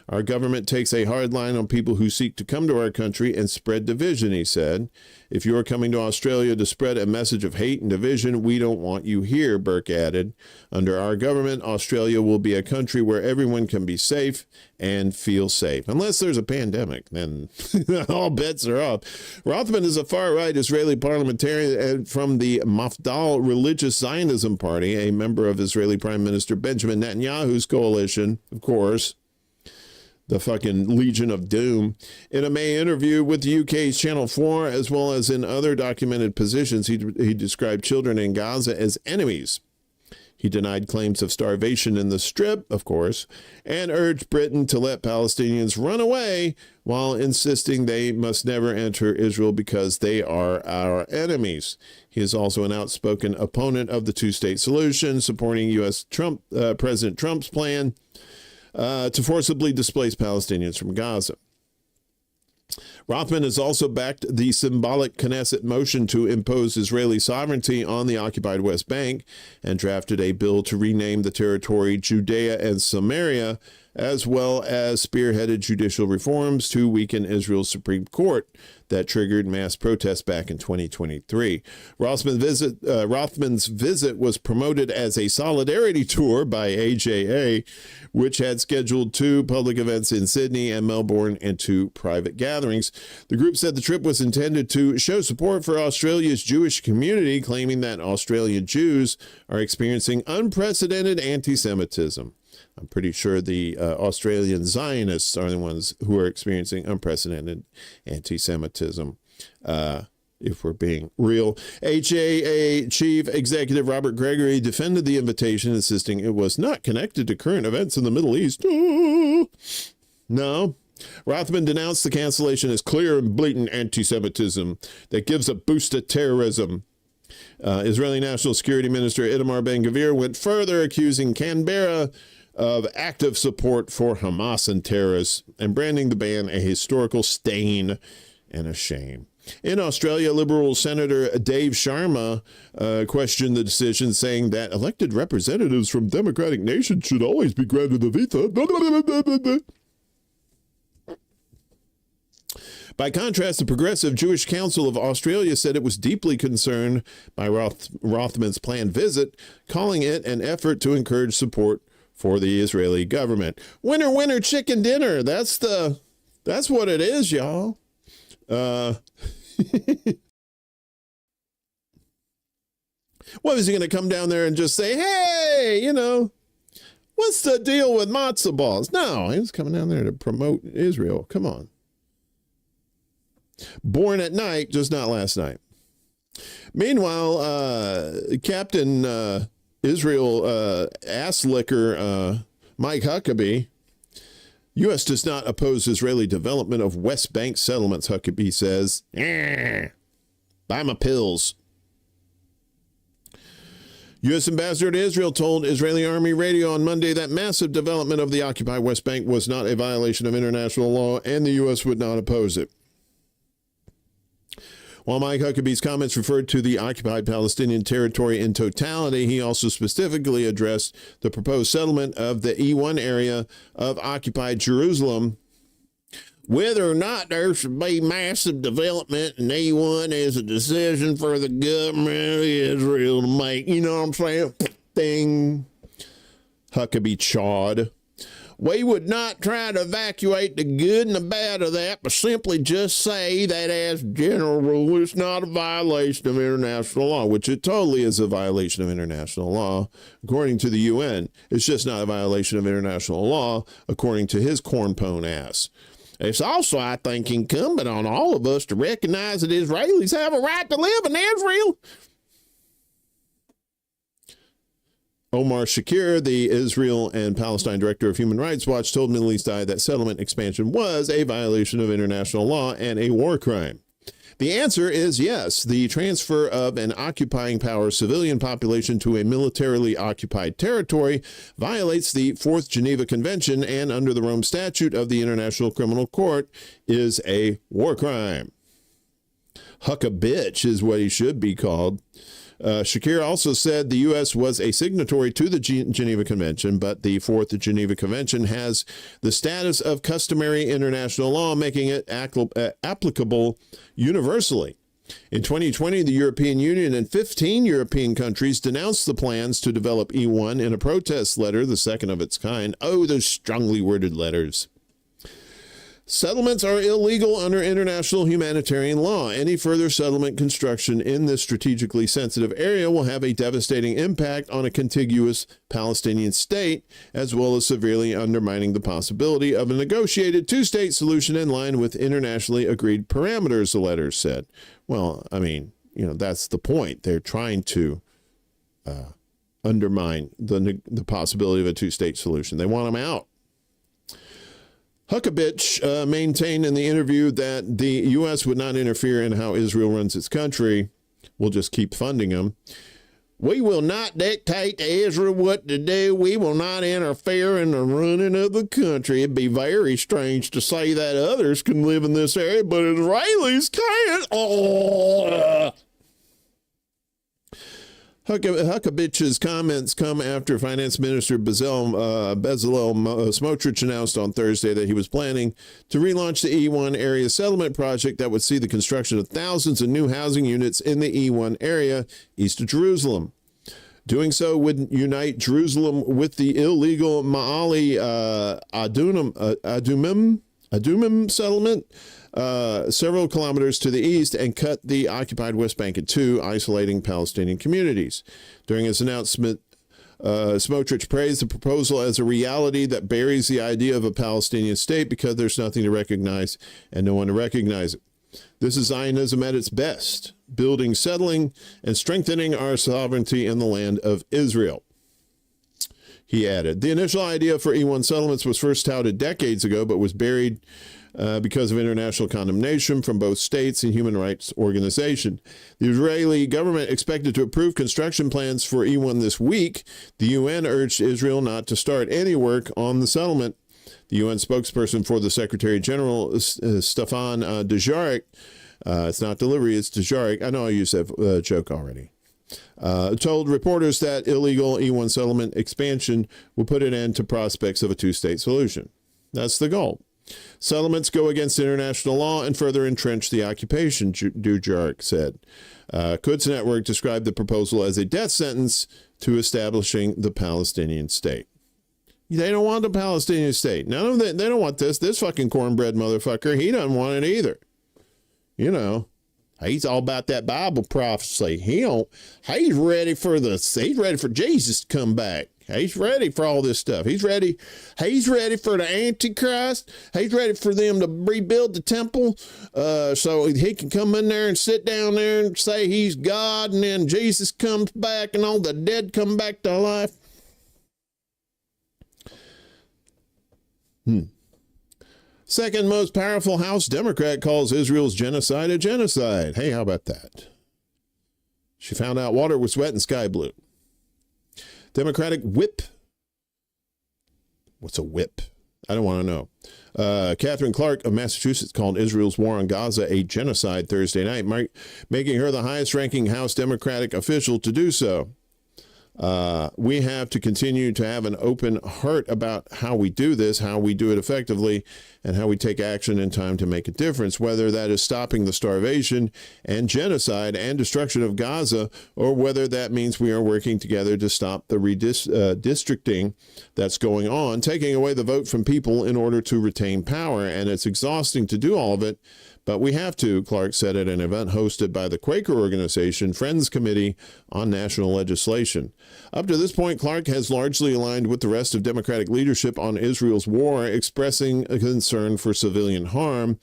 Speaker 9: Our government takes a hard line on people who seek to come to our country and spread division, he said. If you are coming to Australia to spread a message of hate and division, we don't want you here, Burke added. Under our government, Australia will be a country where everyone can be safe and feel safe. Unless there's a pandemic, then all bets are off. Rothman is a far-right Israeli parliamentarian from the Mafdal Religious Zionism Party, a member of Israeli Prime Minister Benjamin Netanyahu's coalition, of course. The fucking Legion of Doom. In a May interview with the UK's Channel 4, as well as in other documented positions, he described children in Gaza as enemies. He denied claims of starvation in the Strip, of course, and urged Britain to let Palestinians run away while insisting they must never enter Israel because they are our enemies. He is also an outspoken opponent of the two-state solution, supporting U.S. President Trump's plan to forcibly displace Palestinians from Gaza. Rothman has also backed the symbolic Knesset motion to impose Israeli sovereignty on the occupied West Bank and drafted a bill to rename the territory Judea and Samaria, as well as spearheaded judicial reforms to weaken Israel's Supreme Court that triggered mass protests back in 2023. Rothman's visit was promoted as a solidarity tour by AJA, which had scheduled 2 public events in Sydney and Melbourne and 2 private gatherings. The group said the trip was intended to show support for Australia's Jewish community, claiming that Australian Jews are experiencing unprecedented anti-Semitism. I'm pretty sure the Australian Zionists are the ones who are experiencing unprecedented anti-Semitism, if we're being real. HAA Chief Executive Robert Gregory defended the invitation, insisting it was not connected to current events in the Middle East. No. Rothman denounced the cancellation as clear and blatant anti-Semitism that gives a boost to terrorism. Israeli National Security Minister Itamar Ben-Gvir went further, accusing Canberra of active support for Hamas and terrorists and branding the ban a historical stain and a shame. In Australia, Liberal Senator Dave Sharma questioned the decision, saying that elected representatives from democratic nations should always be granted the visa. By contrast, the Progressive Jewish Council of Australia said it was deeply concerned by Rothman's planned visit, calling it an effort to encourage support for the Israeli government. Winner, winner, chicken dinner. That's what it is, y'all. What is he going to come down there and just say, hey, what's the deal with matzo balls? No, he's coming down there to promote Israel. Come on. Born at night, just not last night. Meanwhile, Captain Israel ass licker Mike Huckabee, U.S. does not oppose Israeli development of West Bank settlements, Huckabee says. Buy my pills. U.S. Ambassador to Israel told Israeli Army radio on Monday that massive development of the occupied West Bank was not a violation of international law and the U.S. would not oppose it. While Mike Huckabee's comments referred to the occupied Palestinian territory in totality, he also specifically addressed the proposed settlement of the E1 area of occupied Jerusalem. Whether or not there should be massive development in E1 is a decision for the government of Israel to make. You know what I'm saying? Ding. Huckabee chawed. We would not try to evacuate the good and the bad of that, but simply just say that as a general rule, it's not a violation of international law, which it totally is a violation of international law, according to the UN. It's just not a violation of international law, according to his cornpone ass. It's also, I think, incumbent on all of us to recognize that Israelis have a right to live in Israel. Omar Shakir, the Israel and Palestine Director of Human Rights Watch, told Middle East Eye that settlement expansion was a violation of international law and a war crime. The answer is yes. The transfer of an occupying power civilian population to a militarily occupied territory violates the Fourth Geneva Convention and, under the Rome Statute of the International Criminal Court, is a war crime. Huckabitch is what he should be called. Shakir also said the U.S. was a signatory to the Geneva Convention, but the Fourth Geneva Convention has the status of customary international law, making it applicable universally. In 2020, the European Union and 15 European countries denounced the plans to develop E1 in a protest letter, the second of its kind. Oh, those strongly worded letters. Settlements are illegal under international humanitarian law. Any further settlement construction in this strategically sensitive area will have a devastating impact on a contiguous Palestinian state, as well as severely undermining the possibility of a negotiated two-state solution in line with internationally agreed parameters, the letter said. Well, I mean, that's the point. They're trying to undermine the possibility of a two-state solution. They want them out. Huckabitch maintained in the interview that the U.S. would not interfere in how Israel runs its country. We'll just keep funding them. We will not dictate to Israel what to do. We will not interfere in the running of the country. It'd be very strange to say that others can live in this area, but Israelis can't. Oh. Huckabitch's comments come after Finance Minister Bezalel Smotrich announced on Thursday that he was planning to relaunch the E1 area settlement project that would see the construction of thousands of new housing units in the E1 area east of Jerusalem. Doing so would unite Jerusalem with the illegal Ma'ale Adumim settlement several kilometers to the east and cut the occupied West Bank in two, isolating Palestinian communities. During his announcement, Smotrich praised the proposal as a reality that buries the idea of a Palestinian state because there's nothing to recognize and no one to recognize it. This is Zionism at its best, building, settling, and strengthening our sovereignty in the land of Israel. He added, the initial idea for E1 settlements was first touted decades ago, but was buried because of international condemnation from both states and human rights organizations. The Israeli government expected to approve construction plans for E1 this week. The UN urged Israel not to start any work on the settlement. The UN spokesperson for the Secretary General, Stefan Dujarric, it's not delivery, it's Dujarric. I know I used that joke already. Told reporters that illegal E1 settlement expansion will put an end to prospects of a two-state solution. That's the goal. Settlements go against international law and further entrench the occupation, Dujarric said. Quds Network described the proposal as a death sentence to establishing the Palestinian state. They don't want the Palestinian state. None of them, they don't want this. This fucking cornbread motherfucker, he doesn't want it either. He's all about that Bible prophecy. He's ready for Jesus to come back. He's ready for all this stuff. He's ready for the Antichrist. He's ready for them to rebuild the temple so he can come in there and sit down there and say he's God, and then Jesus comes back and all the dead come back to life. Second most powerful House Democrat calls Israel's genocide a genocide. Hey, how about that? She found out water was wet and sky blue. Democratic whip. What's a whip? I don't want to know. Catherine Clark of Massachusetts called Israel's war on Gaza a genocide Thursday night, making her the highest-ranking House Democratic official to do so. We have to continue to have an open heart about how we do this, how we do it effectively, and how we take action in time to make a difference, whether that is stopping the starvation and genocide and destruction of Gaza, or whether that means we are working together to stop the redistricting that's going on, taking away the vote from people in order to retain power. And it's exhausting to do all of it, but we have to, Clark said at an event hosted by the Quaker organization Friends Committee on National Legislation. Up to this point, Clark has largely aligned with the rest of Democratic leadership on Israel's war, expressing a concern for civilian harm,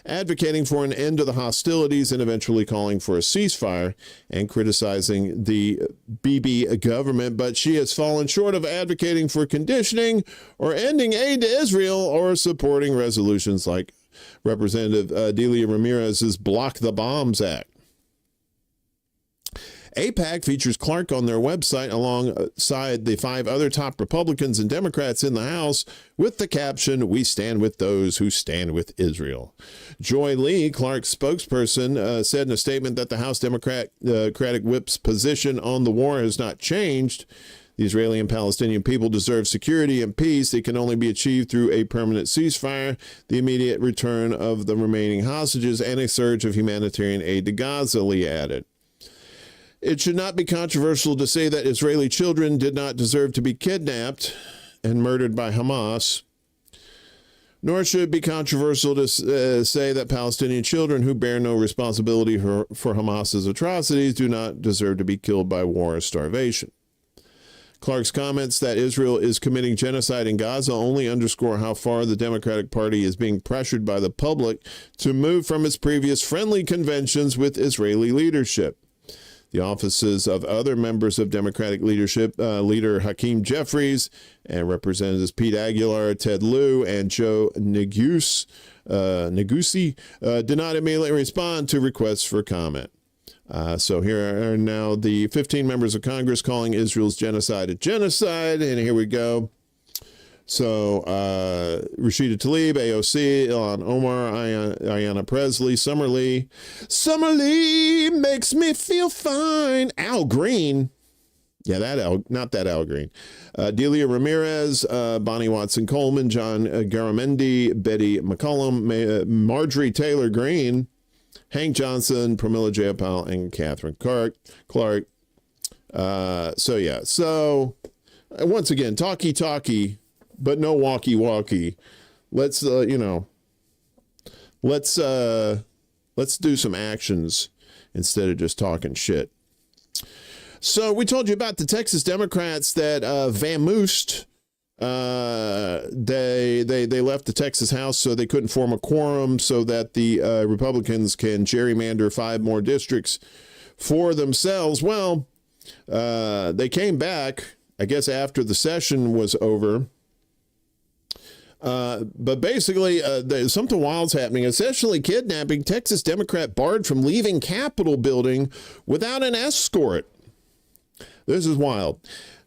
Speaker 9: advocating for an end to the hostilities, and eventually calling for a ceasefire and criticizing the Bibi government. But she has fallen short of advocating for conditioning or ending aid to Israel or supporting resolutions like Representative Delia Ramirez's Block the Bombs Act. AIPAC features Clark on their website alongside the 5 other top Republicans and Democrats in the House with the caption, "We stand with those who stand with Israel." Joy Lee, Clark's spokesperson, said in a statement that the House Democratic Whip's position on the war has not changed. The Israeli and Palestinian people deserve security and peace. It can only be achieved through a permanent ceasefire, the immediate return of the remaining hostages, and a surge of humanitarian aid to Gaza, Lee added. It should not be controversial to say that Israeli children did not deserve to be kidnapped and murdered by Hamas, nor should it be controversial to say that Palestinian children who bear no responsibility for Hamas's atrocities do not deserve to be killed by war or starvation. Clark's comments that Israel is committing genocide in Gaza only underscore how far the Democratic Party is being pressured by the public to move from its previous friendly conventions with Israeli leadership. The offices of other members of Democratic leadership, Leader Hakeem Jeffries and Representatives Pete Aguilar, Ted Lieu, and Joe Neguse, did not immediately respond to requests for comment. So here are now the 15 members of Congress calling Israel's genocide a genocide. And here we go. So Rashida Tlaib, AOC, Ilhan Omar, Ayanna Presley, Summer Lee. Summer Lee makes me feel fine. Al Green. Yeah, not that Al Green. Delia Ramirez, Bonnie Watson Coleman, John Garamendi, Betty McCollum, Marjorie Taylor Greene, Hank Johnson, Pramila Jayapal, and Catherine Clark. So once again, talkie, but no walkie. Let's do some actions instead of just talking shit. So we told you about the Texas Democrats that vamoosed. They left the Texas House so they couldn't form a quorum so that the Republicans can gerrymander 5 more districts for themselves. Well, they came back, I guess, after the session was over. But basically, there's something wild's happening. Essentially kidnapping Texas Democrat barred from leaving Capitol building without an escort. This is wild.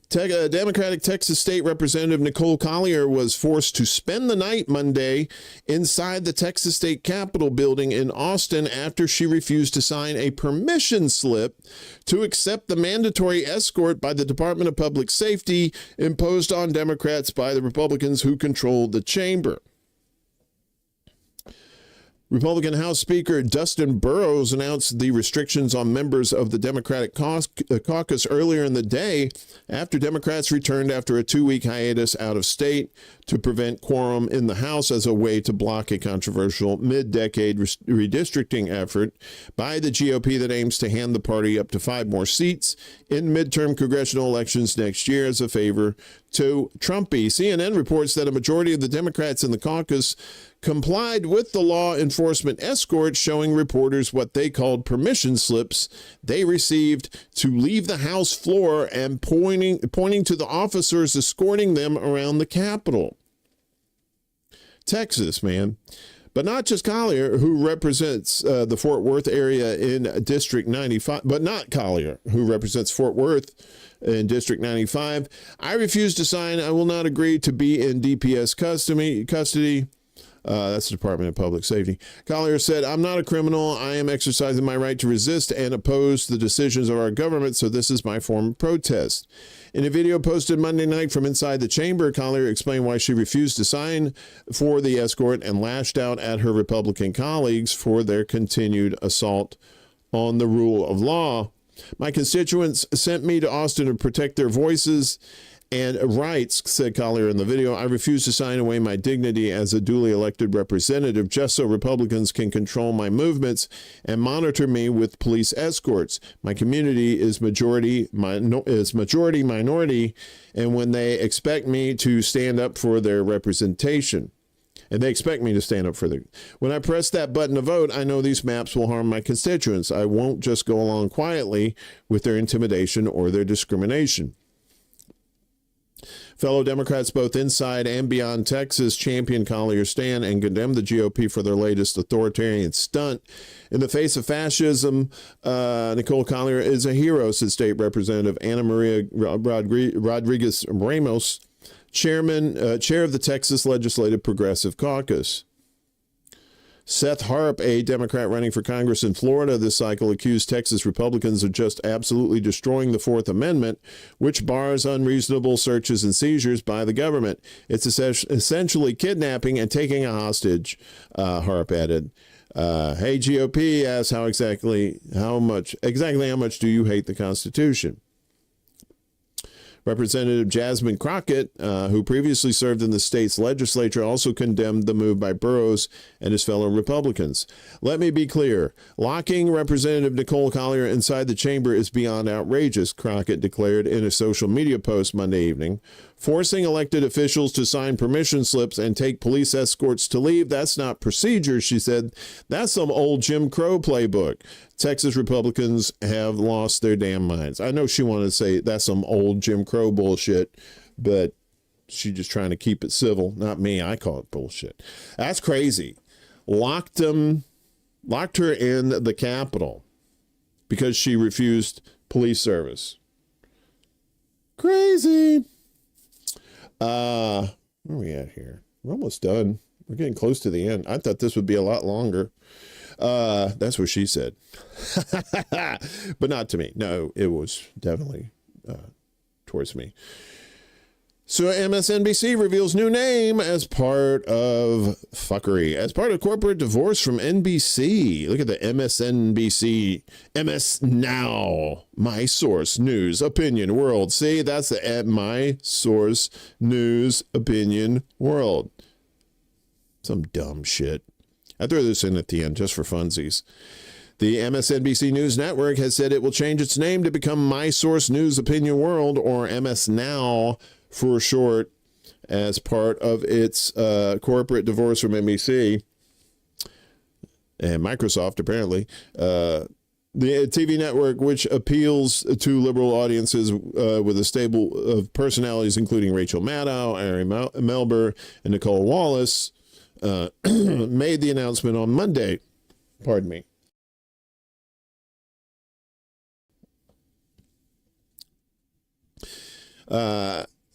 Speaker 9: Democratic Texas State Representative Nicole Collier was forced to spend the night Monday inside the Texas State Capitol building in Austin after she refused to sign a permission slip to accept the mandatory escort by the Department of Public Safety imposed on Democrats by the Republicans who controlled the chamber. Republican House Speaker Dustin Burrows announced the restrictions on members of the Democratic caucus earlier in the day after Democrats returned after a 2-week hiatus out of state to prevent quorum in the House as a way to block a controversial mid-decade redistricting effort by the GOP that aims to hand the party up to 5 more seats in midterm congressional elections next year as a favor to Trumpy. CNN reports that a majority of the Democrats in the caucus complied with the law enforcement escort, showing reporters what they called permission slips they received to leave the House floor and pointing to the officers escorting them around the Capitol. Texas, man. But not just Collier, who represents the Fort Worth area in District 95, but not Collier, who represents Fort Worth in District 95. I refuse to sign. I will not agree to be in DPS custody. That's the Department of Public Safety. Collier said, I'm not a criminal. I am exercising my right to resist and oppose the decisions of our government, so this is my form of protest. In a video posted Monday night from inside the chamber, Collier explained why she refused to sign for the escort and lashed out at her Republican colleagues for their continued assault on the rule of law. My constituents sent me to Austin to protect their voices and rights, said Collier in the video. I refuse to sign away my dignity as a duly elected representative just so Republicans can control my movements and monitor me with police escorts. My community is majority minority, and when they expect me to stand up for their representation. And they expect me to stand up for them. When I press that button to vote, I know these maps will harm my constituents. I won't just go along quietly with their intimidation or their discrimination. Fellow Democrats both inside and beyond Texas championed Collier's stand and condemned the GOP for their latest authoritarian stunt. In the face of fascism, Nicole Collier is a hero, said State Representative Ana Maria Rodriguez Ramos, chair of the Texas Legislative Progressive Caucus. Seth Harp, a Democrat running for Congress in Florida this cycle, accused Texas Republicans of just absolutely destroying the Fourth Amendment, which bars unreasonable searches and seizures by the government. It's essentially kidnapping and taking a hostage, Harp added. Hey, GOP asks how much do you hate the Constitution? Representative Jasmine Crockett, who previously served in the state's legislature, also condemned the move by Burrows and his fellow Republicans. Let me be clear. Locking Representative Nicole Collier inside the chamber is beyond outrageous, Crockett declared in a social media post Monday evening. Forcing elected officials to sign permission slips and take police escorts to leave, that's not procedure, she said. That's some old Jim Crow playbook. Texas Republicans have lost their damn minds. I know she wanted to say that's some old Jim Crow bullshit, but she's just trying to keep it civil. Not me. I call it bullshit. That's crazy. Locked her in the Capitol because she refused police service. Crazy. Where are we at here? We're almost done. We're getting close to the end. I thought this would be a lot longer. That's what she said. But not to me. No, it was definitely towards me. So MSNBC reveals new name as part of fuckery. As part of corporate divorce from NBC. Look at the MSNBC. MS Now. My Source News Opinion World. See, that's the My Source News Opinion World. Some dumb shit. I throw this in at the end just for funsies. The MSNBC News Network has said it will change its name to become My Source News Opinion World, or MS Now for short, as part of its corporate divorce from NBC and Microsoft, apparently. The TV network, which appeals to liberal audiences with a stable of personalities, including Rachel Maddow, Erin Melber, and Nicole Wallace, made the announcement on Monday. Pardon me.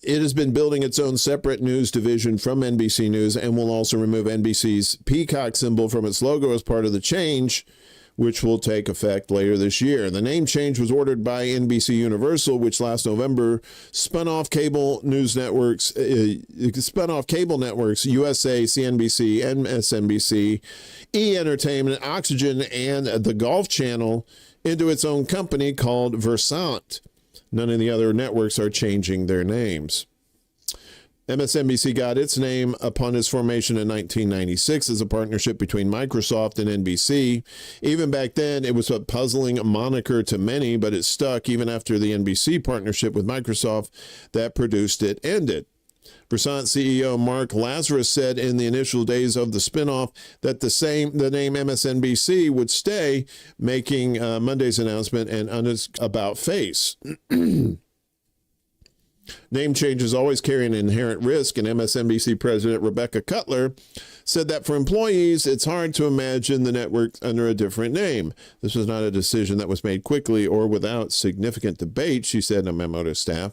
Speaker 9: It has been building its own separate news division from NBC News and will also remove NBC's peacock symbol from its logo as part of the change, which will take effect later this year. The name change was ordered by NBC Universal, which last November spun off cable networks USA, CNBC, MSNBC, E! Entertainment, Oxygen, and the Golf Channel into its own company called Versant. None of the other networks are changing their names. MSNBC got its name upon its formation in 1996 as a partnership between Microsoft and NBC. Even back then, it was a puzzling moniker to many, but it stuck even after the NBC partnership with Microsoft that produced it ended. Versant CEO Mark Lazarus said in the initial days of the spinoff that the name MSNBC would stay, making Monday's announcement an about face. Name changes always carry an inherent risk, and MSNBC President Rebecca Cutler said that for employees, it's hard to imagine the network under a different name. This was not a decision that was made quickly or without significant debate, she said in a memo to staff.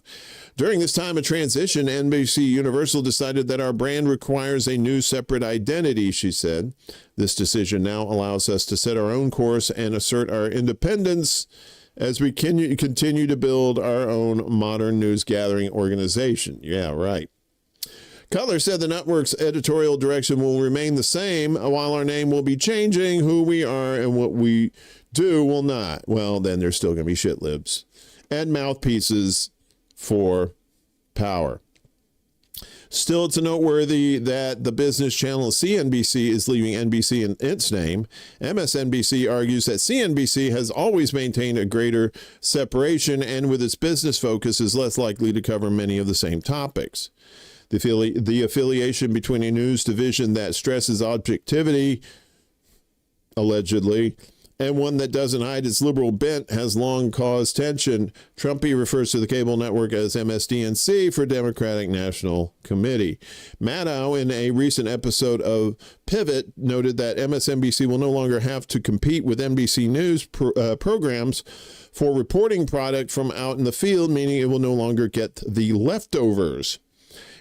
Speaker 9: During this time of transition, NBC Universal decided that our brand requires a new separate identity, she said. This decision now allows us to set our own course and assert our independence as we continue to build our own modern news gathering organization. Yeah, right. Cutler said the network's editorial direction will remain the same, while our name will be changing. Who we are and what we do will not. Well, then there's still going to be shit libs and mouthpieces for power. Still, it's noteworthy that the business channel CNBC is leaving NBC in its name. MSNBC argues that CNBC has always maintained a greater separation and with its business focus is less likely to cover many of the same topics. The affiliation between a news division that stresses objectivity, allegedly, and one that doesn't hide its liberal bent has long caused tension. Trumpy refers to the cable network as MSDNC for Democratic National Committee. Maddow, in a recent episode of Pivot, noted that MSNBC will no longer have to compete with NBC News programs for reporting product from out in the field, meaning it will no longer get the leftovers.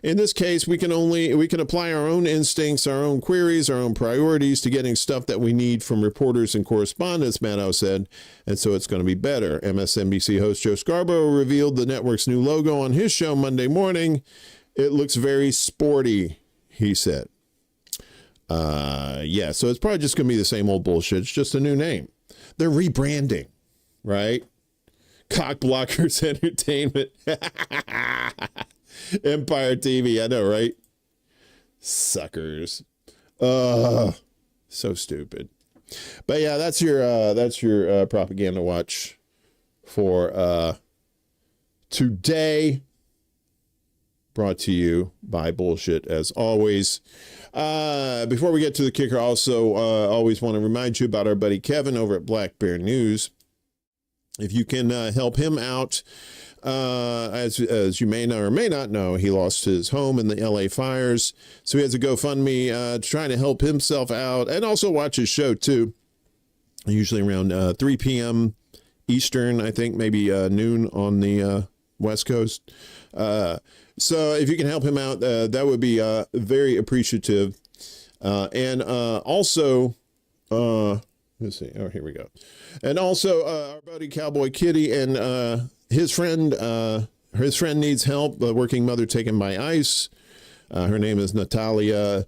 Speaker 9: In this case, we can apply our own instincts, our own queries, our own priorities to getting stuff that we need from reporters and correspondents, Maddow said, and so it's going to be better. MSNBC host Joe Scarborough revealed the network's new logo on his show Monday morning. It looks very sporty, he said. Yeah, so it's probably just going to be the same old bullshit. It's just a new name. They're rebranding, right? Cock Blockers Entertainment. Empire TV, I know, right? Suckers. So stupid. But yeah, that's your propaganda watch for today. Brought to you by Bullshit, as always. Before we get to the kicker, also always want to remind you about our buddy Kevin over at Black Bear News. If you can help him out, as you may know or may not know, he lost his home in the LA fires. So he has a GoFundMe trying to help himself out and also watch his show too. Usually around 3 p.m. Eastern, I think, maybe noon on the West Coast. So if you can help him out, that would be very appreciative. And also, let's see. Oh, here we go. And also, our buddy Cowboy Kitty and his friend needs help. A working mother taken by ICE. Her name is Natalia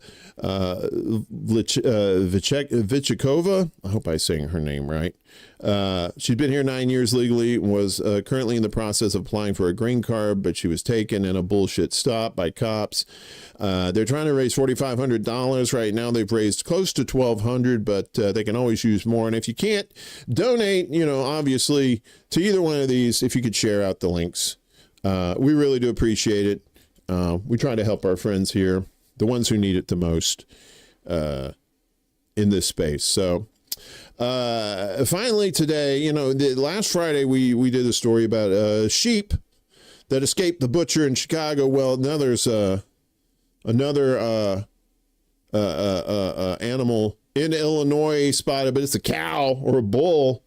Speaker 9: Vichikova. I hope I'm saying her name right. She'd been here 9 years legally, was currently in the process of applying for a green card, but she was taken in a bullshit stop by cops. They're trying to raise $4,500 right now. They've raised close to $1,200, but they can always use more. And if you can't donate, obviously to either one of these, if you could share out the links, we really do appreciate it. We try to help our friends here, the ones who need it the most in this space. So finally today, last Friday we did a story about sheep that escaped the butcher in Chicago. Well, now there's another animal in Illinois spotted, but it's a cow or a bull,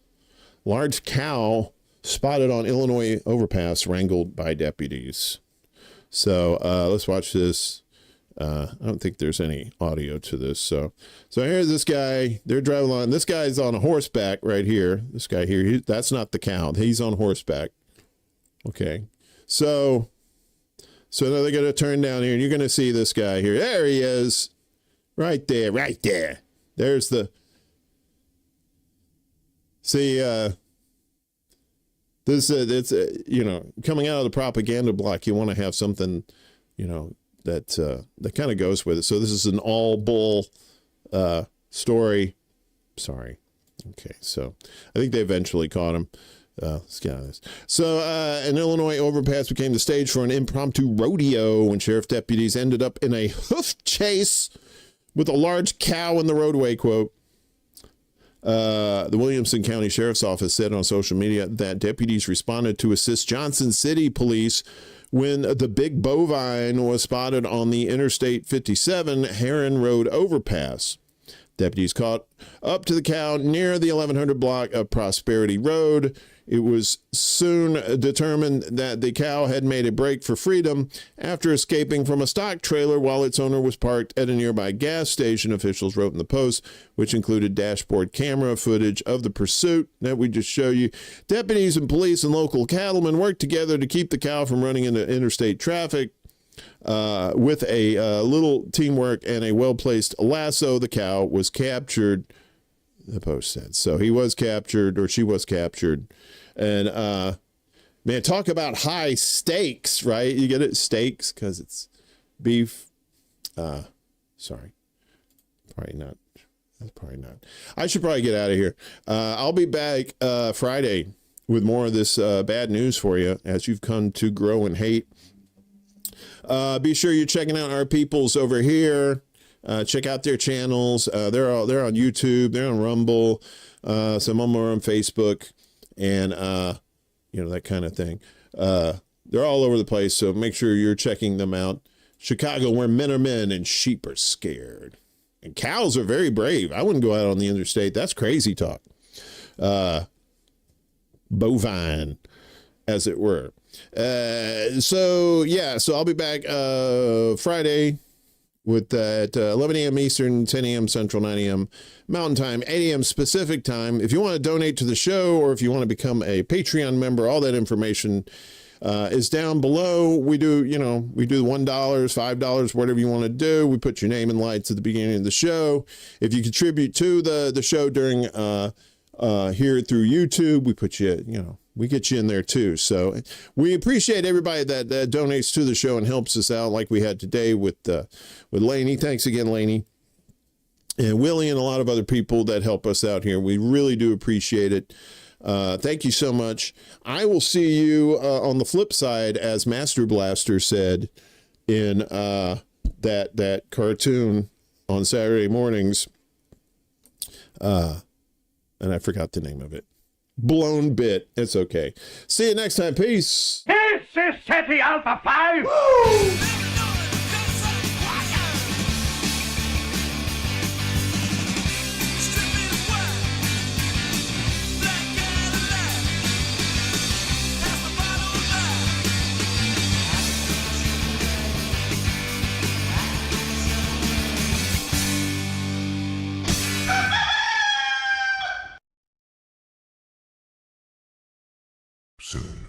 Speaker 9: large cow spotted on Illinois overpass, wrangled by deputies. So let's watch this. I don't think there's any audio to this. So here's this guy. They're driving along. This guy's on a horseback right here. This guy here, that's not the cow. He's on horseback. Okay. So now they're going to turn down here, and you're going to see this guy here. There he is. Right there. Right there. There's the... See, this it's coming out of the propaganda block, you want to have something that kind of goes with it. So this is an all bull story. Sorry. Okay, so I think they eventually caught him. Let's get out of this. So an Illinois overpass became the stage for an impromptu rodeo when sheriff deputies ended up in a hoof chase with a large cow in the roadway, quote. The Williamson County Sheriff's Office said on social media that deputies responded to assist Johnson City Police when the big bovine was spotted on the Interstate 57 Heron Road overpass. Deputies caught up to the cow near the 1100 block of Prosperity Road. It was soon determined that the cow had made a break for freedom after escaping from a stock trailer while its owner was parked at a nearby gas station, officials wrote in the Post, which included dashboard camera footage of the pursuit that we just show you. Deputies and police and local cattlemen worked together to keep the cow from running into interstate traffic. With a little teamwork and a well-placed lasso, the cow was captured, the Post said. So he was captured, or she was captured. And, man, talk about high stakes, right? You get it? Steaks, because it's beef. Sorry. Probably not. That's probably not. I should probably get out of here. I'll be back Friday with more of this bad news for you, as you've come to grow and hate. Be sure you're checking out our peoples over here. Check out their channels. They're on YouTube. They're on Rumble. Some of them are on Facebook, and that kind of thing. They're all over the place, so make sure you're checking them out. Chicago, where men are men and sheep are scared, and cows are very brave. I wouldn't go out on the interstate. That's crazy talk. Bovine, as it were. So I'll be back Friday with that 11 a.m. Eastern, 10 a.m. Central, 9 a.m. Mountain Time, 8 a.m. Pacific Time. If you want to donate to the show, or if you want to become a Patreon member, all that information is down below. We do $1, $5, whatever you want to do. We put your name and lights at the beginning of the show. If you contribute to the show during here through YouTube, we put you, we get you in there too. So we appreciate everybody that donates to the show and helps us out, like we had today with Lainey. Thanks again, Lainey. And Willie and a lot of other people that help us out here. We really do appreciate it. Thank you so much. I will see you on the flip side, as Master Blaster said in that cartoon on Saturday mornings. And I forgot the name of it. Blown bit. It's okay. See you next time. Peace.
Speaker 5: This is City Alpha 5. Woo!
Speaker 7: Soon.